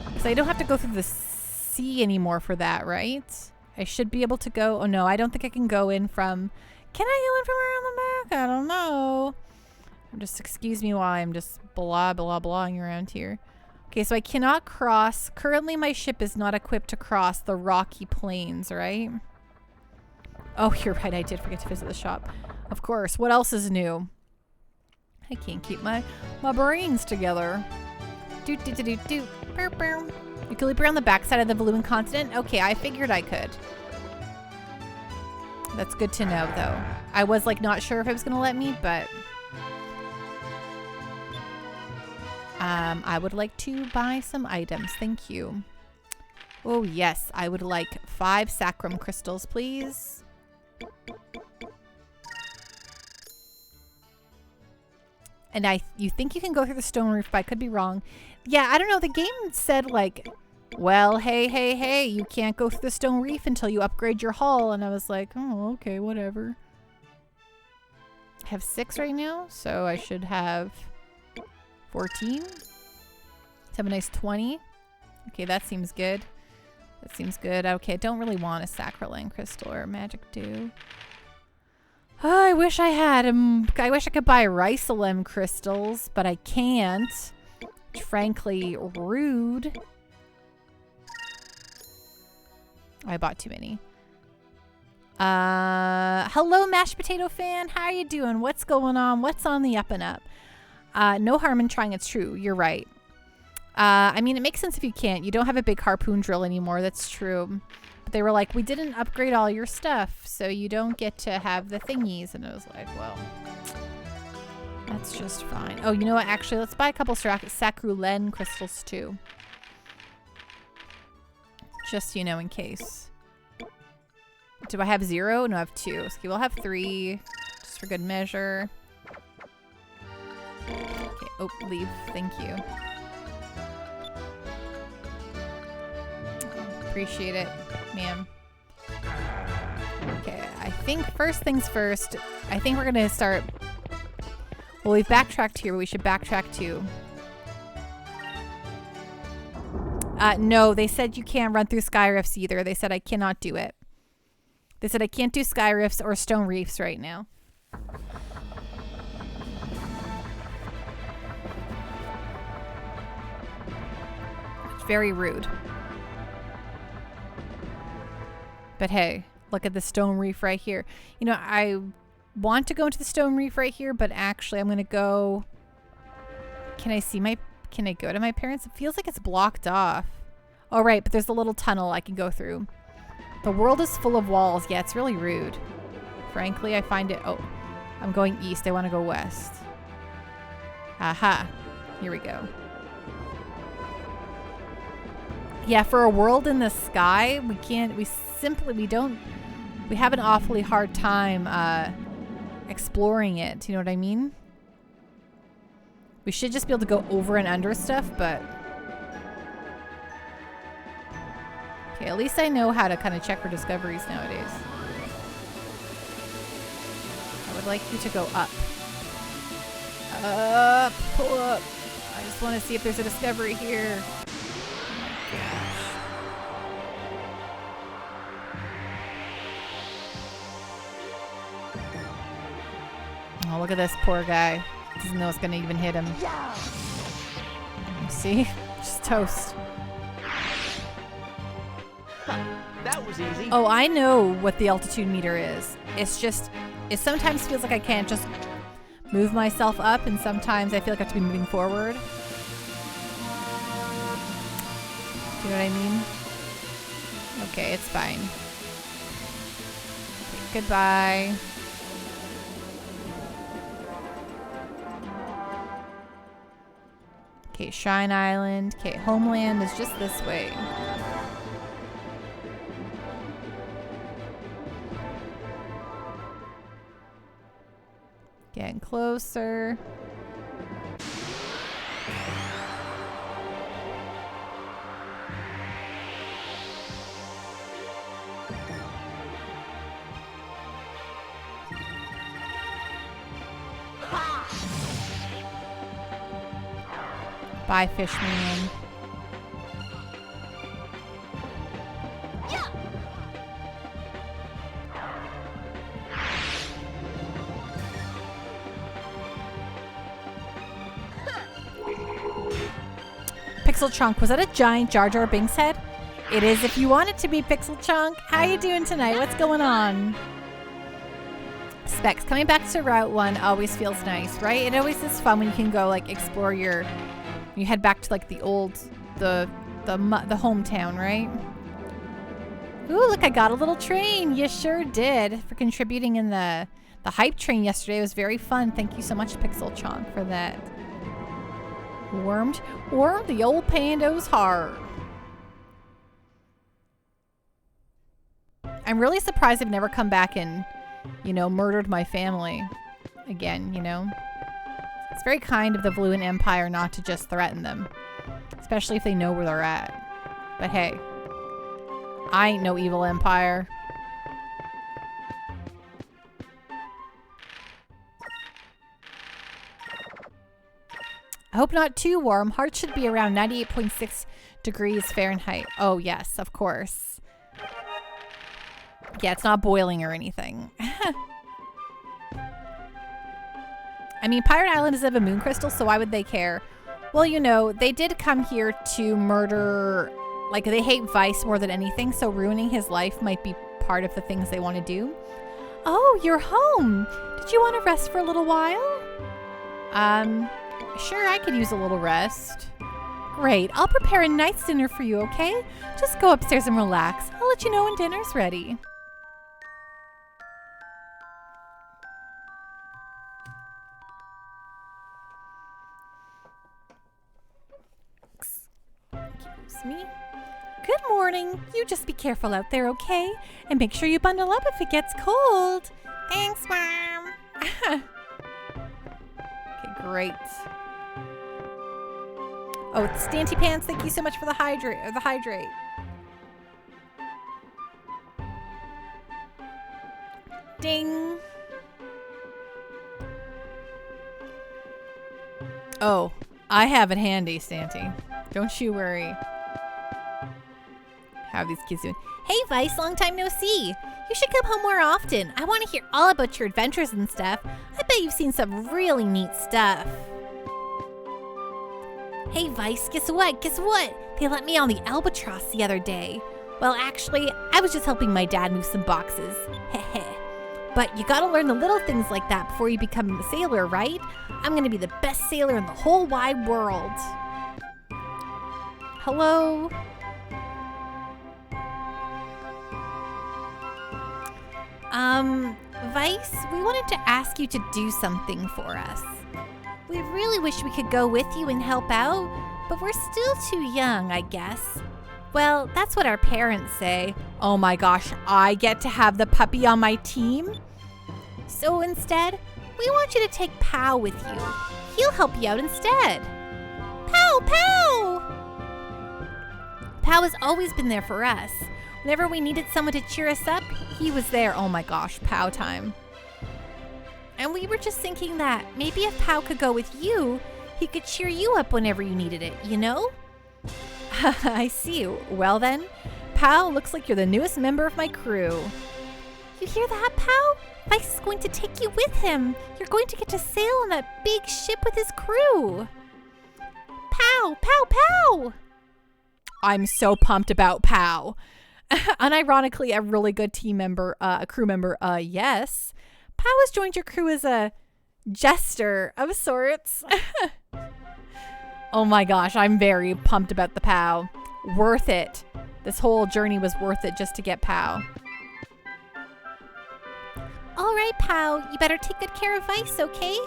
Because I don't have to go through the sea anymore for that, right? I should be able to go... Oh, no, I don't think I can go in from... Can I go in from around the back? I don't know. Just excuse me while I'm just blah, blah, blahing around here. Okay, so I cannot cross. Currently, my ship is not equipped to cross the rocky plains, right? Oh, you're right. I did forget to visit the shop. Of course. What else is new? I can't keep my brains together. Do do do do do. Burr, burr. You can leap around the backside of the Volumen continent? Okay, I figured I could. That's good to know, though. I was, like, not sure if it was going to let me, but... I would like to buy some items. Thank you. Oh, yes. I would like 5 sacrum crystals, please. And you think you can go through the stone roof, but I could be wrong. Yeah, I don't know. The game said, like, well, hey, you can't go through the stone reef until you upgrade your hull. And I was like, oh, okay, whatever. I have 6 right now, so I should have 14. Let's have a nice 20. Okay, that seems good. That seems good. Okay, I don't really want a Sacroline Crystal or a Magic Dew. Oh, I wish I had I wish I could buy Ricelem crystals, but I can't. Frankly, rude. I bought too many. Hello, mashed potato fan. How are you doing? What's going on? What's on the up and up? No harm in trying. It's true. You're right. I mean, it makes sense if you can't. You don't have a big harpoon drill anymore. That's true. But they were like, we didn't upgrade all your stuff, so you don't get to have the thingies. And I was like, well, that's just fine. Oh, you know what? Actually, let's buy a couple Sacrulen crystals, too. Just, you know, in case. Do I have 0? No, I have 2. Okay, we'll have 3. Just for good measure. Okay. Oh, leave. Thank you. Appreciate it, ma'am. Okay, I think first things first, I think we're gonna start. Well, we've backtracked here, but we should backtrack too. No, they said you can't run through sky rifts either. They said I cannot do it. They said I can't do sky rifts or stone reefs right now. It's very rude. But hey, look at the stone reef right here. You know, I want to go into the stone reef right here, but actually I'm going to go... Can I go to my parents? It feels like it's blocked off. Oh, right, but there's a little tunnel I can go through. The world is full of walls. Yeah, it's really rude. Frankly, I find it... Oh, I'm going east. I want to go west. Aha. Here we go. Yeah, for a world in the sky, we have an awfully hard time exploring it. You know what I mean? We should just be able to go over and under stuff, but... Okay, at least I know how to kind of check for discoveries nowadays. I would like you to go up. Up, pull up. I just want to see if there's a discovery here. Oh, look at this poor guy. Doesn't know it's gonna even hit him. See? Just toast.
That was easy.
Oh, I know what the altitude meter is. It's just, it sometimes feels like I can't just move myself up, and sometimes I feel like I have to be moving forward. Do you know what I mean? Okay, it's fine. Okay, goodbye. Okay, Shine Island. Okay, Homeland is just this way. Getting closer. Bye, Fishman. Pixel Chunk, was that a giant Jar Jar Binks head? It is if you want it to be, Pixel Chunk. How you doing tonight? What's going on? Specs, coming back to Route 1 always feels nice, right? It always is fun when you can go like explore your, you head back to like the old, the hometown, right? Ooh, look, I got a little train. You sure did, for contributing in the hype train yesterday. It was very fun. Thank you so much, Pixel Chonk, for that. Warmed the old pando's heart. I'm really surprised I've never come back and, you know, murdered my family again, you know? It's very kind of the Valuan Empire not to just threaten them, especially if they know where they're at. But hey, I ain't no evil empire. I hope not too warm. Hearts should be around 98.6 degrees Fahrenheit. Oh yes, of course. Yeah, it's not boiling or anything. I mean, Pirate Island doesn't have a moon crystal, so why would they care? Well, you know, they did come here to murder, like they hate Vice more than anything, so ruining his life might be part of the things they want to do. Oh, you're home. Did you want to rest for a little while? Sure, I could use a little rest. Great, I'll prepare a nice dinner for you, okay? Just go upstairs and relax. I'll let you know when dinner's ready. Excuse me. Good morning. You just be careful out there, okay? And make sure you bundle up if it gets cold. Thanks, Mom. Okay, great. Oh, it's Stanty Pants. Thank you so much for the hydrate. Ding. Oh, I have it handy, Stanty. Don't you worry. How are these kids doing? Hey, Vice, long time no see. You should come home more often. I want to hear all about your adventures and stuff. I bet you've seen some really neat stuff. Hey, Vice, guess what? They let me on the Albatross the other day. Well, actually, I was just helping my dad move some boxes. Heh. But you gotta learn the little things like that before you become a sailor, right? I'm gonna be the best sailor in the whole wide world. Hello? Vice, we wanted to ask you to do something for us. We really wish we could go with you and help out, but we're still too young, I guess. Well, that's what our parents say. Oh my gosh, I get to have the puppy on my team? So instead, we want you to take Pow with you. He'll help you out instead. Pow! Pow has always been there for us. Whenever we needed someone to cheer us up, he was there. Oh my gosh, Pow time. And we were just thinking that maybe if Pow could go with you, he could cheer you up whenever you needed it, you know? I see. Well then, Pow, looks like you're the newest member of my crew. You hear that, Pow? Vice is going to take you with him. You're going to get to sail on that big ship with his crew. Pow! I'm so pumped about Pow. Unironically, a really good team member, a crew member, yes. Pow has joined your crew as a jester of sorts. Oh my gosh, I'm very pumped about the Pow. Worth it. This whole journey was worth it just to get Pow. All right, Pow, you better take good care of Vice, okay?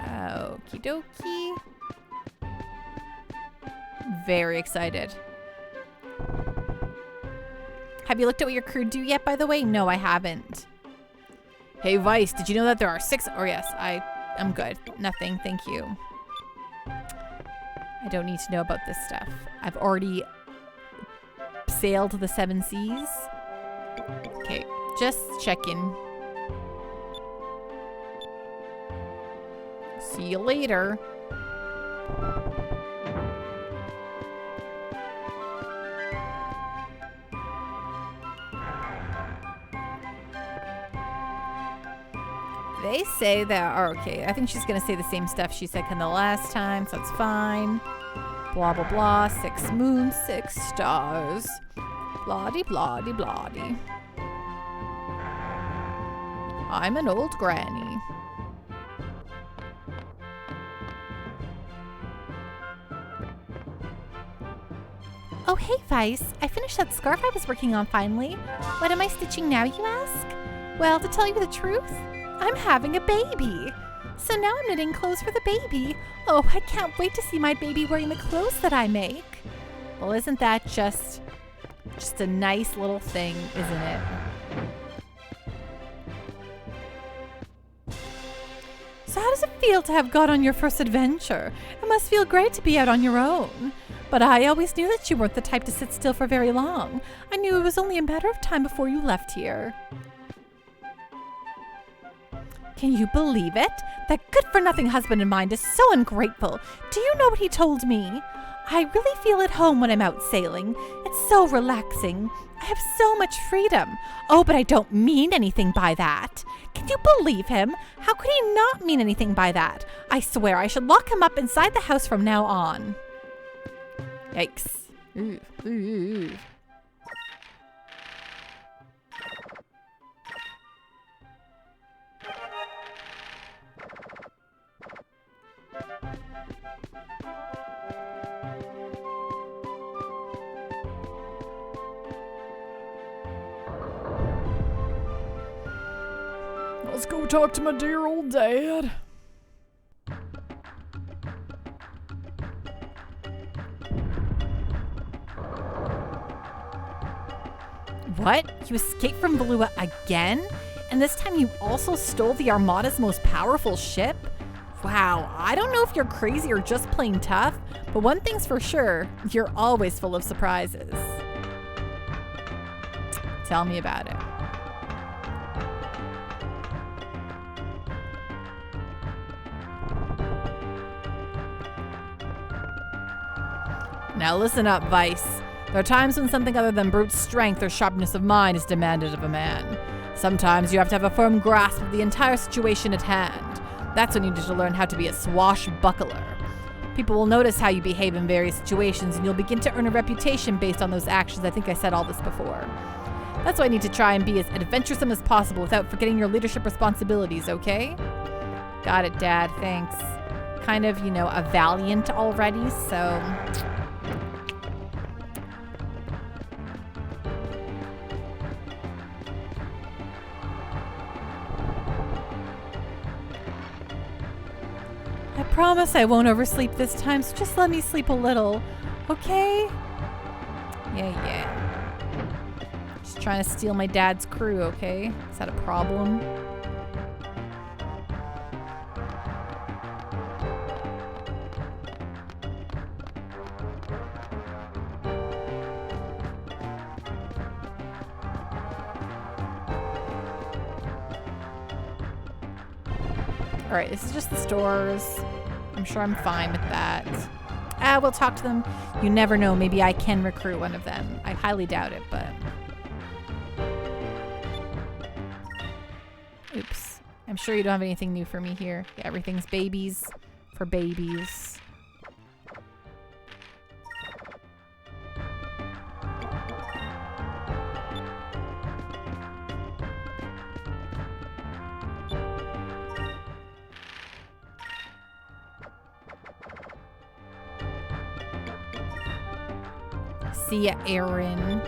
Okie dokie. Very excited. Have you looked at what your crew do yet, by the way? No, I haven't. Hey, Vice, did you know that there are 6? Oh, yes, I'm good. Nothing, thank you. I don't need to know about this stuff. I've already sailed the 7 seas. Okay, just checking. See you later. they say that, okay, I think she's going to say the same stuff she said kind of the last time, so it's fine. Blah, blah, blah. 6 moons, 6 stars. Blah-de, blah-de, blah-de. I'm an old granny. Oh, hey, Vice. I finished that scarf I was working on finally. What am I stitching now, you ask? Well, to tell you the truth, I'm having a baby. So now I'm knitting clothes for the baby. Oh, I can't wait to see my baby wearing the clothes that I make. Well, isn't that just a nice little thing, isn't it? So how does it feel to have gone on your first adventure? It must feel great to be out on your own. But I always knew that you weren't the type to sit still for very long. I knew it was only a matter of time before you left here. Can you believe it? That good-for-nothing husband of mine is so ungrateful. Do you know what he told me? I really feel at home when I'm out sailing. It's so relaxing. I have so much freedom. Oh, but I don't mean anything by that. Can you believe him? How could he not mean anything by that? I swear I should lock him up inside the house from now on. Yikes. Ooh, ooh, ooh. Let's go talk to my dear old dad. What? You escaped from Valua again? And this time you also stole the Armada's most powerful ship? Wow, I don't know if you're crazy or just plain tough, but one thing's for sure, you're always full of surprises. Tell me about it. Now listen up, Vice. There are times when something other than brute strength or sharpness of mind is demanded of a man. Sometimes you have to have a firm grasp of the entire situation at hand. That's when you need to learn how to be a swashbuckler. People will notice how you behave in various situations, and you'll begin to earn a reputation based on those actions. I think I said all this before. That's why I need to try and be as adventuresome as possible without forgetting your leadership responsibilities, okay? Got it, Dad, thanks. Kind of, a valiant already, so... I promise I won't oversleep this time, so just let me sleep a little, okay? Yeah. Just trying to steal my dad's crew, okay? Is that a problem? Alright, this is just the stores. I'm sure I'm fine with that. We'll talk to them. You never know. Maybe I can recruit one of them. I highly doubt it, but... Oops. I'm sure you don't have anything new for me here. Yeah, everything's babies for babies. See ya, Aaron.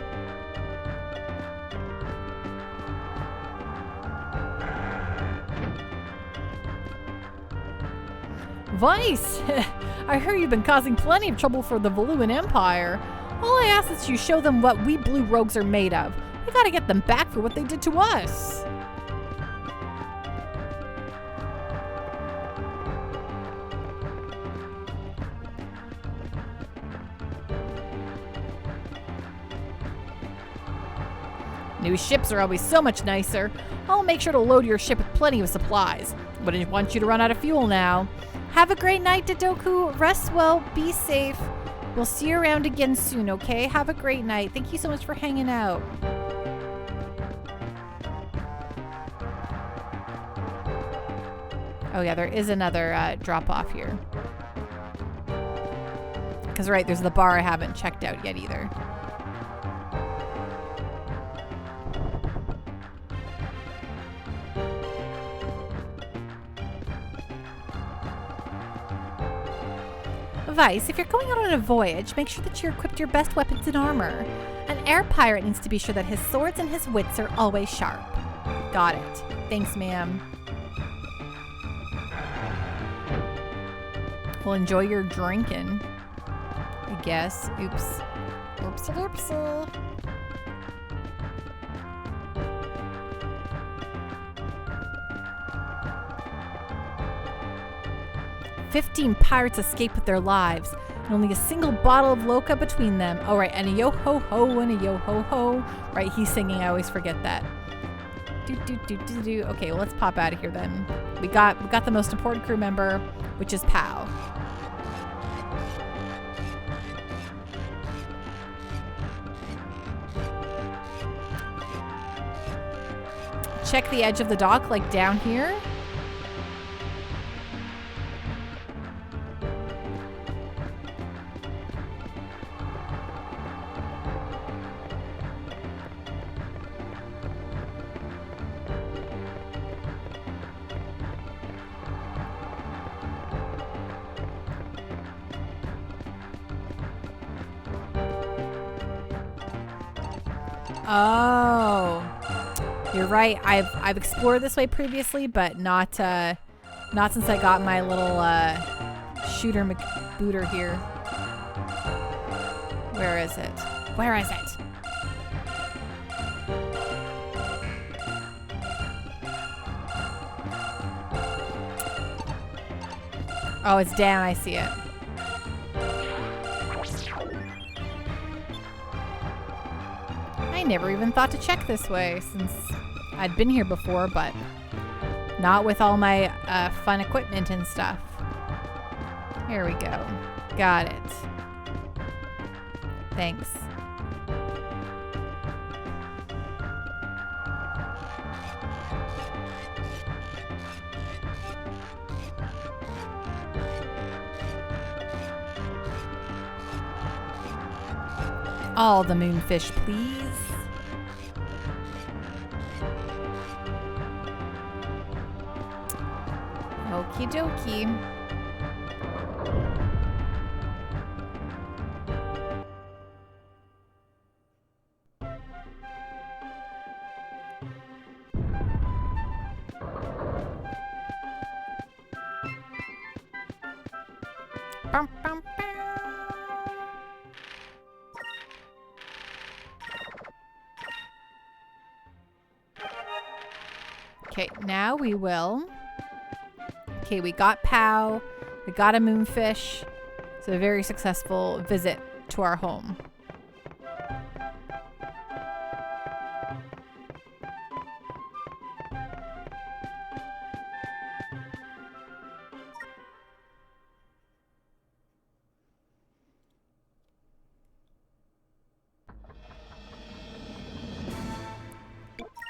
Vice! I hear you've been causing plenty of trouble for the Valuan Empire. All I ask is you show them what we blue rogues are made of. We gotta get them back for what they did to us. New ships are always so much nicer. I'll make sure to load your ship with plenty of supplies. Wouldn't want you to run out of fuel now. Have a great night, Dodoku. Rest well, be safe. We'll see you around again soon, okay? Have a great night. Thank you so much for hanging out. Oh yeah, there is another drop off here. Because right, there's the bar I haven't checked out yet either. Advice, if you're going out on a voyage, make sure that you're equipped your best weapons and armor. An air pirate needs to be sure that his swords and his wits are always sharp. Got it. Thanks, ma'am. Well, enjoy your drinking, I guess. Oops. Oopsie doopsie. "15 pirates escaped with their lives, and only a single bottle of Loca between them." Oh, right, and a yo-ho-ho and a yo-ho-ho. Right, he's singing. I always forget that. Do. Okay, well, let's pop out of here then. We got the most important crew member, which is Pow. Check the edge of the dock, like down here. Oh, you're right. I've explored this way previously, but not since I got my little shooter McBooter here. Where is it? Where is it? Oh, it's down. I see it. I never even thought to check this way since I'd been here before, but not with all my fun equipment and stuff. Here we go. Got it. Thanks. All the moonfish, please. Okie dokie. Bum, bum, bum. Okay, now we will. Okay, we got Pow. We got a moonfish. It's a very successful visit to our home.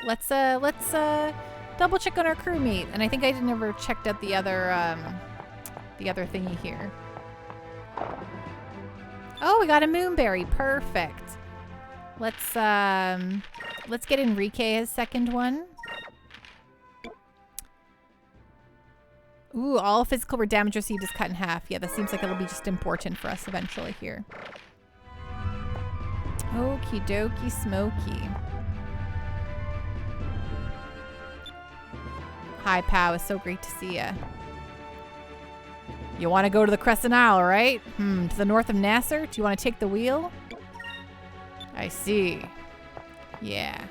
Let's double check on our crewmate, and I think I never checked out the other thingy here. Oh, we got a moonberry. Perfect. Let's get Enrique his second one. Ooh, all physical damage received is cut in half. Yeah, that seems like it'll be just important for us eventually here. Okie dokie smoky. Hi, Pow. It's so great to see ya. You want to go to the Crescent Isle, right? To the north of Nasser? Do you want to take the wheel? I see. Yeah.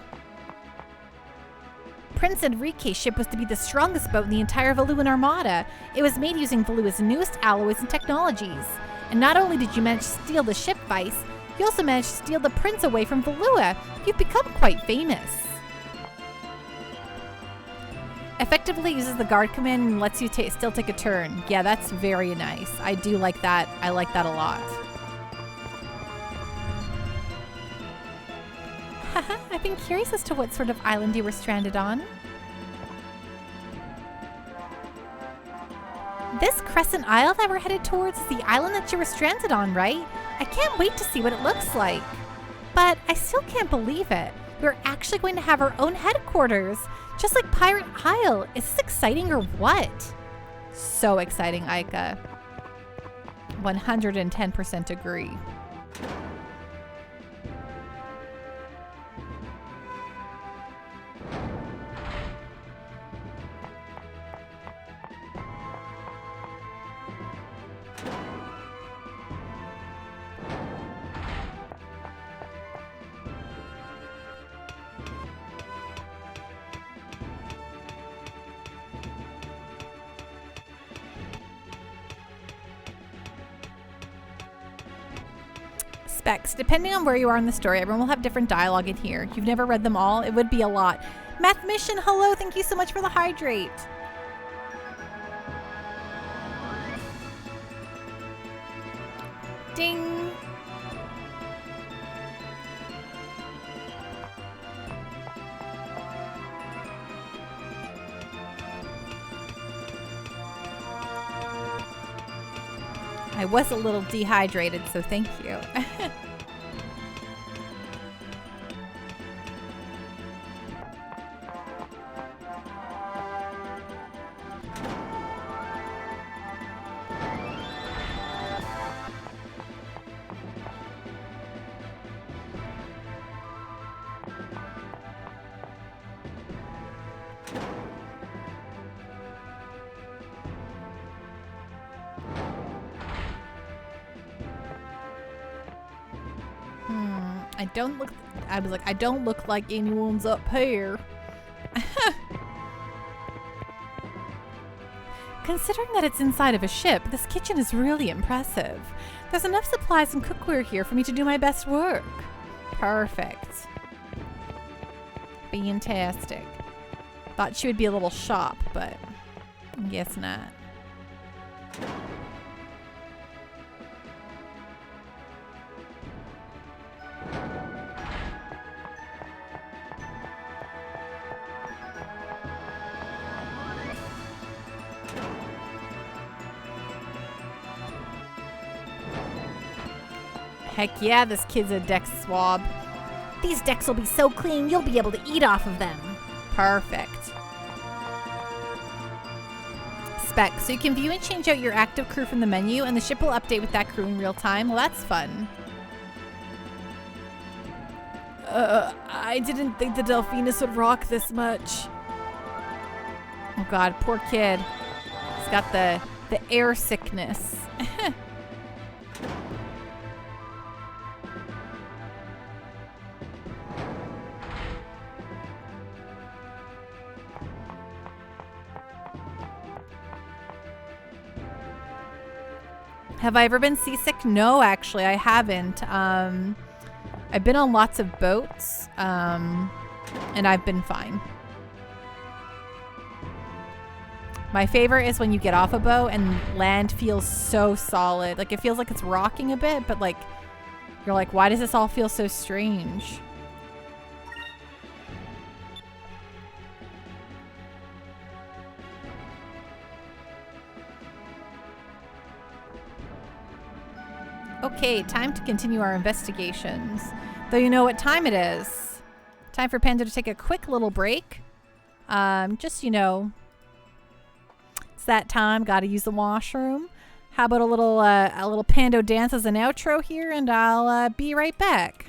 Prince Enrique's ship was to be the strongest boat in the entire Valuan Armada. It was made using Valua's newest alloys and technologies. And not only did you manage to steal the ship vice, you also managed to steal the prince away from Valua. You've become quite famous. Effectively uses the guard command and lets you still take a turn. Yeah, that's very nice. I do like that. I like that a lot. Haha, I've been curious as to what sort of island you were stranded on. This crescent isle that we're headed towards is the island that you were stranded on, right? I can't wait to see what it looks like. But I still can't believe it. We're actually going to have our own headquarters, just like Pirate Isle. Is this exciting or what? So exciting, Aika. 110% agree. Specs. Depending on where you are in the story, everyone will have different dialogue in here. You've never read them all. It would be a lot. Math Mission, hello. Thank you so much for the hydrate. Ding. I was a little dehydrated, so thank you. I don't look like anyone's up here. Considering that it's inside of a ship, this kitchen is really impressive. There's enough supplies and cookware here for me to do my best work. Perfect. Fantastic. Thought she would be a little shop, but I guess not. Heck yeah, this kid's a deck swab. These decks will be so clean, you'll be able to eat off of them. Perfect. Spec. So you can view and change out your active crew from the menu, and the ship will update with that crew in real time. Well, that's fun. I didn't think the Delphinus would rock this much. Oh god, poor kid. He's got the air sickness. Have I ever been seasick? No, actually, I haven't. I've been on lots of boats, and I've been fine. My favorite is when you get off a boat and land feels so solid. Like, it feels like it's rocking a bit, but like, you're like, why does this all feel so strange? Okay, time to continue our investigations. Though you know what time it is. Time for Panda to take a quick little break. Just, you know, it's that time. Gotta use the washroom. How about a little Pando dance as an outro here, and I'll be right back.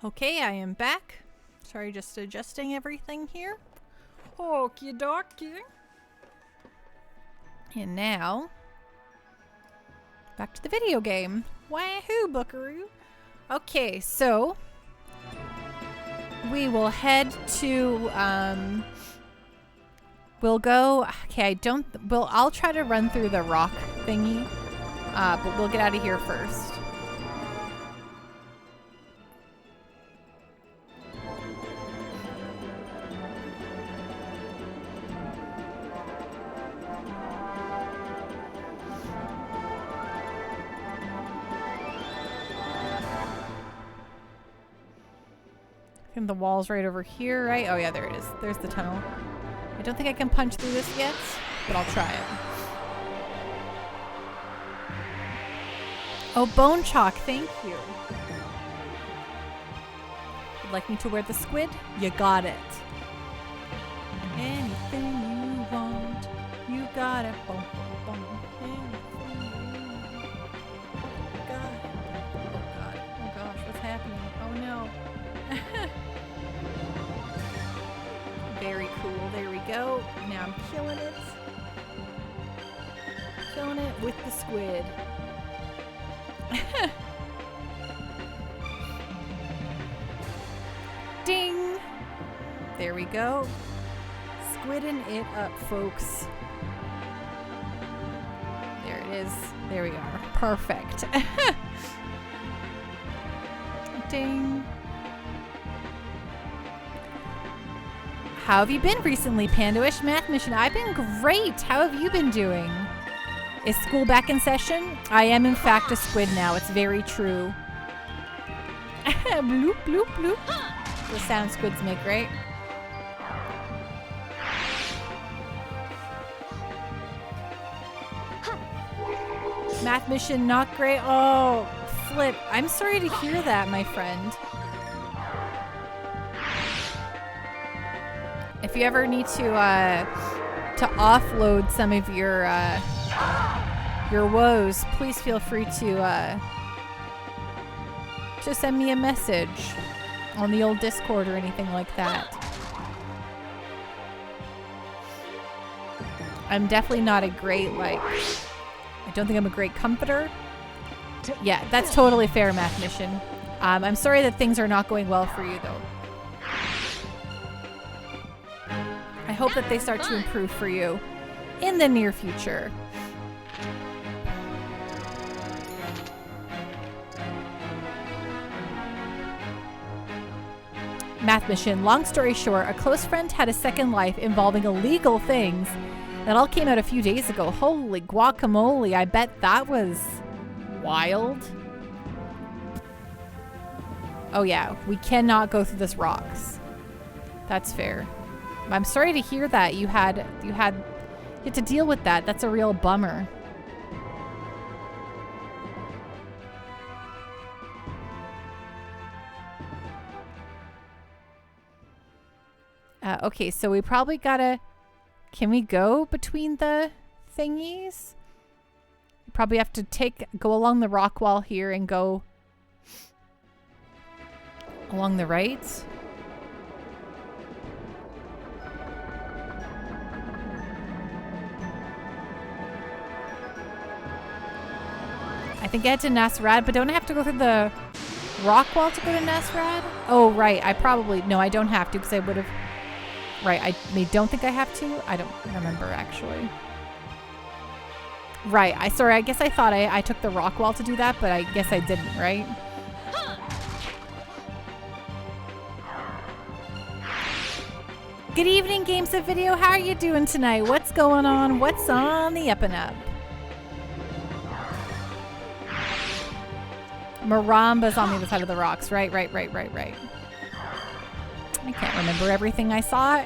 Okay, I am back. Sorry, just adjusting everything here. Okie dokie. And now, back to the video game. Wahoo, buckaroo. Okay, so we will head to, we'll go, okay, I'll try to run through the rock thingy, but we'll get out of here first. I think the wall's right over here, right? Oh yeah, there it is. There's the tunnel. I don't think I can punch through this yet, but I'll try it. Oh, bone chalk, thank you. Would like me to wear the squid? You got it. Anything you want, you got it. Boom, boom, boom. Anything you want. God. Oh god. Oh gosh, what's happening? Oh no. Very cool. There we go. Now I'm killing it. Killing it with the squid. Ding! There we go. Squidding it up, folks. There it is. There we are. Perfect. Ding. How have you been recently, Pandoish? Math Mission? I've been great. How have you been doing? Is school back in session? I am in fact a squid now. It's very true. Bloop, bloop, bloop. The sound squids make, right? Math Mission not great. Oh, flip. I'm sorry to hear that, my friend. If you ever need to offload some of your woes, please feel free to just send me a message on the old Discord or anything like that. I'm definitely not a great, I don't think I'm a great comforter. Yeah, that's totally fair, Math Mission. I'm sorry that things are not going well for you, though. I hope that they start to improve for you in the near future. Math Mission. Long story short, a close friend had a second life involving illegal things. That all came out a few days ago. Holy guacamole. I bet that was wild. Oh yeah, we cannot go through this rocks. That's fair. I'm sorry to hear that you had to deal with that. That's a real bummer. Okay, so we probably gotta... Can we go between the thingies? We probably have to go along the rock wall here and go along the right. I think I had to Nasrad, but don't I have to go through the rock wall to go to Nasrad? Oh, right. No, I don't have to because I would have... Right, I don't think I have to. I don't remember, actually. Right, sorry, I guess I thought I took the rock wall to do that, but I guess I didn't, right? Good evening, Games of Video. How are you doing tonight? What's going on? What's on the up and up? Maramba's on the other side of the rocks. Right. I can't remember everything I saw.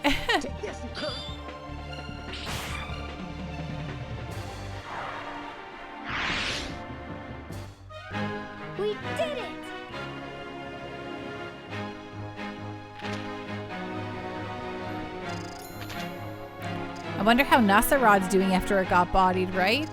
We did it!
I wonder how Nasarod's doing after it got bodied, right?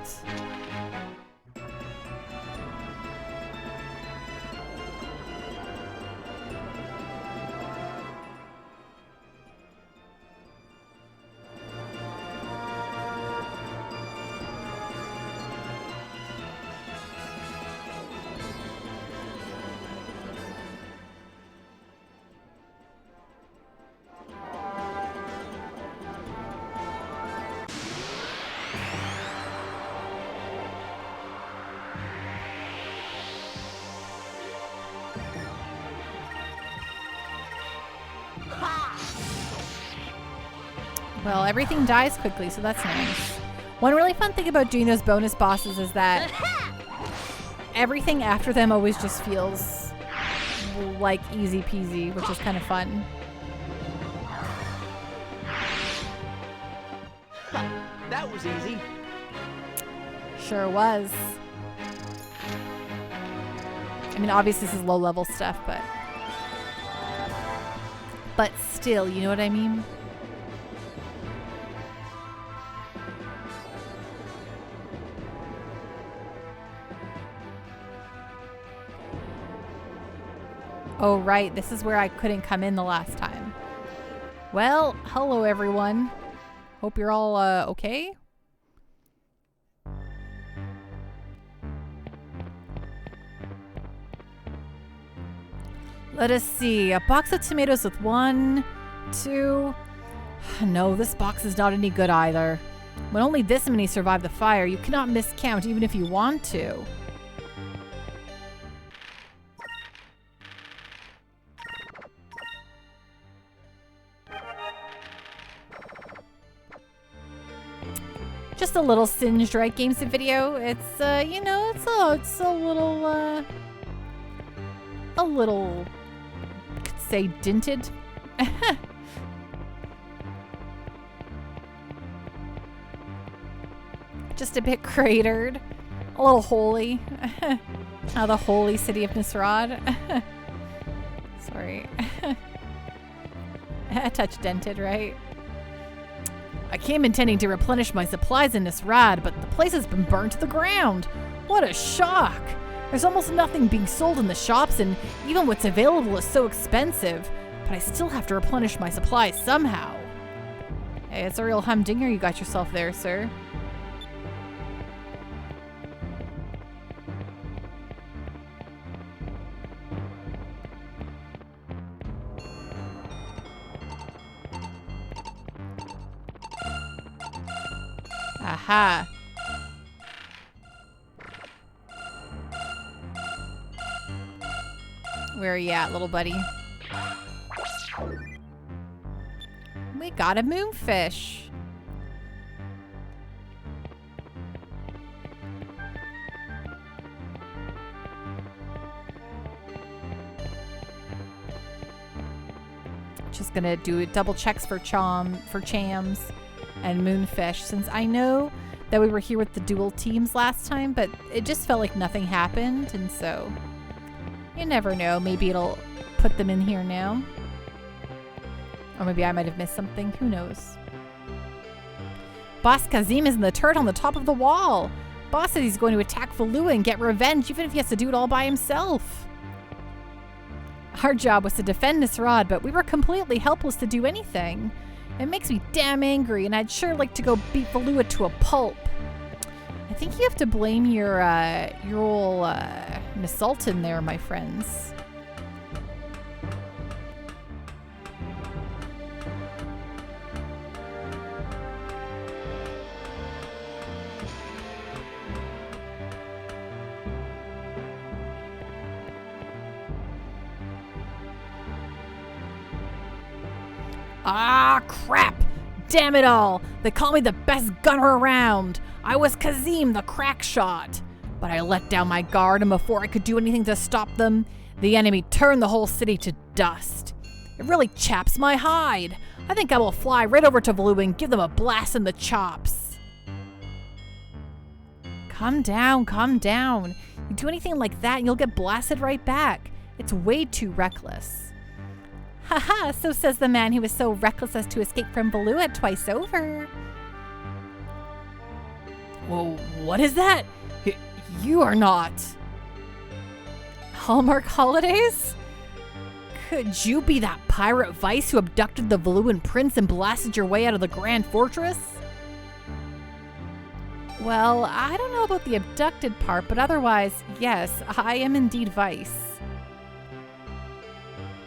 Well, everything dies quickly, so that's nice. One really fun thing about doing those bonus bosses is that everything after them always just feels like easy peasy, which is kind of fun.
That was easy.
Sure was. I mean, obviously this is low level stuff, but still, you know what I mean? Oh, right. This is where I couldn't come in the last time. Well, hello, everyone. Hope you're all okay. Let us see. A box of tomatoes with 1, 2... No, this box is not any good either. When only this many survive the fire, you cannot miscount even if you want to. Just a little singed, right? Games of video. It's you know, it's a little, could say dinted. Just a bit cratered, a little holy. The holy city of Nisrod. Sorry. A touch dented, right? I came intending to replenish my supplies in Nisrad, but the place has been burned to the ground. What a shock! There's almost nothing being sold in the shops, and even what's available is so expensive. But I still have to replenish my supplies somehow. Hey, it's a real humdinger you got yourself there, sir. Aha. Where are you at, little buddy? We got a moonfish. Just gonna do double checks for chams and moonfish, since I know that we were here with the dual teams last time, but it just felt like nothing happened, and so you never know, maybe it'll put them in here now. Or maybe I might have missed something, who knows. Boss Kazim is in the turret on the top of the wall. Boss says he's going to attack Valua and get revenge, even if he has to do it all by himself. Our job was to defend Nisrad, but we were completely helpless to do anything. It makes me damn angry, and I'd sure like to go beat Valua to a pulp. I think you have to blame your old Miss Sultan there, my friends. Ah, crap! Damn it all! They call me the best gunner around! I was Kazim, the crack shot! But I let down my guard, and before I could do anything to stop them, the enemy turned the whole city to dust. It really chaps my hide. I think I will fly right over to Valua and give them a blast in the chops. Calm down, calm down. You do anything like that and you'll get blasted right back. It's way too reckless. Haha, so says the man who was so reckless as to escape from Valua twice over. Whoa, what is that? You are not. Hallmark Holidays? Could you be that pirate Vice who abducted the Valuan prince and blasted your way out of the Grand Fortress? Well, I don't know about the abducted part, but otherwise, yes, I am indeed Vice.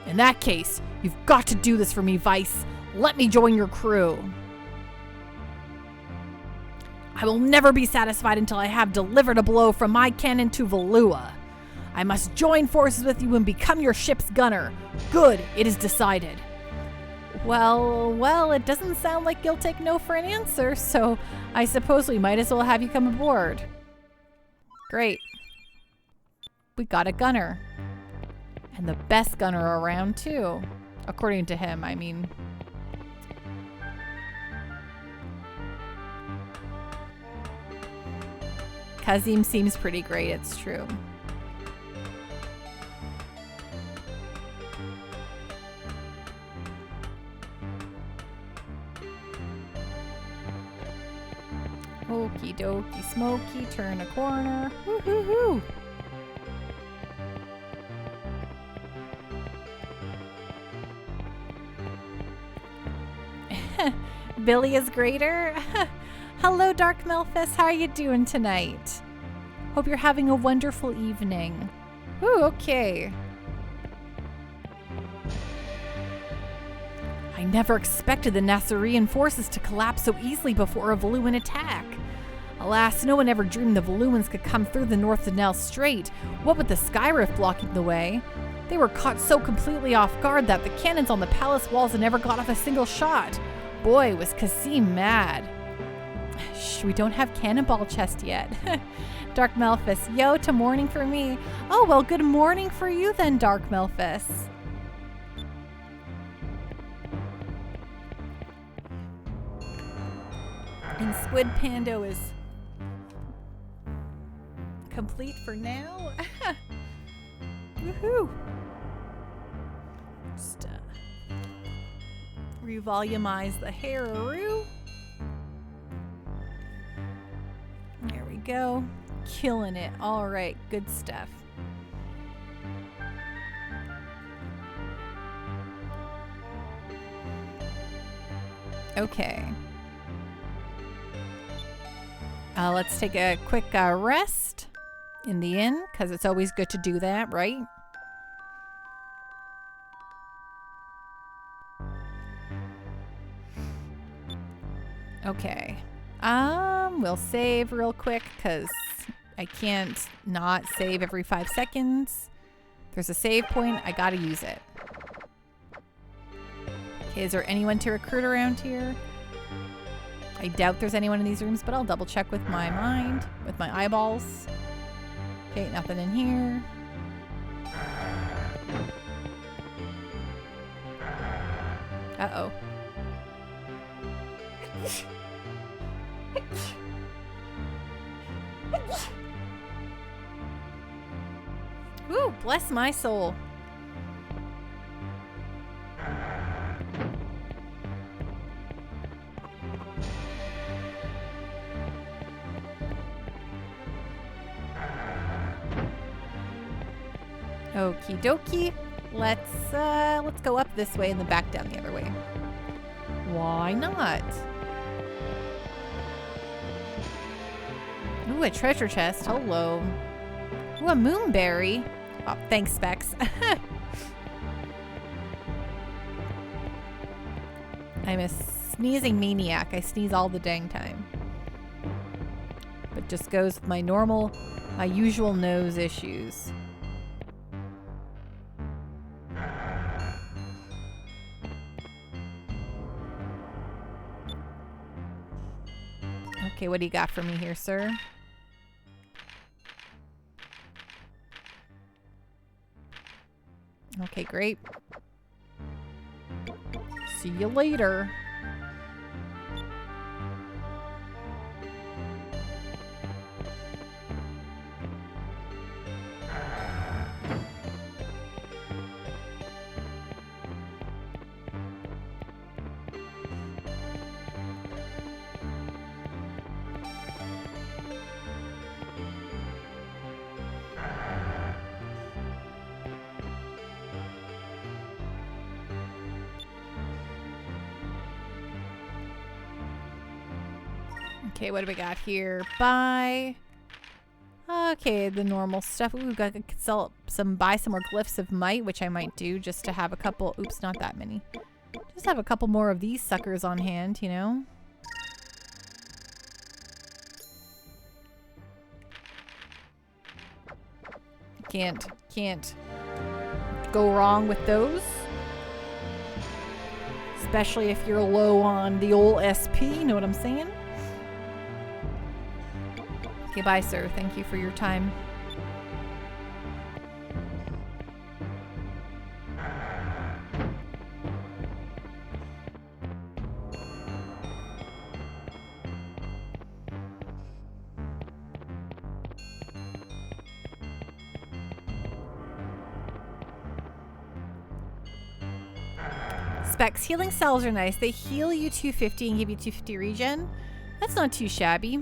In that case, you've got to do this for me, Vice. Let me join your crew. I will never be satisfied until I have delivered a blow from my cannon to Valua. I must join forces with you and become your ship's gunner. Good, it is decided. Well, it doesn't sound like you'll take no for an answer, so I suppose we might as well have you come aboard. Great. We got a gunner. And the best gunner around, too. According to him, I mean. Kazim seems pretty great, it's true. Okie dokie smoky, turn a corner. Woo-hoo-hoo! Billy is greater. Hello, Dark Melphis. How are you doing tonight? Hope you're having a wonderful evening. Ooh, okay. I never expected the Nasurian forces to collapse so easily before a Voluan attack. Alas, no one ever dreamed the Voluans could come through the North Danelle Strait, what with the Sky Rift blocking the way. They were caught so completely off guard that the cannons on the palace walls never got off a single shot. Boy, was Kasim mad. Shh, we don't have cannonball chest yet. Dark Melphis, yo, to morning for me. Oh, well, good morning for you then, Dark Melphis. And Squid Pando is complete for now. Woohoo! Just revolumize the Hararoo. There we go. Killing it. All right, good stuff. Okay. Let's take a quick rest in the inn, because it's always good to do that, right? Okay. We'll save real quick, because I can't not save every 5 seconds. There's a save point. I gotta use it. Okay, is there anyone to recruit around here? I doubt there's anyone in these rooms, but I'll double check with my mind, with my eyeballs. Okay, nothing in here. Uh-oh. Ooh, bless my soul. Okie dokie. Let's go up this way and then back down the other way. Why not? Ooh, a treasure chest. Hello. Ooh, a moonberry. Oh, thanks, Specs. I'm a sneezing maniac. I sneeze all the dang time. But just goes with my usual nose issues. Okay, what do you got for me here, sir? Okay, great. See you later. Okay, what do we got here? Buy. Okay, the normal stuff. Ooh, got to buy some more glyphs of might, which I might do just to have a couple. Oops, not that many. Just have a couple more of these suckers on hand, you know? Can't go wrong with those. especially if you're low on the old SP, you know what I'm saying? Okay, bye, sir. Thank you for your time. Specs. Healing cells are nice. They heal you 250 and give you 250 regen. That's not too shabby.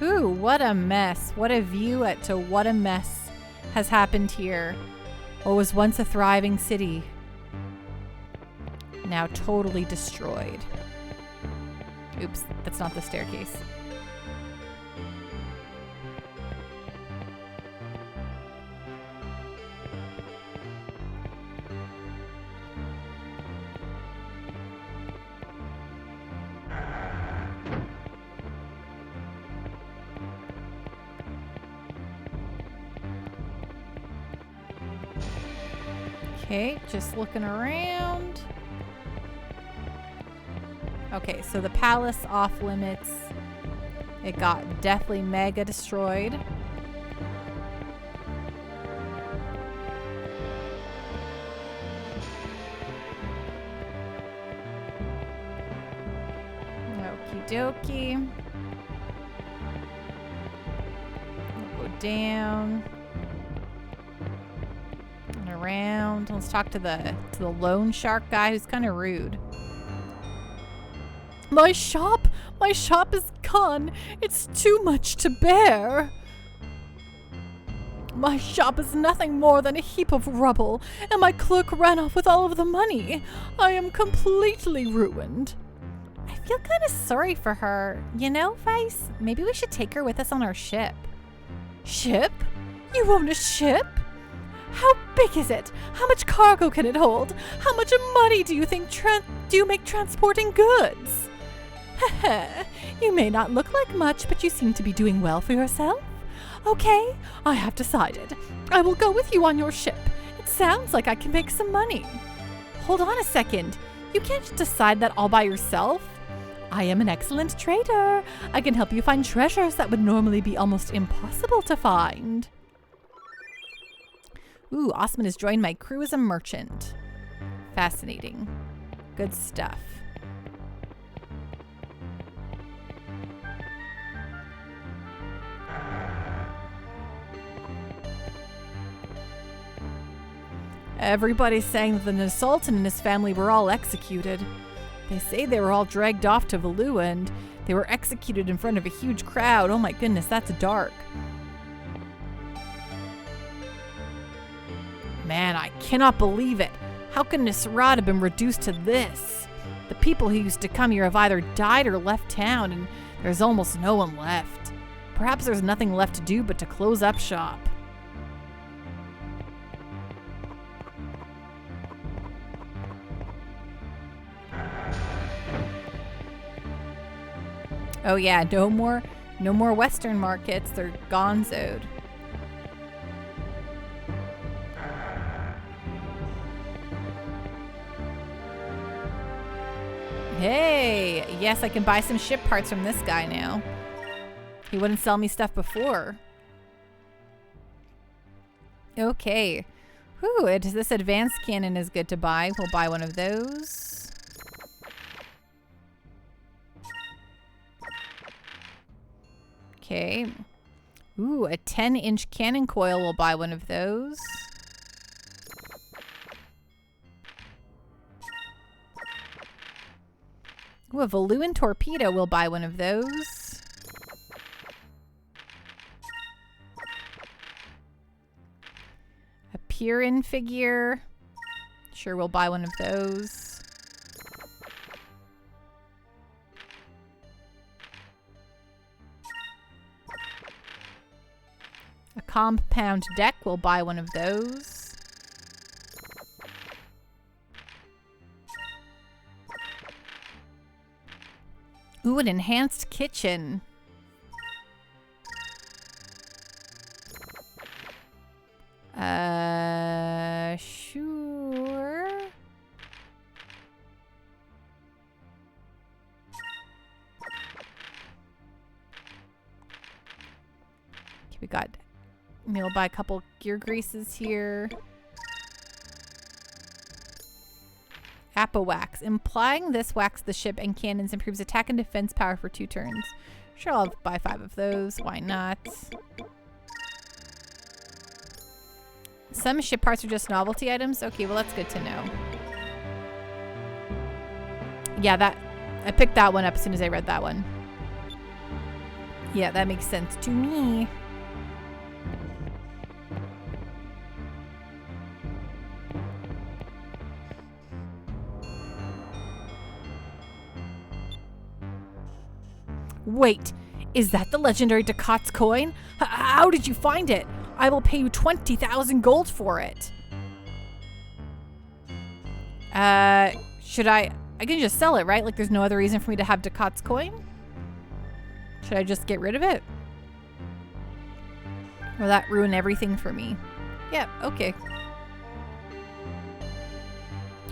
Ooh, what a mess. What a view to what a mess has happened here. What was once a thriving city, now totally destroyed. Oops, that's not the staircase. Okay, just looking around. Okay, so the palace off limits. It got deathly mega destroyed. Okie dokie. We'll go down and around. Let's talk to the loan shark guy who's kind of rude. My shop is gone. It's too much to bear. My shop is nothing more than a heap of rubble, and my clerk ran off with all of the money. I am completely ruined. I feel kind of sorry for her. You know, Vice, maybe we should take her with us on our ship. Ship? You own a ship? How big is it? How much cargo can it hold? How much money do you think do you make transporting goods? You may not look like much, but you seem to be doing well for yourself. Okay, I have decided. I will go with you on your ship. It sounds like I can make some money. Hold on a second. You can't just decide that all by yourself. I am an excellent trader. I can help you find treasures that would normally be almost impossible to find. Ooh, Osman has joined my crew as a merchant. Fascinating. Good stuff. Everybody's saying that the Sultan and his family were all executed. They say they were all dragged off to Valua and they were executed in front of a huge crowd. Oh my goodness, that's dark. Man, I cannot believe it. How can Nisrat have been reduced to this? The people who used to come here have either died or left town, and there's almost no one left. Perhaps there's nothing left to do but to close up shop. Oh yeah, no more Western markets. They're gonzoed. Hey, yes, I can buy some ship parts from this guy now. He wouldn't sell me stuff before. Okay. Whew, this advanced cannon is good to buy. We'll buy one of those. Okay. Ooh, a 10-inch cannon coil. We'll buy one of those. Ooh, a Valuan torpedo. We'll buy one of those. A Pirin figure. Sure, we'll buy one of those. A compound deck, we'll buy one of those. Ooh, an enhanced kitchen. We got, maybe we'll buy a couple gear greases here. Appa wax. Implying this wax the ship and cannons improves attack and defense power for 2 turns. Sure, I'll buy 5 of those. Why not? Some ship parts are just novelty items. Okay, well that's good to know. Yeah, I picked that one up as soon as I read that one. Yeah, that makes sense to me. Wait, is that the legendary Ducats coin? How did you find it? I will pay you 20,000 gold for it. Should I can just sell it, right? Like there's no other reason for me to have Ducats coin? Should I just get rid of it? Will that ruin everything for me? Yeah, okay.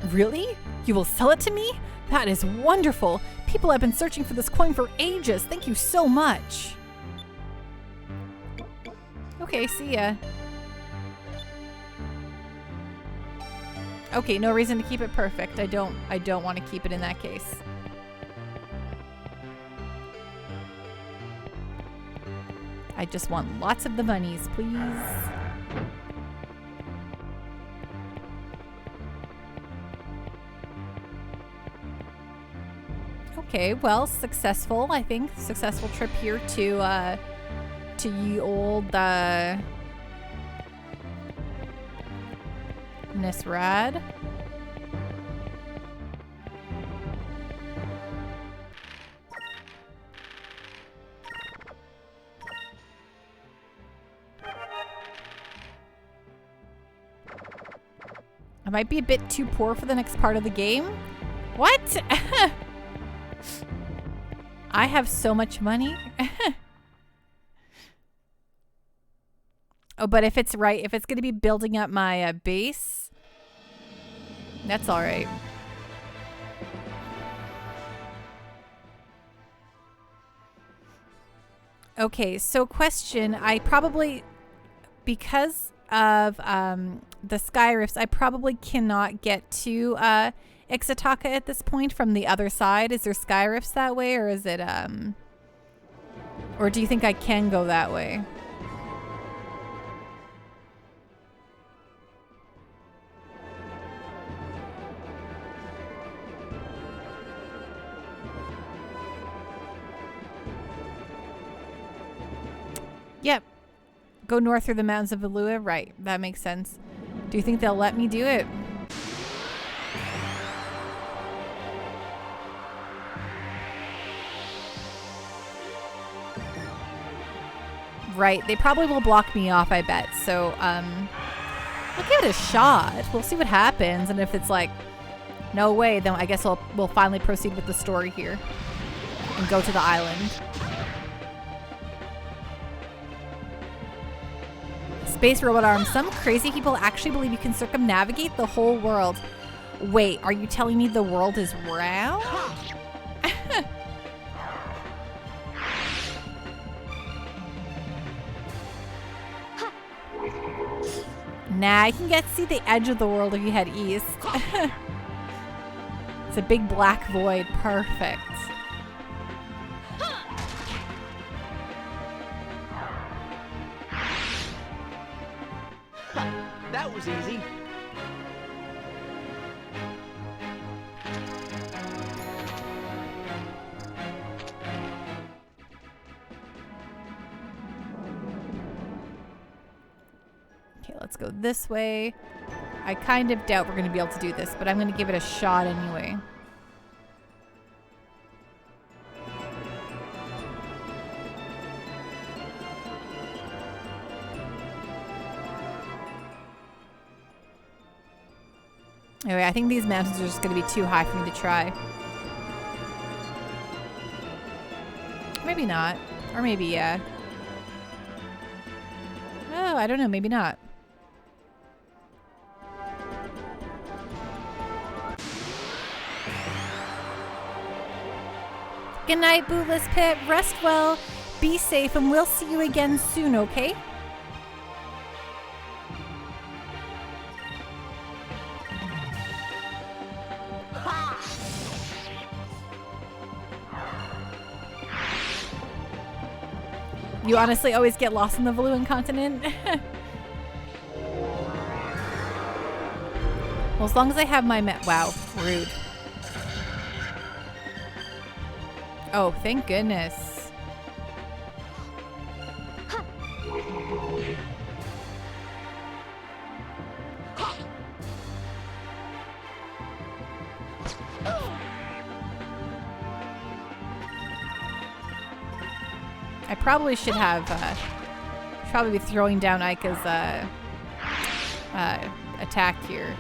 Really? You will sell it to me? That is wonderful. People have been searching for this coin for ages. Thank you so much. Okay, see ya. Okay, no reason to keep it perfect. I don't want to keep it in that case. I just want lots of the monies, please. Okay, well, successful, I think. Successful trip here to ye old, Nisrad. I might be a bit too poor for the next part of the game. What? I have so much money. Oh, but if it's right, if it's going to be building up my base, that's all right. Okay, so question. I probably, because of the sky rifts, I probably cannot get to Ixataka at this point from the other side. Is there sky rifts that way, or is it or do you think I can go that way? Yep. Go north through the mountains of Valua? Right. That makes sense. Do you think they'll let me do it? Right. They probably will block me off, I bet. So, I'll give it a shot. We'll see what happens. And if it's like, no way, then I guess we'll finally proceed with the story here and go to the island. Space robot arms. Some crazy people actually believe you can circumnavigate the whole world. Wait, are you telling me the world is round? Nah, I can see the edge of the world if you head east. It's a big black void. Perfect.
That was easy.
Okay, let's go this way. I kind of doubt we're going to be able to do this, but I'm going to give it a shot anyway. Anyway, I think these mountains are just going to be too high for me to try. Maybe not. Or maybe, yeah. Oh, I don't know. Maybe not. Good night, Bootless Pit. Rest well. Be safe, and we'll see you again soon, okay? You honestly always get lost in the Valuan continent? Well, as long as I have my wow, rude. Oh, thank goodness. I probably should have, probably be throwing down Aika's, attack here.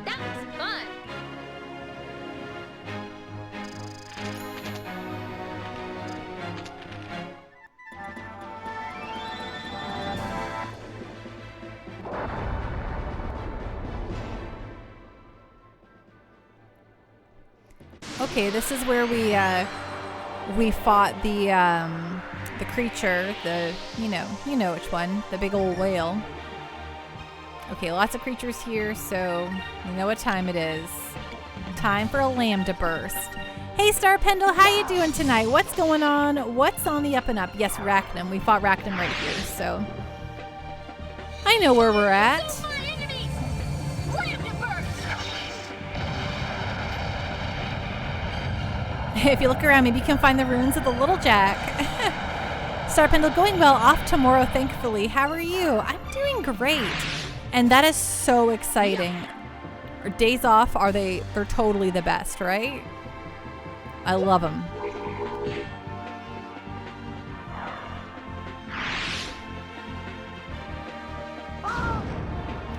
That was fun.
Okay, this is where we fought the creature, you know which one, the big old whale. Okay, lots of creatures here, so you know what time it is. Time for a lambda burst. Hey Star Pendle, how you doing tonight? What's going on? What's on the up and up? Yes, Rachnum. We fought Rachnum right here, so I know where we're at. If you look around, maybe you can find the ruins of the Little Jack. Star Pendle, going well, off tomorrow, thankfully. How are you? I'm doing great. And that is so exciting. Days off, they're totally the best, right? I love them.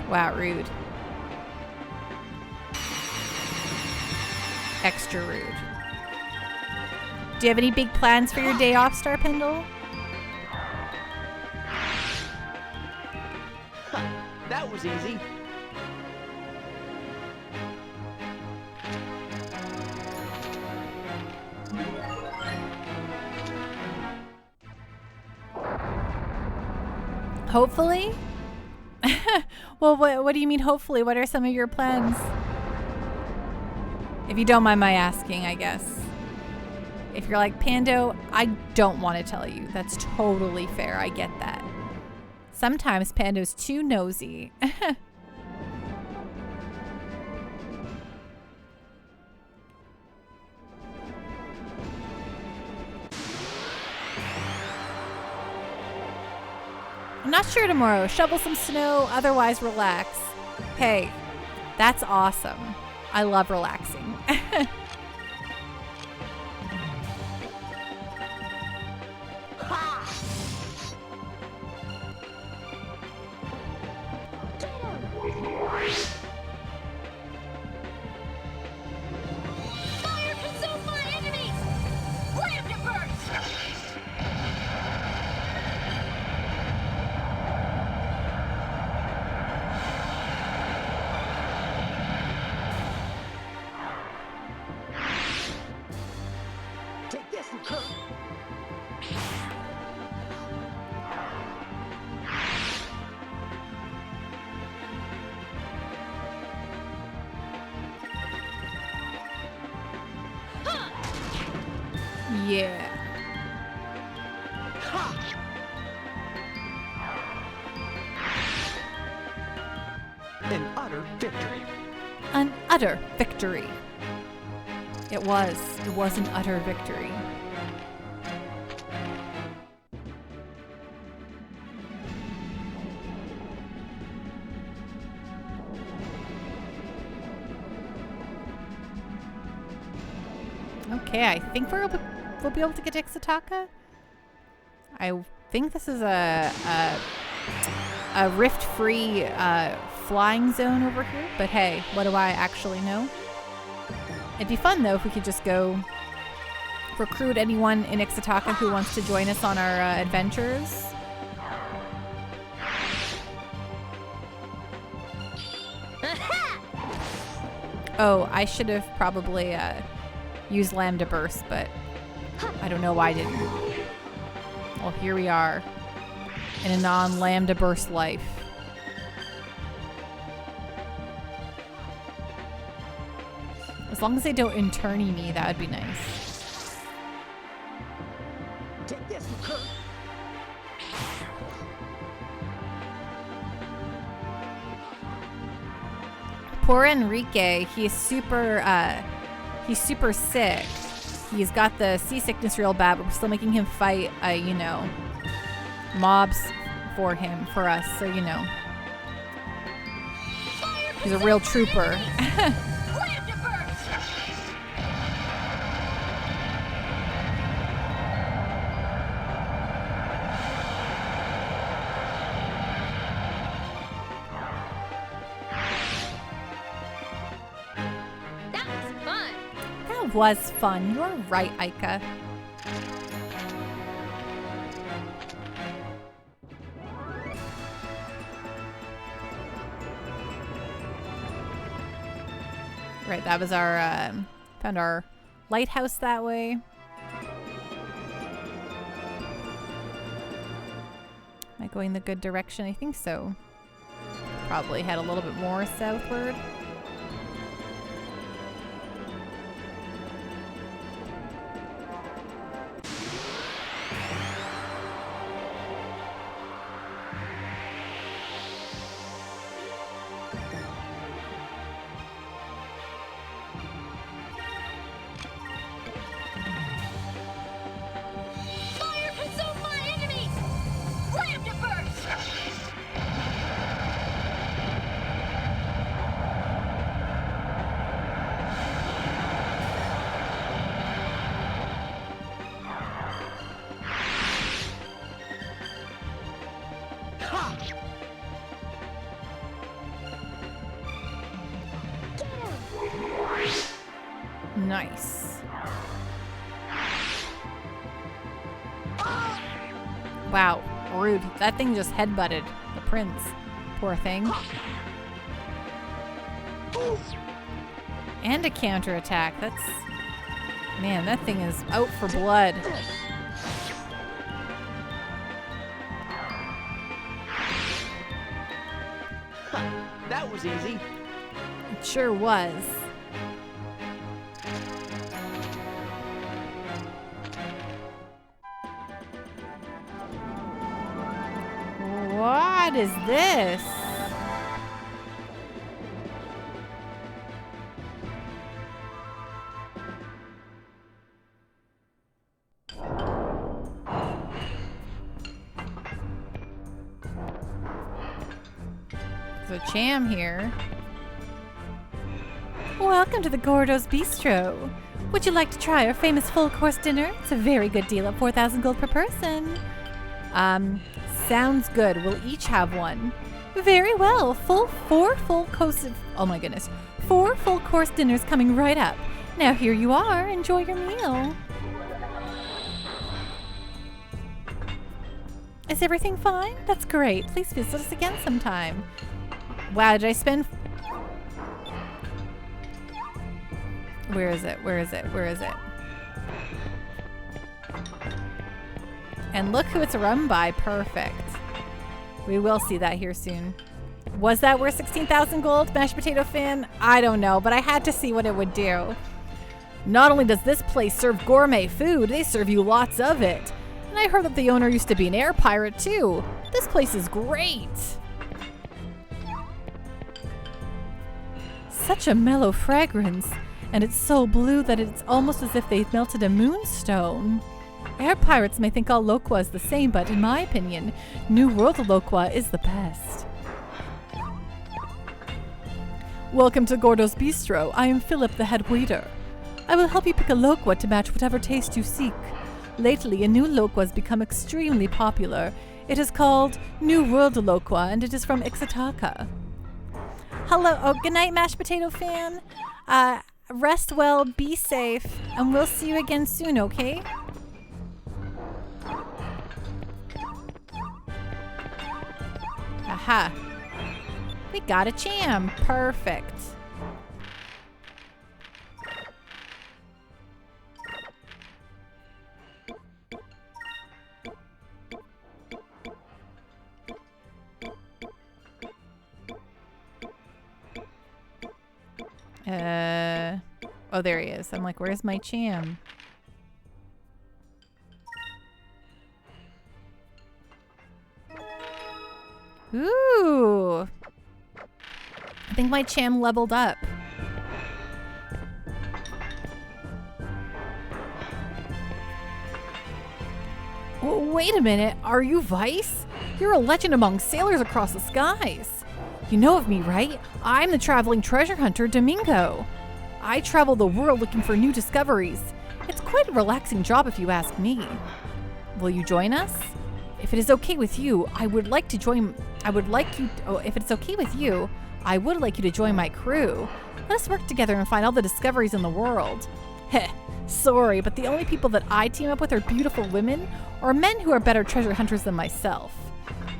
Wow, rude. Extra rude. Do you have any big plans for your day off, Star Pendle?
That was easy.
Hopefully? Well, what do you mean hopefully? What are some of your plans? If you don't mind my asking, I guess. If you're like, Pando, I don't want to tell you. That's totally fair. I get that. Sometimes Pando's too nosy. I'm not sure tomorrow. Shovel some snow, otherwise relax. Hey, that's awesome. I love relaxing. Yeah.
An utter victory.
An utter victory. It was an utter victory. Okay, I think we'll be able to get to Ixataka. I think this is a rift-free flying zone over here, but hey, what do I actually know? It'd be fun though if we could just go recruit anyone in Ixataka who wants to join us on our adventures. Oh, I should have probably used Lambda Burst, but I don't know why I didn't. Well, here we are in a non-Lambda Burst life. As long as they don't interny me, that would be nice.
Take this, Kurt.
Poor Enrique, he's super sick. He's got the seasickness real bad, but we're still making him fight, you know, mobs for us, so you know. He's a real trooper. Was fun. You're right, Aika. Right, that was our found our lighthouse that way. Am I going the good direction? I think so. Probably head a little bit more southward. Nice. Wow, rude. That thing just headbutted the prince. Poor thing. And a counterattack. That's... Man, that thing is out for blood.
That was easy.
It sure was. What is this? There's a Cham here. Welcome to the Gordo's Bistro. Would you like to try our famous full-course dinner? It's a very good deal at 4,000 gold per person. Sounds good. We'll each have one. Very well. Four full course dinners coming right up. Now here you are. Enjoy your meal. Is everything fine? That's great. Please visit us again sometime. Wow, did I spend... Where is it? Where is it? Where is it? And look who it's run by. Perfect. We will see that here soon. Was that worth 16,000 gold, mashed potato fan? I don't know, but I had to see what it would do. Not only does this place serve gourmet food, they serve you lots of it. And I heard that the owner used to be an air pirate too. This place is great. Such a mellow fragrance. And it's so blue that it's almost as if they've melted a moonstone. Air pirates may think all Loqua is the same, but in my opinion, New World Loqua is the best. Welcome to Gordo's Bistro. I am Philip, the head waiter. I will help you pick a Loqua to match whatever taste you seek. Lately, a new Loqua has become extremely popular. It is called New World Loqua, and it is from Ixataka. Hello. Oh, good night, mashed potato fan. Rest well, be safe, and we'll see you again soon, okay? Aha. We got a Cham. Perfect. Oh, there he is. I'm like, where's my Cham? Ooh. I think my Cham leveled up. Wait a minute. Are you Vice? You're a legend among sailors across the skies. You know of me, right? I'm the traveling treasure hunter, Domingo. I travel the world looking for new discoveries. It's quite a relaxing job if you ask me. Will you join us? If it is okay with you, I would like to join my crew. Let us work together and find all the discoveries in the world. Heh, sorry, but the only people that I team up with are beautiful women or men who are better treasure hunters than myself.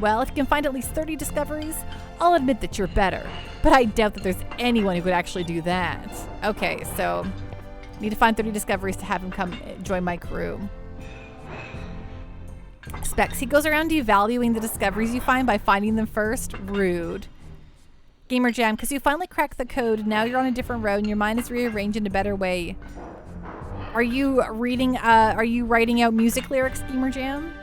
Well, if you can find at least 30 discoveries, I'll admit that you're better. But I doubt that there's anyone who could actually do that. Okay, so need to find 30 discoveries to have him come join my crew. Specs, he goes around devaluing the discoveries you find by finding them first. Rude. Gamer Jam, because you finally cracked the code, now you're on a different road and your mind is rearranged in a better way. Are you writing out music lyrics, Gamer Jam?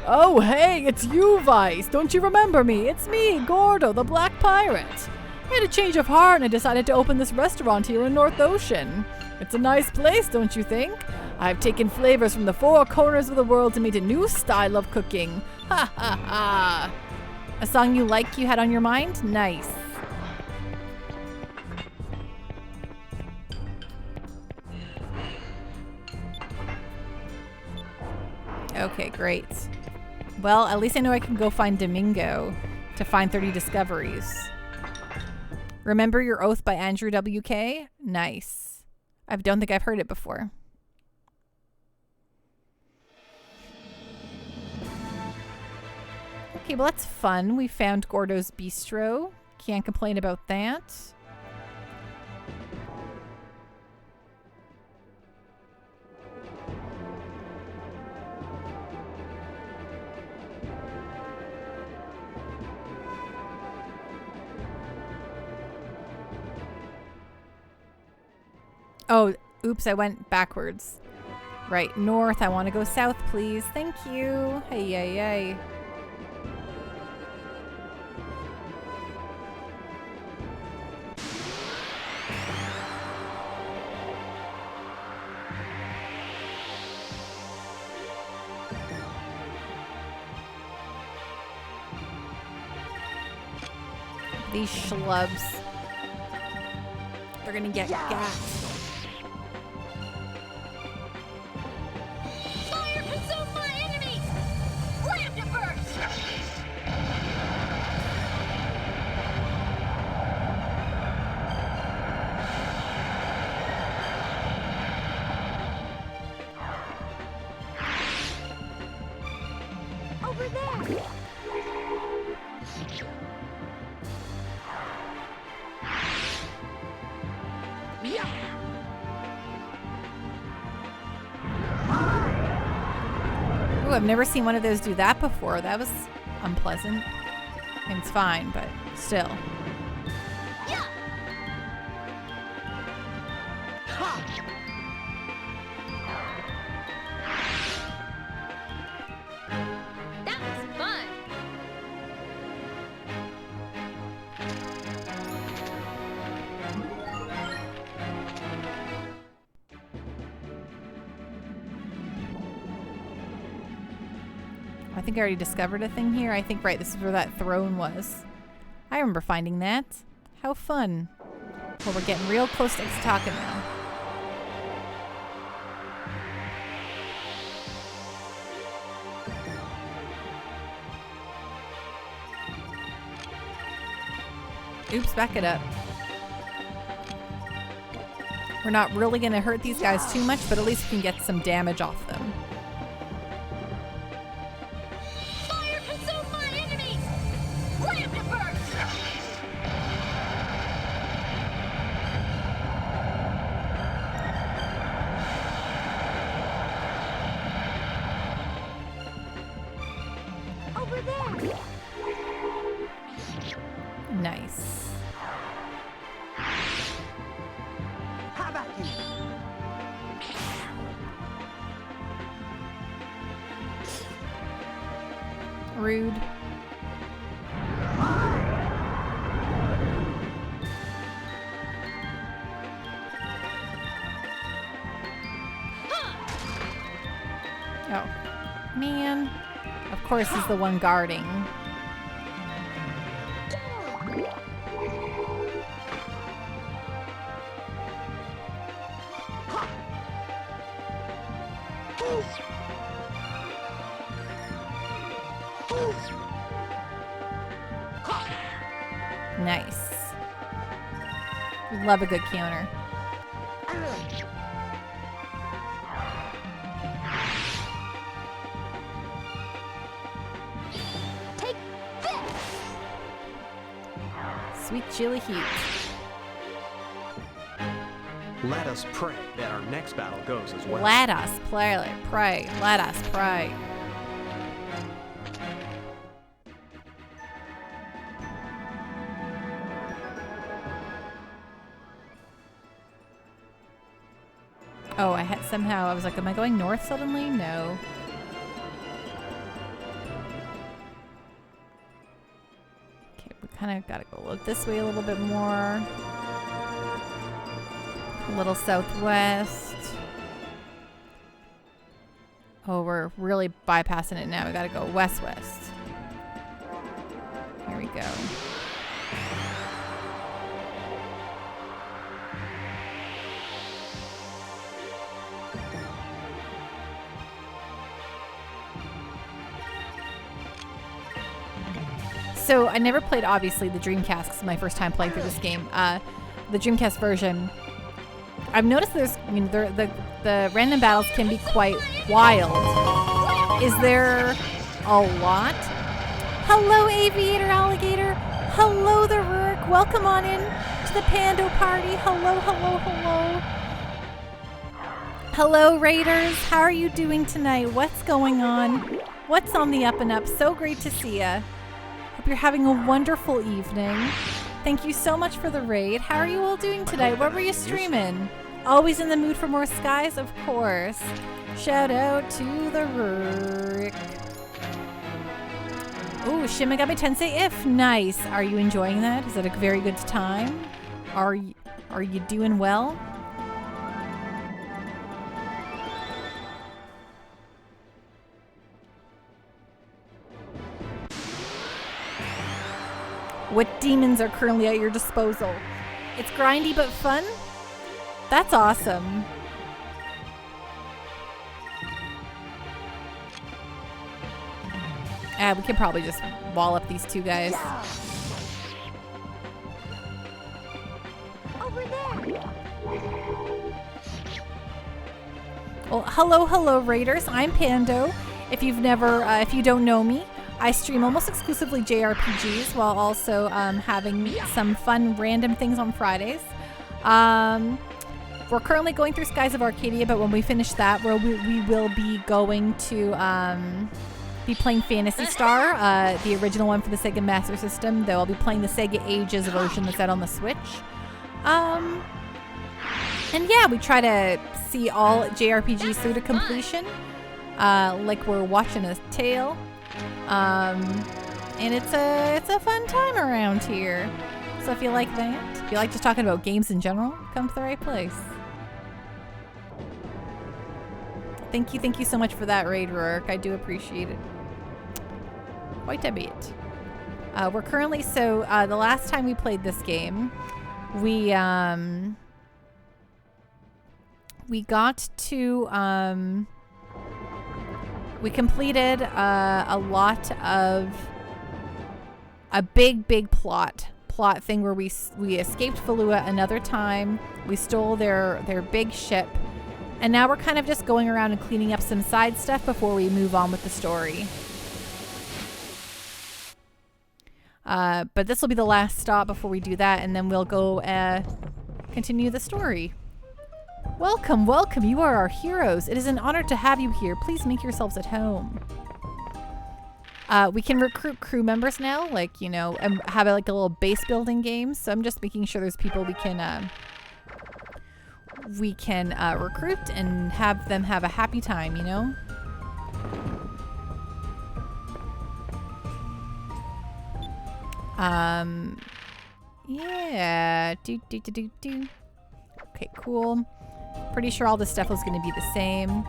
Oh, hey, it's you, Vice. Don't you remember me? It's me, Gordo, the Black Pirate. I had a change of heart and I decided to open this restaurant here in North Ocean. It's a nice place, don't you think? I've taken flavors from the four corners of the world to meet a new style of cooking. Ha ha ha. A song you had on your mind? Nice. Okay, great. Well, at least I know I can go find Domingo to find 30 discoveries. Remember Your Oath by Andrew WK? Nice. I don't think I've heard it before. Okay, well that's fun. We found Gordo's Bistro. Can't complain about that. Oh, oops, I went backwards. Right, north. I want to go south, please. Thank you. Hey, yay, yay. These schlubs. They're gonna get gassed.
Fire consume my enemies! Slam to burst! Over there!
Ooh, I've never seen one of those do that before. That was unpleasant. I mean, it's fine, but still.
That was fun!
I think I already discovered a thing here. I think, right, this is where that throne was. I remember finding that. How fun. Well, we're getting real close to Ixtaka now. Oops, back it up. We're not really going to hurt these guys too much, but at least we can get some damage off them.
Fire consume my enemies! Slam to burst! Over there!
rude. Oh, man. Of course he's the one guarding. Nice. Love a good counter.
Take this!
Sweet chili heat.
Let us pray that our next battle goes as well.
Let us pray. Let us pray. Oh, I had somehow, I was like, am I going north suddenly? No. Okay, we kind of got to go look this way a little bit more. A little southwest. Oh, we're really bypassing it now. We got to go west-west. Here we go. So I never played, obviously, the Dreamcast. This is my first time playing through this game. The Dreamcast version. I've noticed there's, I mean, the random battles can be quite wild. Is there a lot? Hello, Aviator Alligator. Hello, the Rurik. Welcome on in to the Pando Party. Hello, hello, hello. Hello, Raiders. How are you doing tonight? What's going on? What's on the up and up? So great to see ya. Hope you're having a wonderful evening. Thank you so much for the raid. How are you all doing today? What were you streaming? Always in the mood for more Skies? Of course. Shout out to the Rurik. Ooh, Shin Megami Tensei If. Nice. Are you enjoying that? Is it a very good time? Are you doing well? What demons are currently at your disposal? It's grindy but fun? That's awesome. We can probably just wall up these two guys.
Over there!
Well, hello, Raiders. I'm Pando. If you've never, if you don't know me, I stream almost exclusively JRPGs while also having some fun random things on Fridays. We're currently going through Skies of Arcadia, but when we finish that, we will be going to be playing Phantasy Star, the original one for the Sega Master System, though I'll be playing the Sega Ages version that's out on the Switch. And yeah, we try to see all JRPGs through to completion, like we're watching a tale. And it's a fun time around here. So if you like that, if you like just talking about games in general, come to the right place. Thank you so much for that raid, Rurik. I do appreciate it. Quite a bit. We're currently, so the last time we played this game, we got to, we completed a lot of a big plot thing where we escaped Falua another time. We stole their big ship, and now we're kind of just going around and cleaning up some side stuff before we move on with the story. But this will be the last stop before we do that, and then we'll go continue the story. Welcome. You are our heroes. It is an honor to have you here. Please make yourselves at home. We can recruit crew members now, like, you know, and have like a little base building game. So I'm just making sure there's people we can recruit and have them have a happy time, you know? Yeah. Okay, cool. Pretty sure all this stuff was going to be the same.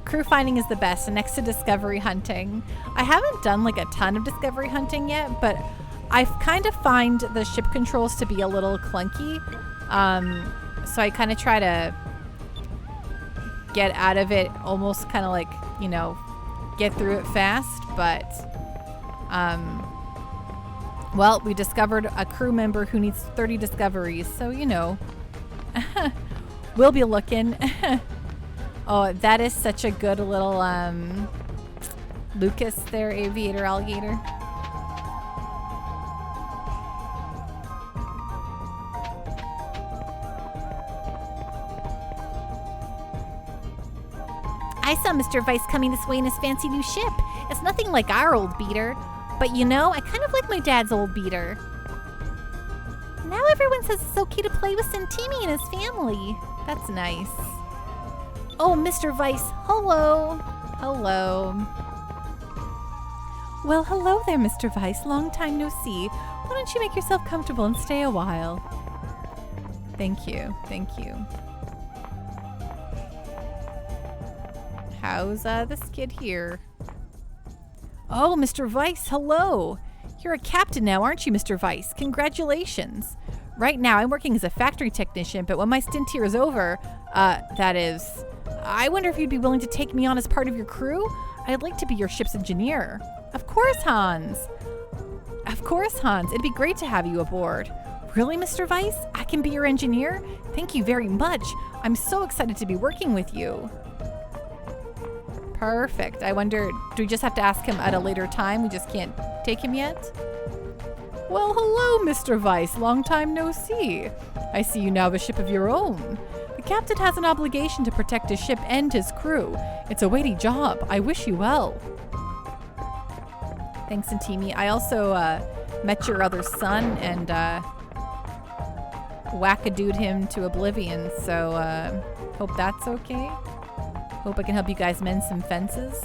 Crew finding is the best, next to discovery hunting. I haven't done like a ton of discovery hunting yet, but I kind of find the ship controls to be a little clunky. So I kind of try to get out of it, almost kind of like, you know, get through it fast. But, well, we discovered a crew member who needs 30 discoveries. So, you know, we'll be looking. Oh, that is such a good little Lucas there, aviator alligator.
I saw Mr. Vice coming this way in his fancy new ship. It's nothing like our old beater. But you know, I kind of like my dad's old beater. Now everyone says it's okay to play with Santimi and his family.
That's nice.
Oh, Mr. Vice, hello.
Hello. Well, hello there, Mr. Vice. Long time no see. Why don't you make yourself comfortable and stay a while? Thank you. Thank you. How's this kid here? Oh, Mr. Vice, hello. You're a captain now, aren't you, Mr. Vice? Congratulations. Right now, I'm working as a factory technician, but when my stint here is over, that is, I wonder if you'd be willing to take me on as part of your crew? I'd like to be your ship's engineer. Of course, Hans. Of course, Hans. It'd be great to have you aboard. Really, Mr. Vice? I can be your engineer? Thank you very much. I'm so excited to be working with you. Perfect. I wonder, do we just have to ask him at a later time? We just can't take him yet? Well, hello, Mr. Vice. Long time no see. I see you now have a ship of your own. The captain has an obligation to protect his ship and his crew. It's a weighty job. I wish you well. Thanks, Santimi. I also met your other son and wackadooded him to oblivion, so hope that's okay. Hope I can help you guys mend some fences.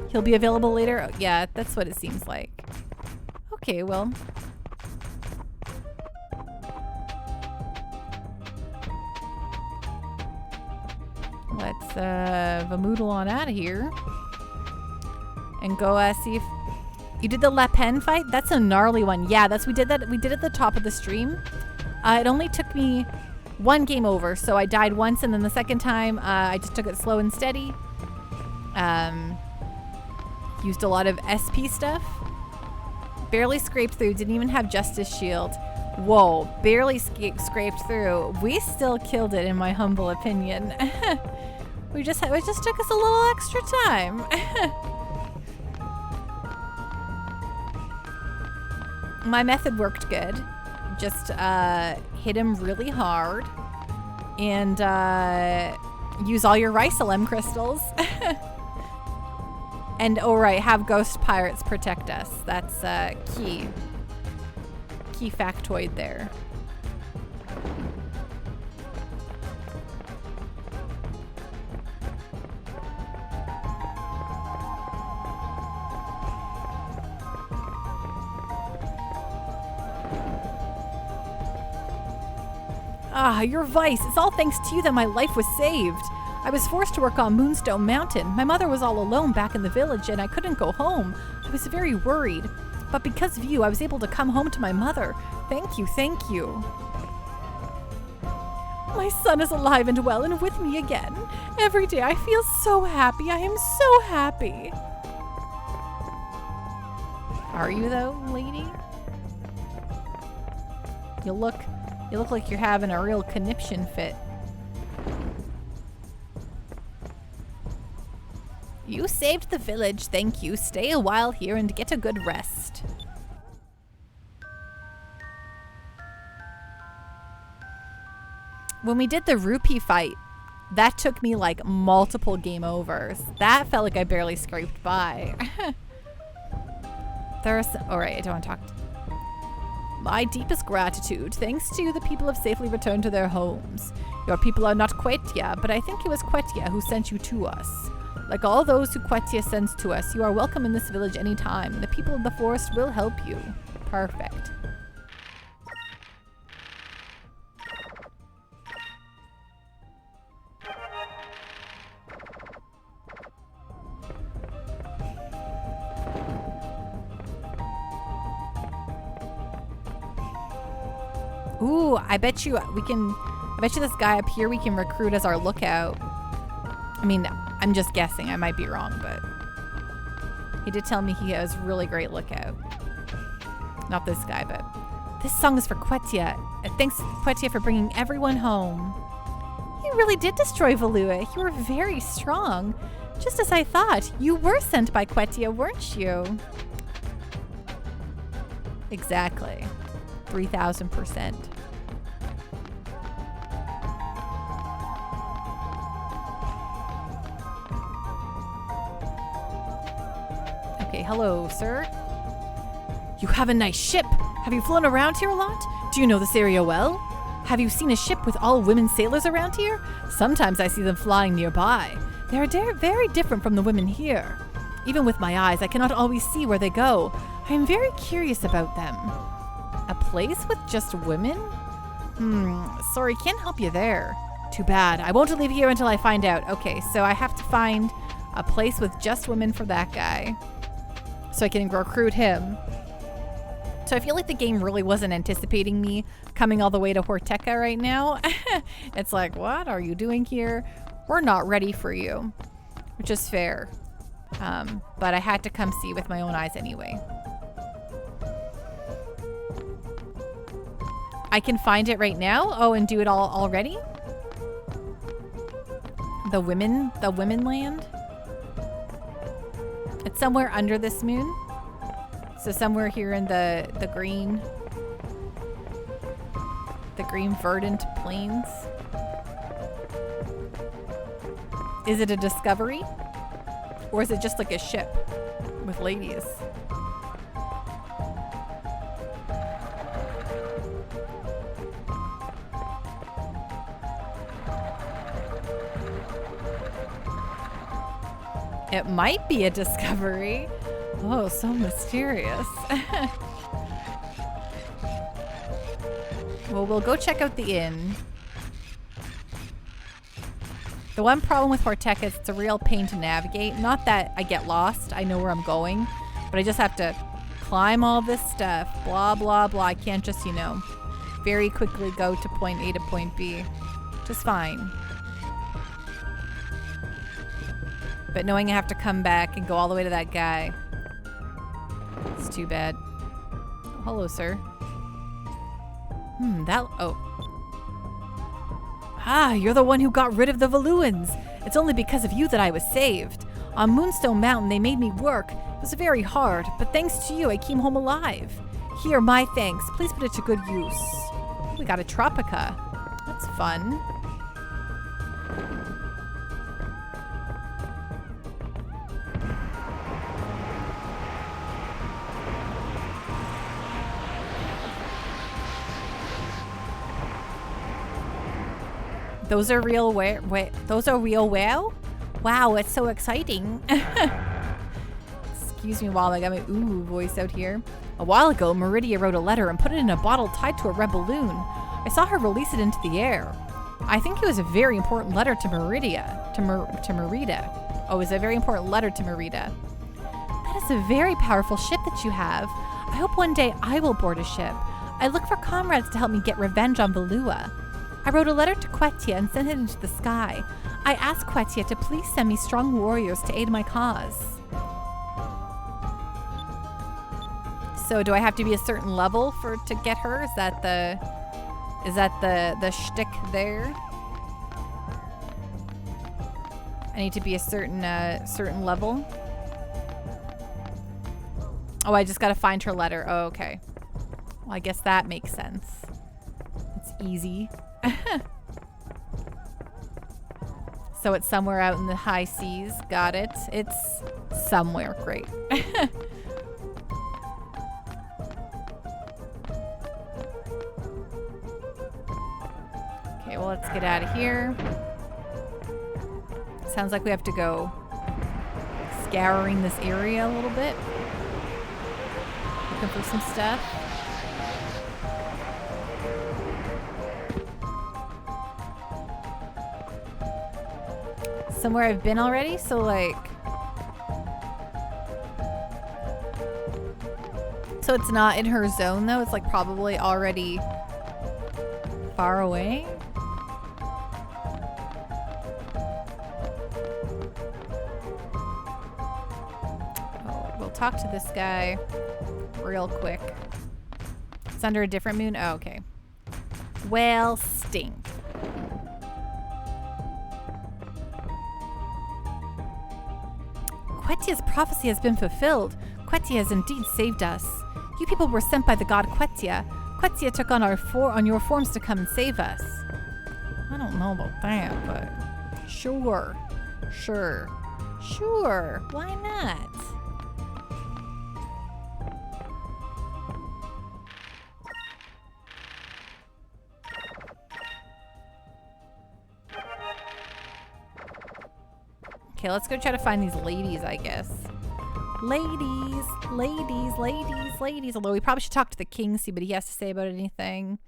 He'll be available later? Oh, yeah, that's what it seems like. Okay, well. Let's vamoodle on out of here. And go see if... You did the La Pen fight? That's a gnarly one. Yeah, we did at the top of the stream. It only took me one game over, so I died once, and then the second time I just took it slow and steady. Used a lot of SP stuff. Barely scraped through, didn't even have Justice Shield. Whoa, barely scraped through. We still killed it, in my humble opinion. It just took us a little extra time. My method worked good. Just hit him really hard and use all your Rysalem crystals. And have ghost pirates protect us. That's key factoid there. Ah, your Vice. It's all thanks to you that my life was saved. I was forced to work on Moonstone Mountain. My mother was all alone back in the village and I couldn't go home. I was very worried. But because of you, I was able to come home to my mother. Thank you, thank you. My son is alive and well and with me again. Every day I feel so happy. I am so happy. Are you though, lady? You look like you're having a real conniption fit. You saved the village, thank you. Stay a while here and get a good rest. When we did the rupee fight, that took me like multiple game overs. That felt like I barely scraped by. Alright, I don't want to talk. My deepest gratitude. Thanks to you, the people have safely returned to their homes. Your people are not Quetia, but I think it was Quetia who sent you to us. Like all those who Quetia sends to us, you are welcome in this village anytime. The people of the forest will help you. Perfect. Ooh, I bet you this guy up here we can recruit as our lookout. I mean, I'm just guessing. I might be wrong, but he did tell me he has really great lookout. Not this guy, but this song is for Quetia. And thanks, Quetia, for bringing everyone home. You really did destroy Valua. You were very strong. Just as I thought. You were sent by Quetia, weren't you? Exactly. 3,000%. Okay, hello, sir. You have a nice ship. Have you flown around here a lot? Do you know this area well? Have you seen a ship with all women sailors around here? Sometimes I see them flying nearby. They are very different from the women here. Even with my eyes, I cannot always see where they go. I am very curious about them. A place with just women? Sorry, can't help you there. Too bad. I won't leave here until I find out. Okay, so I have to find a place with just women for that guy, so I can recruit him. So I feel like the game really wasn't anticipating me coming all the way to Horteca right now. It's like, what are you doing here? We're not ready for you, which is fair. But I had to come see with my own eyes anyway. I can find it right now. Oh, and do it all already? The women land? It's somewhere under this moon. So somewhere here in the green verdant plains. Is it a discovery? Or is it just like a ship with ladies? It might be a discovery. Oh, so mysterious. Well, we'll go check out the inn. The one problem with Horteca is it's a real pain to navigate. Not that I get lost. I know where I'm going. But I just have to climb all this stuff. Blah, blah, blah. I can't just, very quickly go to point A to point B. Which is fine. But knowing I have to come back and go all the way to that guy, it's too bad. Oh, hello, sir. You're the one who got rid of the Valuans. It's only because of you that I was saved. On Moonstone Mountain, they made me work. It was very hard, but thanks to you, I came home alive. Here, my thanks. Please put it to good use. We got a Tropica. That's fun. Those are real those are real whale? Wow, it's so exciting. Excuse me while I got my voice out here. A while ago, Meridia wrote a letter and put it in a bottle tied to a red balloon. I saw her release it into the air. I think it was a very important letter to Meridia. To Merida. Oh, it was a very important letter to Merida. That is a very powerful ship that you have. I hope one day I will board a ship. I look for comrades to help me get revenge on Valua. I wrote a letter to Quetia and sent it into the sky. I asked Quetia to please send me strong warriors to aid my cause. So do I have to be a certain level to get her? Is that the shtick there? I need to be a certain level. Oh, I just gotta find her letter. Oh, okay. Well, I guess that makes sense. It's easy. So it's somewhere out in the high seas. Got it. It's somewhere. Great. Okay, well, let's get out of here. Sounds like we have to go scouring this area a little bit. Looking for some stuff. somewhere I've been already, so like... So it's not in her zone though, it's like probably already far away? Oh, we'll talk to this guy real quick. It's under a different moon? Oh, okay. Well, stink. Quetia's prophecy has been fulfilled. Quetia has indeed saved us. You people were sent by the god Quetia. Quetia took on your forms to come and save us. I don't know about that, but sure. Sure. Sure. Why not? Okay, let's go try to find these ladies, I guess. Ladies, ladies, ladies, ladies. Although we probably should talk to the king, see what he has to say about anything.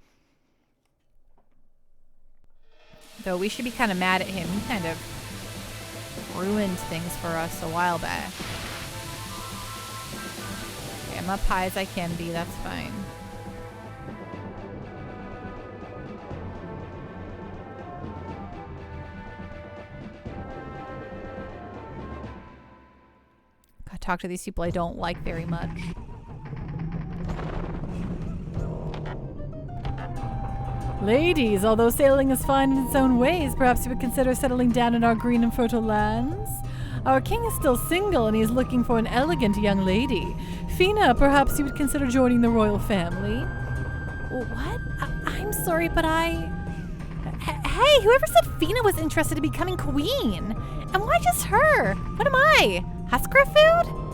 Though we should be kind of mad at him. He kind of ruined things for us a while back. Okay, I'm up high as I can be. That's fine. Talk to these people I don't like very much. Ladies, although sailing is fine in its own ways, perhaps you would consider settling down in our green and fertile lands? Our king is still single and he is looking for an elegant young lady. Fina, perhaps you would consider joining the royal family? What? I'm sorry, but Hey, whoever said Fina was interested in becoming queen? And why just her? What am I? Husker food?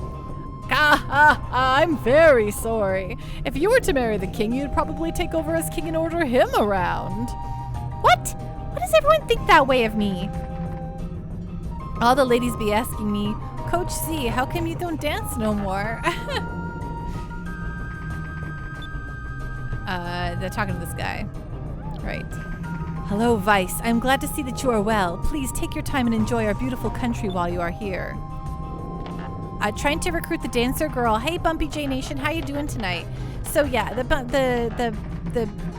I'm very sorry. If you were to marry the king, you'd probably take over as king and order him around. What? Why does everyone think that way of me? All the ladies be asking me, Coach Z, how come you don't dance no more? They're talking to this guy. Right. Hello, Vice. I'm glad to see that you are well. Please take your time and enjoy our beautiful country while you are here. Trying to recruit the dancer girl. Hey, Bumpy J Nation, how you doing tonight? So yeah,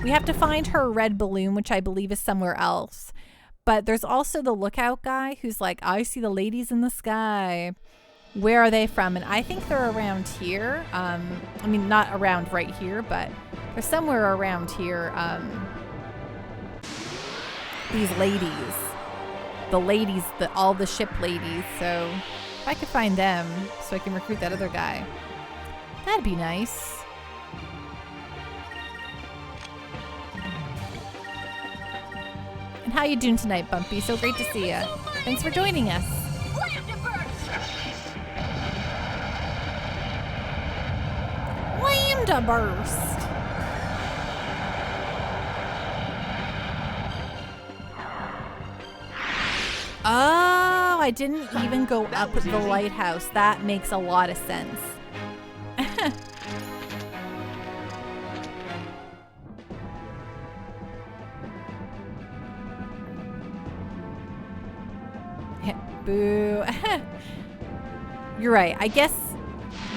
we have to find her red balloon, which I believe is somewhere else. But there's also the lookout guy who's like, I see the ladies in the sky. Where are they from? And I think they're around here. I mean, not around right here, but they're somewhere around here. These ladies, all the ship ladies. So if I could find them so I can recruit that other guy, that'd be nice. And how you doing tonight, Bumpy? So great to see you. Thanks for joining us. Lambda burst. Oh, I didn't even go up the lighthouse. That makes a lot of sense. Boo. You're right. I guess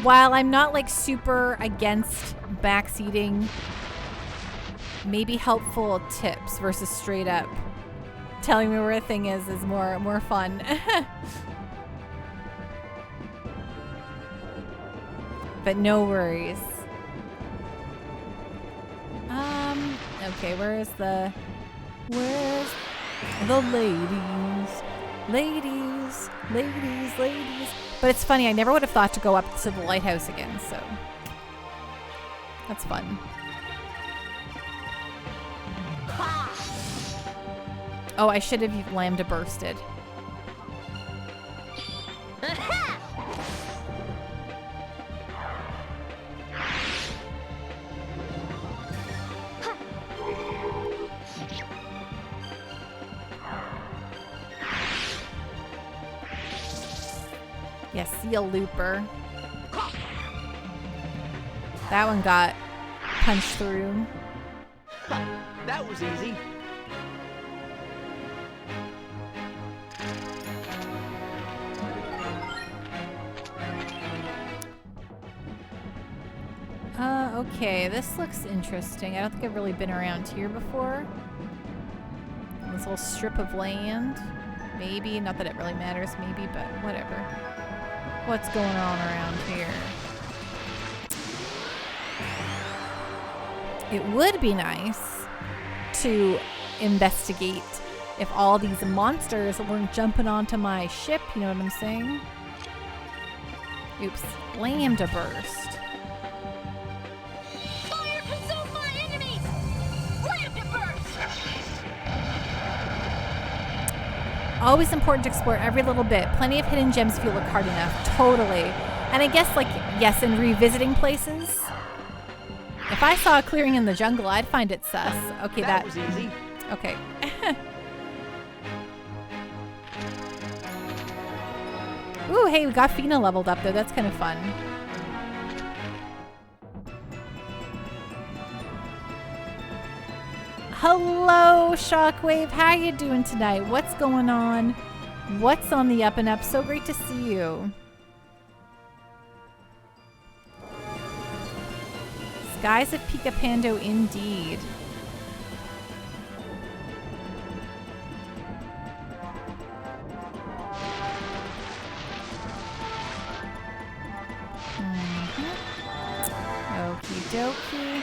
while I'm not like super against backseating, maybe helpful tips versus straight up telling me where a thing is more fun. But no worries. Okay, where's the ladies? Ladies. But it's funny, I never would have thought to go up to the lighthouse again, so that's fun. Oh, I should have lambda bursted. Yes, seal looper. That one got punched through.
That was easy.
Okay, this looks interesting. I don't think I've really been around here before. This little strip of land. Maybe, not that it really matters, maybe, but whatever. What's going on around here? It would be nice to investigate if all these monsters weren't jumping onto my ship, you know what I'm saying? Oops, lambda burst.
Fire consume my enemies! Lambda burst!
Always important to explore every little bit. Plenty of hidden gems if you look hard enough. Totally. And I guess, like, yes, in revisiting places, if I saw a clearing in the jungle, I'd find it sus. Okay,
That was easy.
Okay. Ooh, hey, we got Fina leveled up, though. That's kind of fun. Hello, Shockwave. How you doing tonight? What's going on? What's on the up and up? So great to see you. Skies of Picapando, indeed. Okie dokie.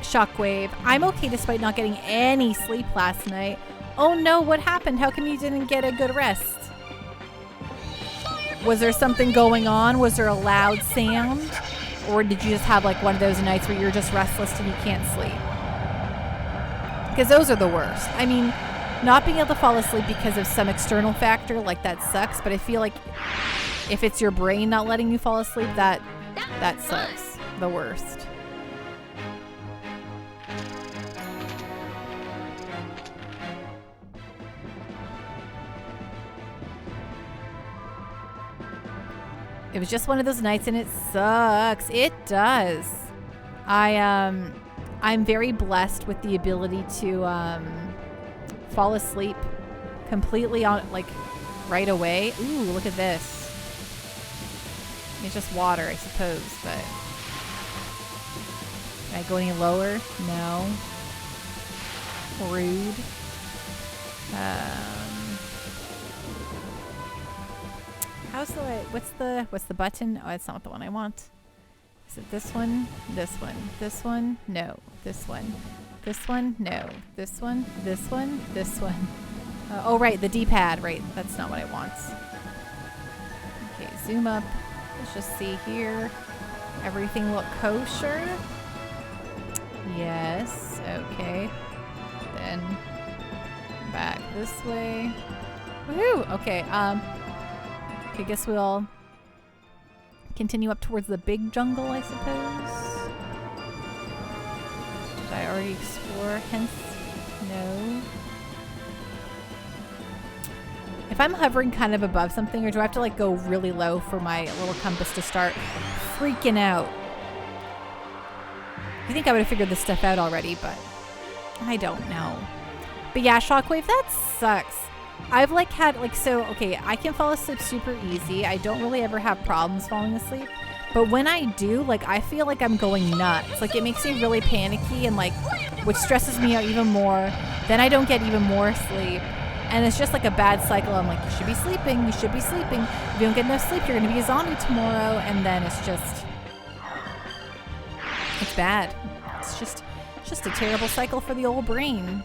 Shockwave, I'm okay despite not getting any sleep last night. Oh no, what happened? How come you didn't get a good rest? Was there something going on? Was there a loud sound? Or did you just have like one of those nights where you're just restless and you can't sleep? Because those are the worst. I mean, not being able to fall asleep because of some external factor, like that sucks, but I feel like if it's your brain not letting you fall asleep, that sucks. The worst. It was just one of those nights and it sucks. It does. I'm very blessed with the ability to fall asleep completely on like right away. Ooh, look at this. It's just water, I suppose, but can I go any lower? No. Rude. How's the what's the button? Oh, it's not the one I want. Is it this one? This one. This one? No. This one. This one? No. This one? This one? This one. Oh, right. The D-pad. Right. That's not what I want. Okay. Zoom up. Let's just see here. Everything look kosher? Yes. Okay. Then back this way. Woohoo! Okay. I guess we'll continue up towards the big jungle, I suppose. Did I already explore? Hence, no. If I'm hovering kind of above something, or do I have to like go really low for my little compass to start freaking out? I think I would have figured this stuff out already, but I don't know. But yeah, Shockwave, that sucks. I've like had like, so okay, I can fall asleep super easy. I don't really ever have problems falling asleep, but when I do, like, I feel like I'm going nuts. Like, it makes me really panicky and like, which stresses me out even more. Then I don't get even more sleep, and it's just like a bad cycle. I'm like, you should be sleeping, you should be sleeping. If you don't get enough sleep, you're gonna be a zombie tomorrow, and then it's bad. It's just a terrible cycle for the old brain.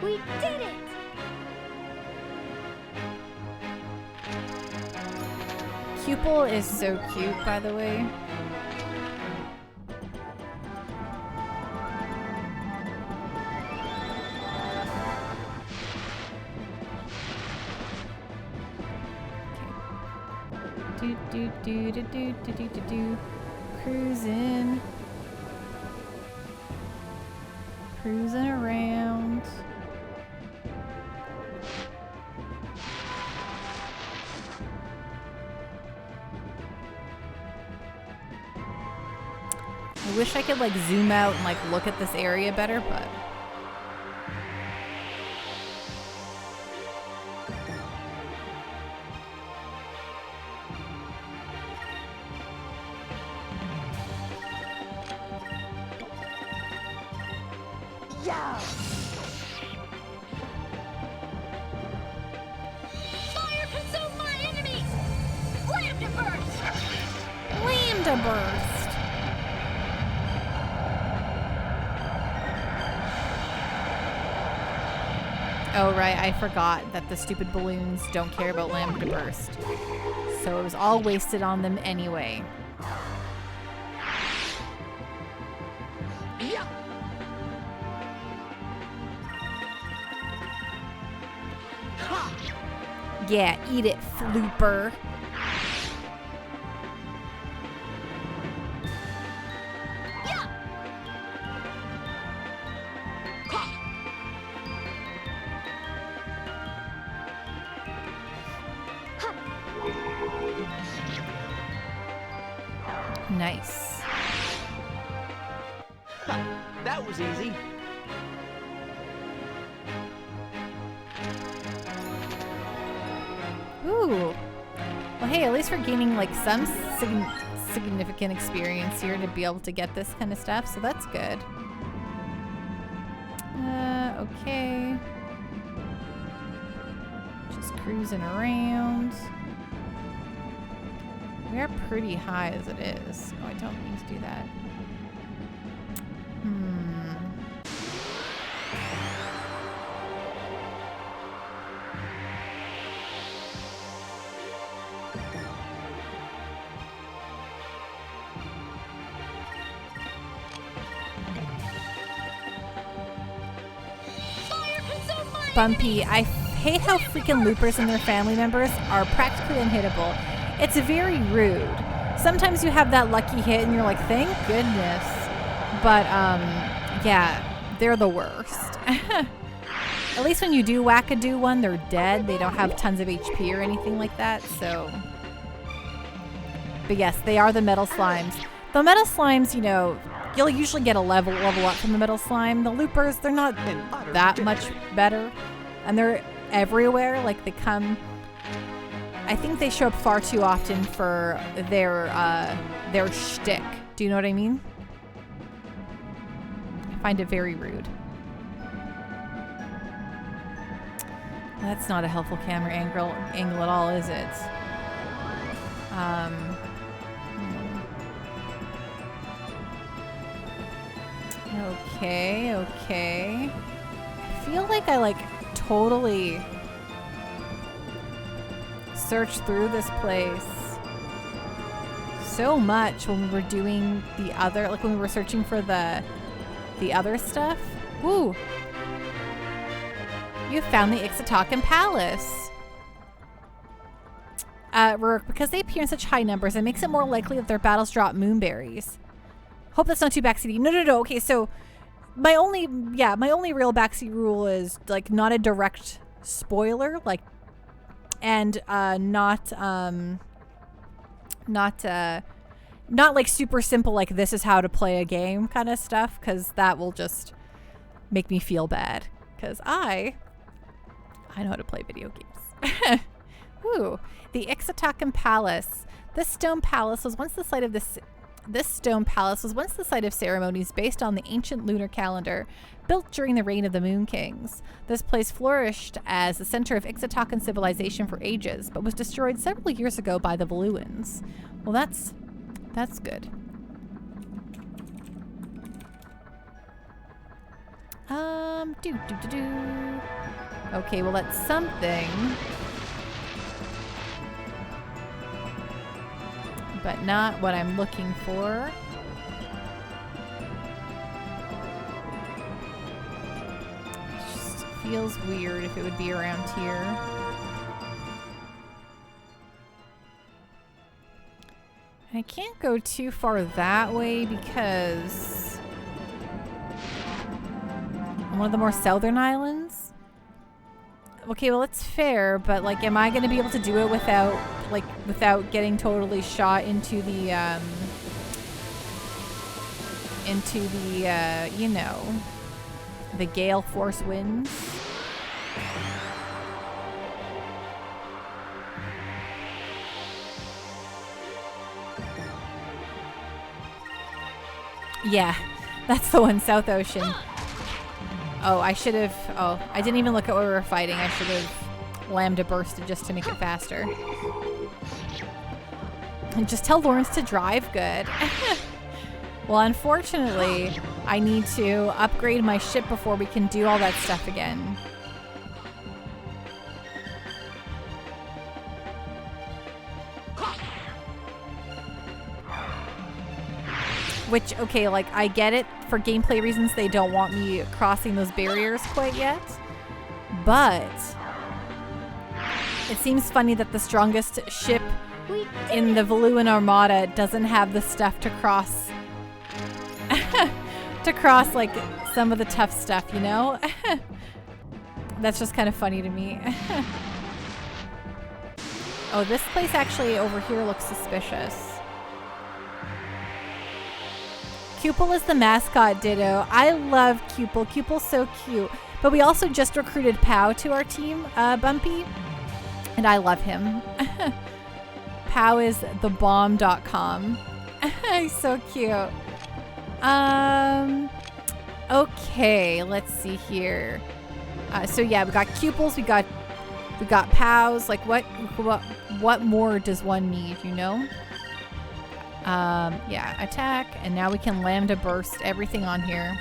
We did it!
Pupil is so cute, by the way. Okay. Do. Cruising. Cruising around. I wish I could like zoom out and like look at this area better, but
Fire consume my enemies! Lambda burst!
Lambda burst. Oh, right. I forgot that the stupid balloons don't care about lambda burst. So it was all wasted on them anyway. Yeah, eat it, Flooper. Nice.
That was easy.
Ooh. Well, hey, at least we're gaining like some significant experience here to be able to get this kind of stuff, so that's good. Okay. Just cruising around. We are pretty high as it is. Oh, I don't need to do that. Bumpy, I hate how freaking loopers and their family members are practically unhittable. It's very rude. Sometimes you have that lucky hit and you're like, thank goodness. But, yeah, they're the worst. At least when you do wackadoo one, they're dead. They don't have tons of HP or anything like that, so. But yes, they are the metal slimes. The metal slimes, you know, you'll usually get a level up from the metal slime. The loopers, they're not that much better. And they're everywhere. Like, they come... I think they show up far too often for their shtick. Do you know what I mean? I find it very rude. That's not a helpful camera angle at all, is it? Okay. I feel like I totally searched through this place so much when we were doing the other, when we were searching for the other stuff. Woo! You found the Ixatakan Palace. Rourke, because they appear in such high numbers, it makes it more likely that their battles drop moonberries. Hope that's not too backseaty. No. Okay, so my only real backseat rule is like not a direct spoiler, like, and not like super simple, like this is how to play a game kind of stuff, because that will just make me feel bad, because I know how to play video games. Ooh, the Ixatakan Palace. This stone palace was once the site of ceremonies based on the ancient lunar calendar, built during the reign of the Moon Kings. This place flourished as the center of Ixatakan civilization for ages, but was destroyed several years ago by the Valuans. Well, that's good. Okay, well, that's something. But not what I'm looking for. It just feels weird if it would be around here. I can't go too far that way because one of the more southern islands. Okay, well, it's fair, but like, am I going to be able to do it without getting totally shot into the you know, the gale force winds? Yeah, that's the one, South Ocean.
Oh, I should have... Oh, I didn't even look at what we were fighting. I should have lambda bursted just to make it faster. And just tell Lawrence to drive good. Well, unfortunately, I need to upgrade my ship before we can do all that stuff again. Which, okay, like, I get it. For gameplay reasons, they don't want me crossing those barriers quite yet. But it seems funny that the strongest ship in the Valuan Armada doesn't have the stuff to cross... to cross, like, some of the tough stuff, you know? That's just kind of funny to me. Oh, this place actually over here looks suspicious. Cupel is the mascot, ditto. I love Cupel. Cupel's so cute. But we also just recruited Pow to our team, Bumpy. And I love him. Pow is thebomb.com. He's so cute. Okay, let's see here. So yeah, we got Cupels, we got Pows. Like what more does one need, you know? Yeah, attack, and now we can lambda burst everything on here.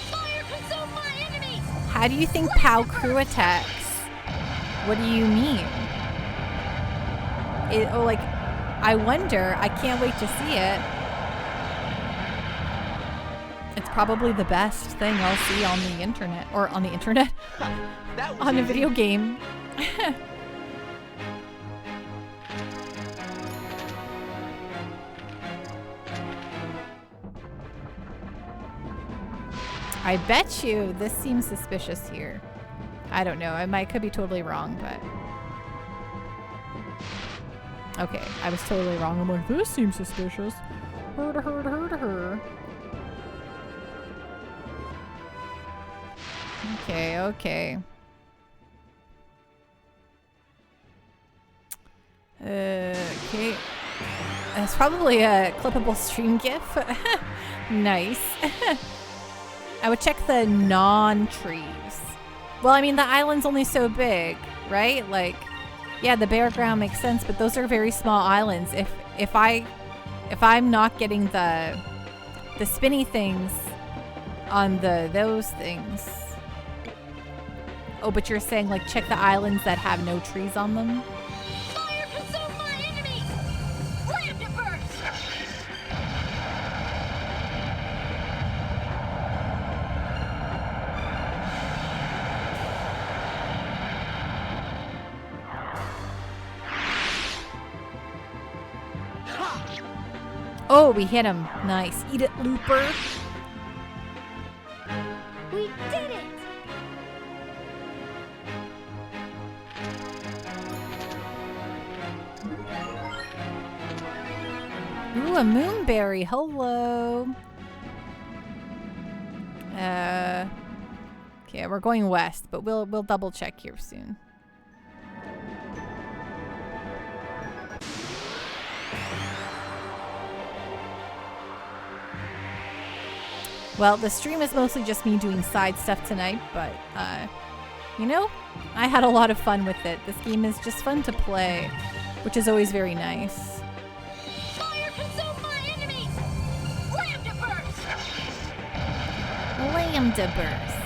Fire consume my enemies!
How do you think POW crew attacks? What do you mean? Like, I wonder. I can't wait to see it. It's probably the best thing I'll see on the internet. Or on the internet? On a video game. I bet you this seems suspicious here. I don't know. Could be totally wrong, but... Okay, I was totally wrong. I'm like, this seems suspicious. Her. Okay. Okay, that's probably a clippable stream GIF. Nice. I would check the non-trees. Well, I mean, the island's only so big, right? Like, yeah, the bare ground makes sense, but those are very small islands. If I'm not getting the spinny things on those things. Oh, but you're saying, like, check the islands that have no trees on them?
Fire consume my enemies! Lambda burst!
Oh, we hit him. Nice. Eat it, Looper.
We did it!
Ooh, a moonberry. Hello. Okay, we're going west, but we'll double check here soon. Well, the stream is mostly just me doing side stuff tonight, but, you know, I had a lot of fun with it. This game is just fun to play, which is always very nice.
Fire consume my enemies! Lambda burst!
Lambda burst.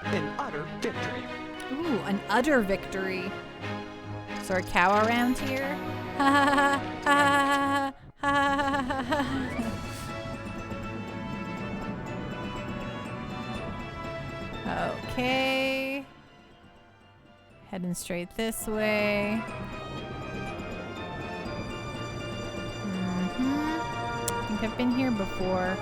An utter victory.
Ooh, an utter victory. Is there a cow around here? Ha ha ha ha ha ha. Okay. Heading straight this way. I think I've been here before.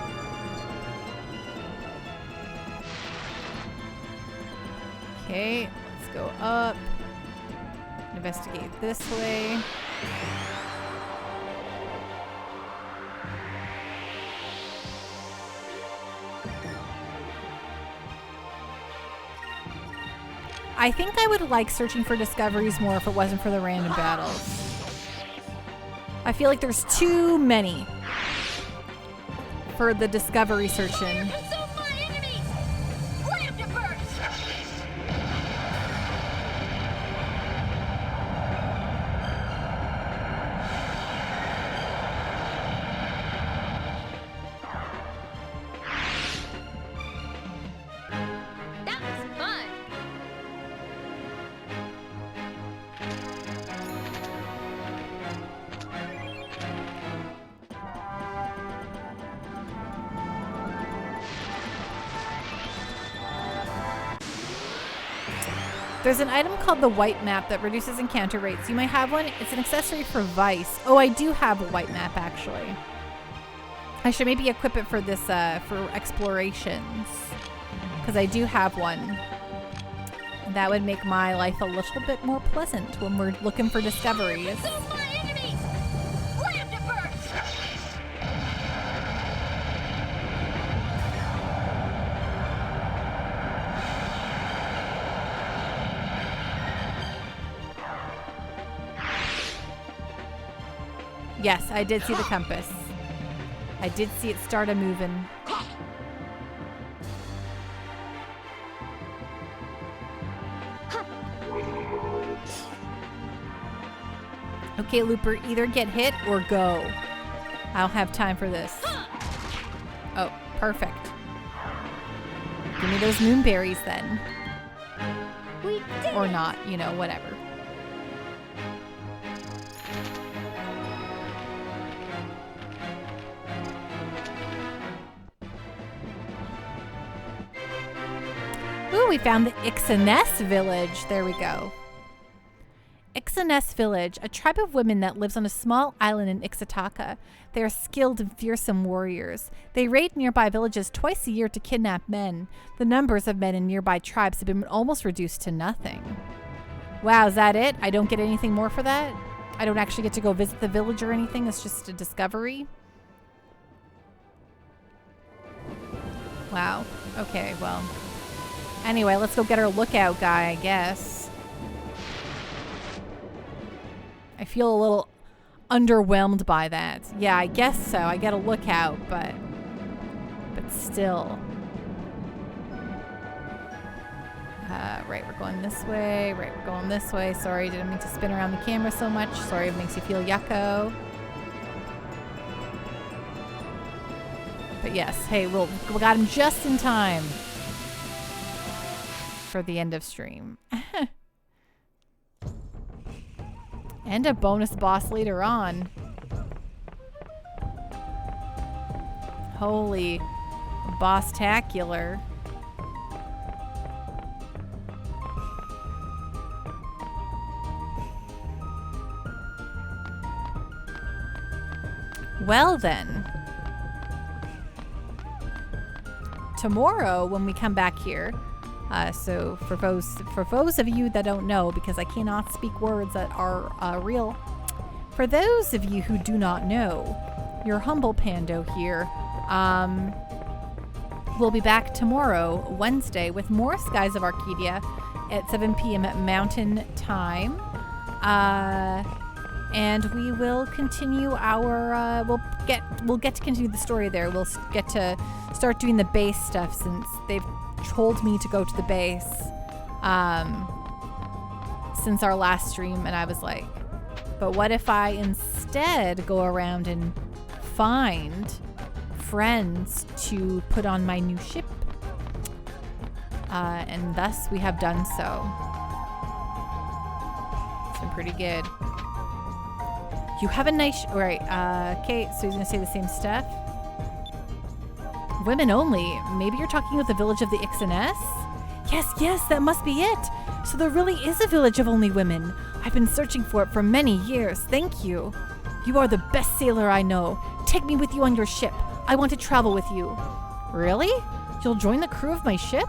Okay, let's go up. Investigate this way. I think I would like searching for discoveries more if it wasn't for the random battles. I feel like there's too many for the discovery searching.
Consume my enemies! Lamp to burst! That was fun!
There's an item called the white map that reduces encounter rates. You might have one. It's an accessory for Vice. Oh, I do have a white map, actually. I should maybe equip it for this, for explorations. Because I do have one. That would make my life a little bit more pleasant when we're looking for discoveries.
Consume my enemies! Lamp to burst!
Yes, I did see the compass. I did see it start a moving. Okay, Looper, either get hit or go. I don't have time for this. Oh, perfect. Give me those moonberries then.
We did
Or
it!
not, you know, whatever. Ooh, we found the Ixaness village. There we go. Ixaness village, a tribe of women that lives on a small island in Ixataka. They are skilled and fearsome warriors. They raid nearby villages twice a year to kidnap men. The numbers of men in nearby tribes have been almost reduced to nothing. Wow, is that it? I don't get anything more for that? I don't actually get to go visit the village or anything? It's just a discovery? Wow. Okay, well. Anyway, let's go get our lookout guy, I guess. I feel a little underwhelmed by that. Yeah, I guess so. I get a lookout, but still. Right, we're going this way. Right, we're going this way. Sorry, didn't mean to spin around the camera so much. Sorry, it makes you feel yucko. But yes, hey, we got him just in time for the end of stream. And a bonus boss later on. Holy boss-tacular. Well then. Tomorrow when we come back here, so for those of you that don't know, because I cannot speak words that are real, for those of you who do not know, your humble Pando here, we'll be back tomorrow, Wednesday, with more Skies of Arcadia at 7 p.m. at Mountain Time, and we will continue our we'll get to continue the story there. We'll get to start doing the base stuff since they've told me to go to the base since our last stream, and I was like, but what if I instead go around and find friends to put on my new ship? And thus we have done so. It's been pretty good. You have a nice right, okay, so he's gonna say the same stuff. Women only. Maybe you're talking about the village of the Ixaness? Yes, that must be it. So there really is a village of only women. I've been searching for it for many years. Thank you. You are the best sailor I know. Take me with you on your ship. I want to travel with you. Really? You'll join the crew of my ship?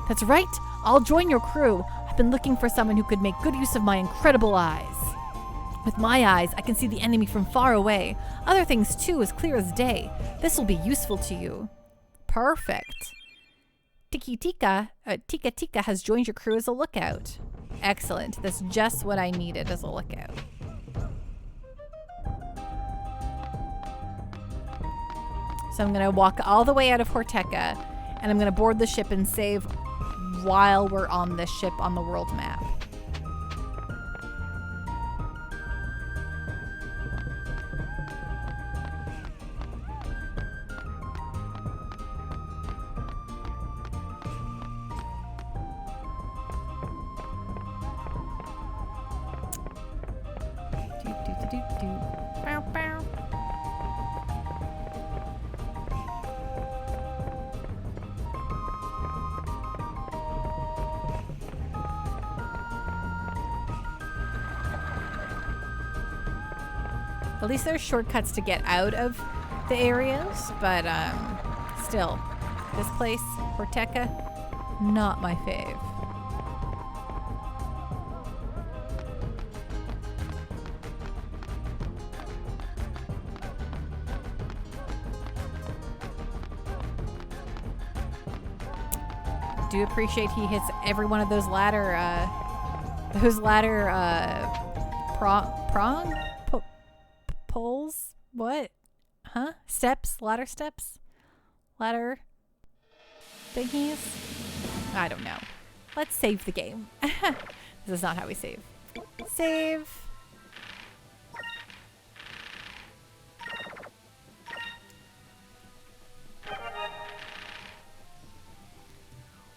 That's right. I'll join your crew. I've been looking for someone who could make good use of my incredible eyes. With my eyes, I can see the enemy from far away. Other things, too, as clear as day. This will be useful to you. Perfect. Tika has joined your crew as a lookout. Excellent. That's just what I needed as a lookout. So I'm going to walk all the way out of Horteca, and I'm going to board the ship and save while we're on this ship on the world map. Bow, bow. At least there's shortcuts to get out of the areas, but still, this place, Horteca, not my fave. Do appreciate he hits every one of those ladder poles. What? Huh? Steps? Ladder steps? Ladder thingies? I don't know. Let's save the game. This is not how we save. Save.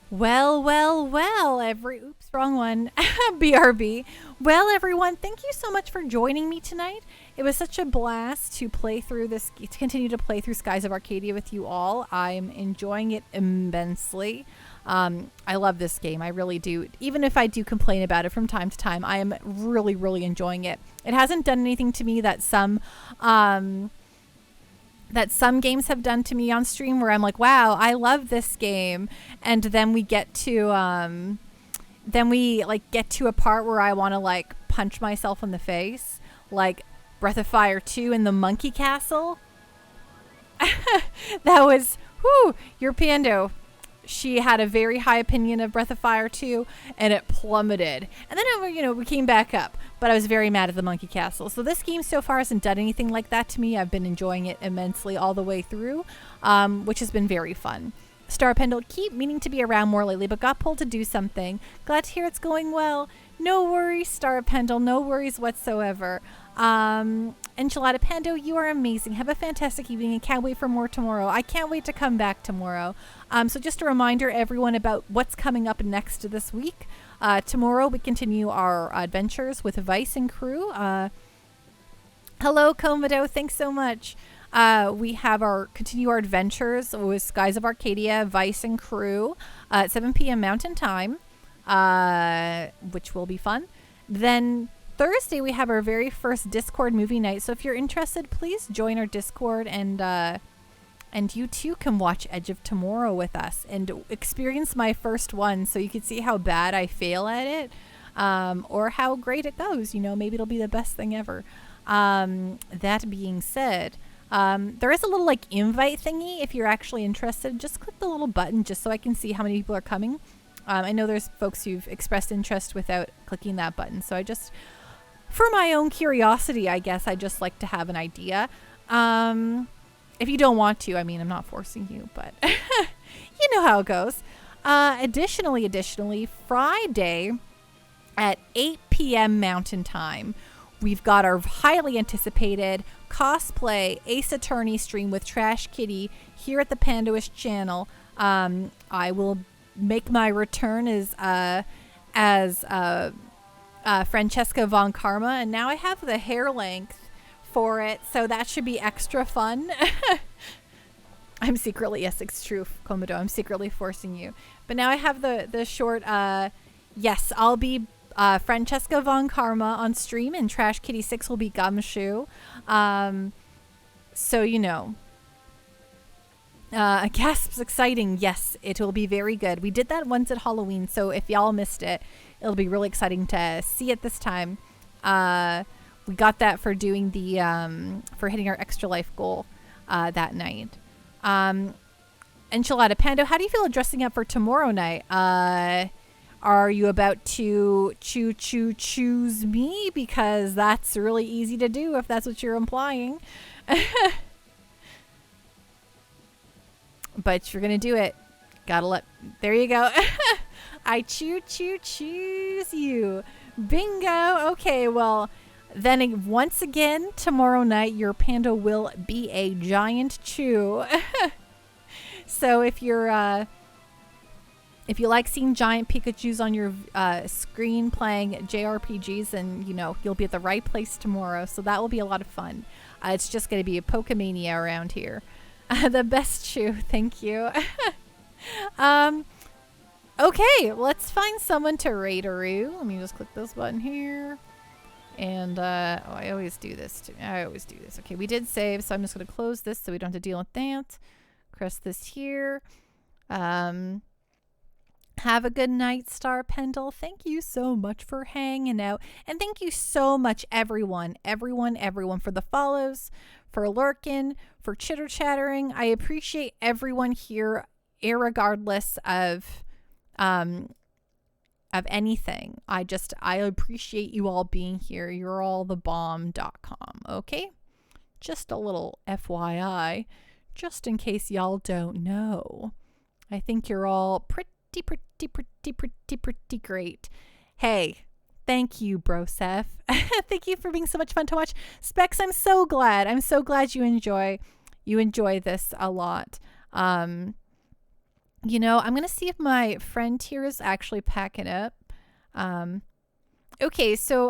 Well, oops, wrong one. BRB. Well, everyone, thank you so much for joining me tonight. It was such a blast to continue to play through Skies of Arcadia with you all. I'm enjoying it immensely. I love this game. I really do. Even if I do complain about it from time to time, I am really, really enjoying it. It hasn't done anything to me that some games have done to me on stream where I'm like, wow, I love this game. And then we get to get to a part where I want to like punch myself in the face, like Breath of Fire 2 in the Monkey Castle. That was, your Pando. She had a very high opinion of Breath of Fire 2, and it plummeted. And then, we came back up. But I was very mad at the Monkey Castle. So this game so far hasn't done anything like that to me. I've been enjoying it immensely all the way through, which has been very fun. Star Pendle, keep meaning to be around more lately, but got pulled to do something. Glad to hear it's going well. No worries, Star Pendle. No worries whatsoever. Enchilada Pando, you are amazing. Have a fantastic evening and can't wait for more tomorrow. I can't wait to come back tomorrow. So just a reminder, everyone, about what's coming up next this week. Tomorrow we continue our adventures with Vice and crew. Hello, Komodo. Thanks so much. We have continue our adventures with Skies of Arcadia, Vice and crew at 7 p.m. Mountain Time, which will be fun. Then Thursday we have our very first Discord movie night. So if you're interested, please join our Discord and you too can watch Edge of Tomorrow with us and experience my first one so you can see how bad I fail at it, or how great it goes. Maybe it'll be the best thing ever. That being said, there is a little invite thingy. If you're actually interested, just click the little button just so I can see how many people are coming. I know there's folks who've expressed interest without clicking that button. So for my own curiosity, I guess I just like to have an idea. If you don't want to, I'm not forcing you, but you know how it goes. Additionally, Friday at 8 p.m. Mountain Time, we've got our highly anticipated cosplay Ace Attorney stream with Trash Kitty here at the Pandoish channel. I will make my return as Francesca von Karma, and now I have the hair length for it, so that should be extra fun. I'm secretly, yes, it's true, Komodo, I'm secretly forcing you. But now I have the short, yes, I'll be Francesca von Karma on stream, and Trash Kitty 6 will be Gumshoe. So, gasps exciting. Yes, it will be very good. We did that once at Halloween, so if y'all missed it, it'll be really exciting to see it this time. We got that for doing for hitting our extra life goal that night. Enchilada Pando, how do you feel dressing up for tomorrow night? Are you about to choose me? Because that's really easy to do if that's what you're implying. But you're going to do it. There you go. I choose you. Bingo. Okay, well, then once again, tomorrow night, your panda will be a giant chew. So if you're, if you like seeing giant Pikachus on your screen playing JRPGs, and you'll be at the right place tomorrow. So that will be a lot of fun. It's just going to be a Pokemania around here. The best chew. Thank you. Okay, let's find someone to raid-a-roo. Let me just click this button here. And, I always do this too. Okay, we did save, so I'm just going to close this so we don't have to deal with that. Press this here. Have a good night, Star Pendle. Thank you so much for hanging out. And thank you so much, everyone, for the follows, for lurking, for chitter-chattering. I appreciate everyone here, irregardless of anything. I appreciate you all being here. You're all the bomb.com, okay? Just a little FYI, just in case y'all don't know. I think you're all pretty great. Hey, thank you, Broseph. Thank you for being so much fun to watch. Specs, I'm so glad you enjoy this a lot. I'm gonna see if my friend here is actually packing up. Okay, so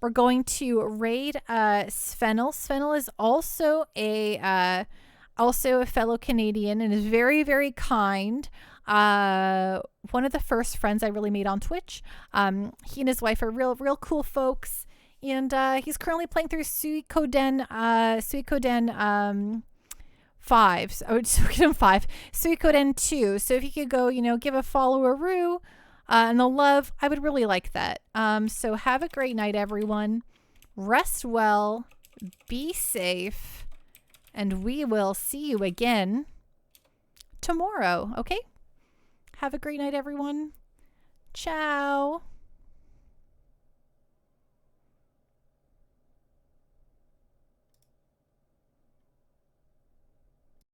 we're going to raid Svenel. Svenel is also a fellow Canadian and is very, very kind. One of the first friends I really made on Twitch. He and his wife are real cool folks, and he's currently playing through Suikoden 5. Suikoden 2. So if you could go, give a follow-a-roo and the love, I would really like that. So have a great night, everyone. Rest well. Be safe. And we will see you again tomorrow, okay? Have a great night, everyone. Ciao.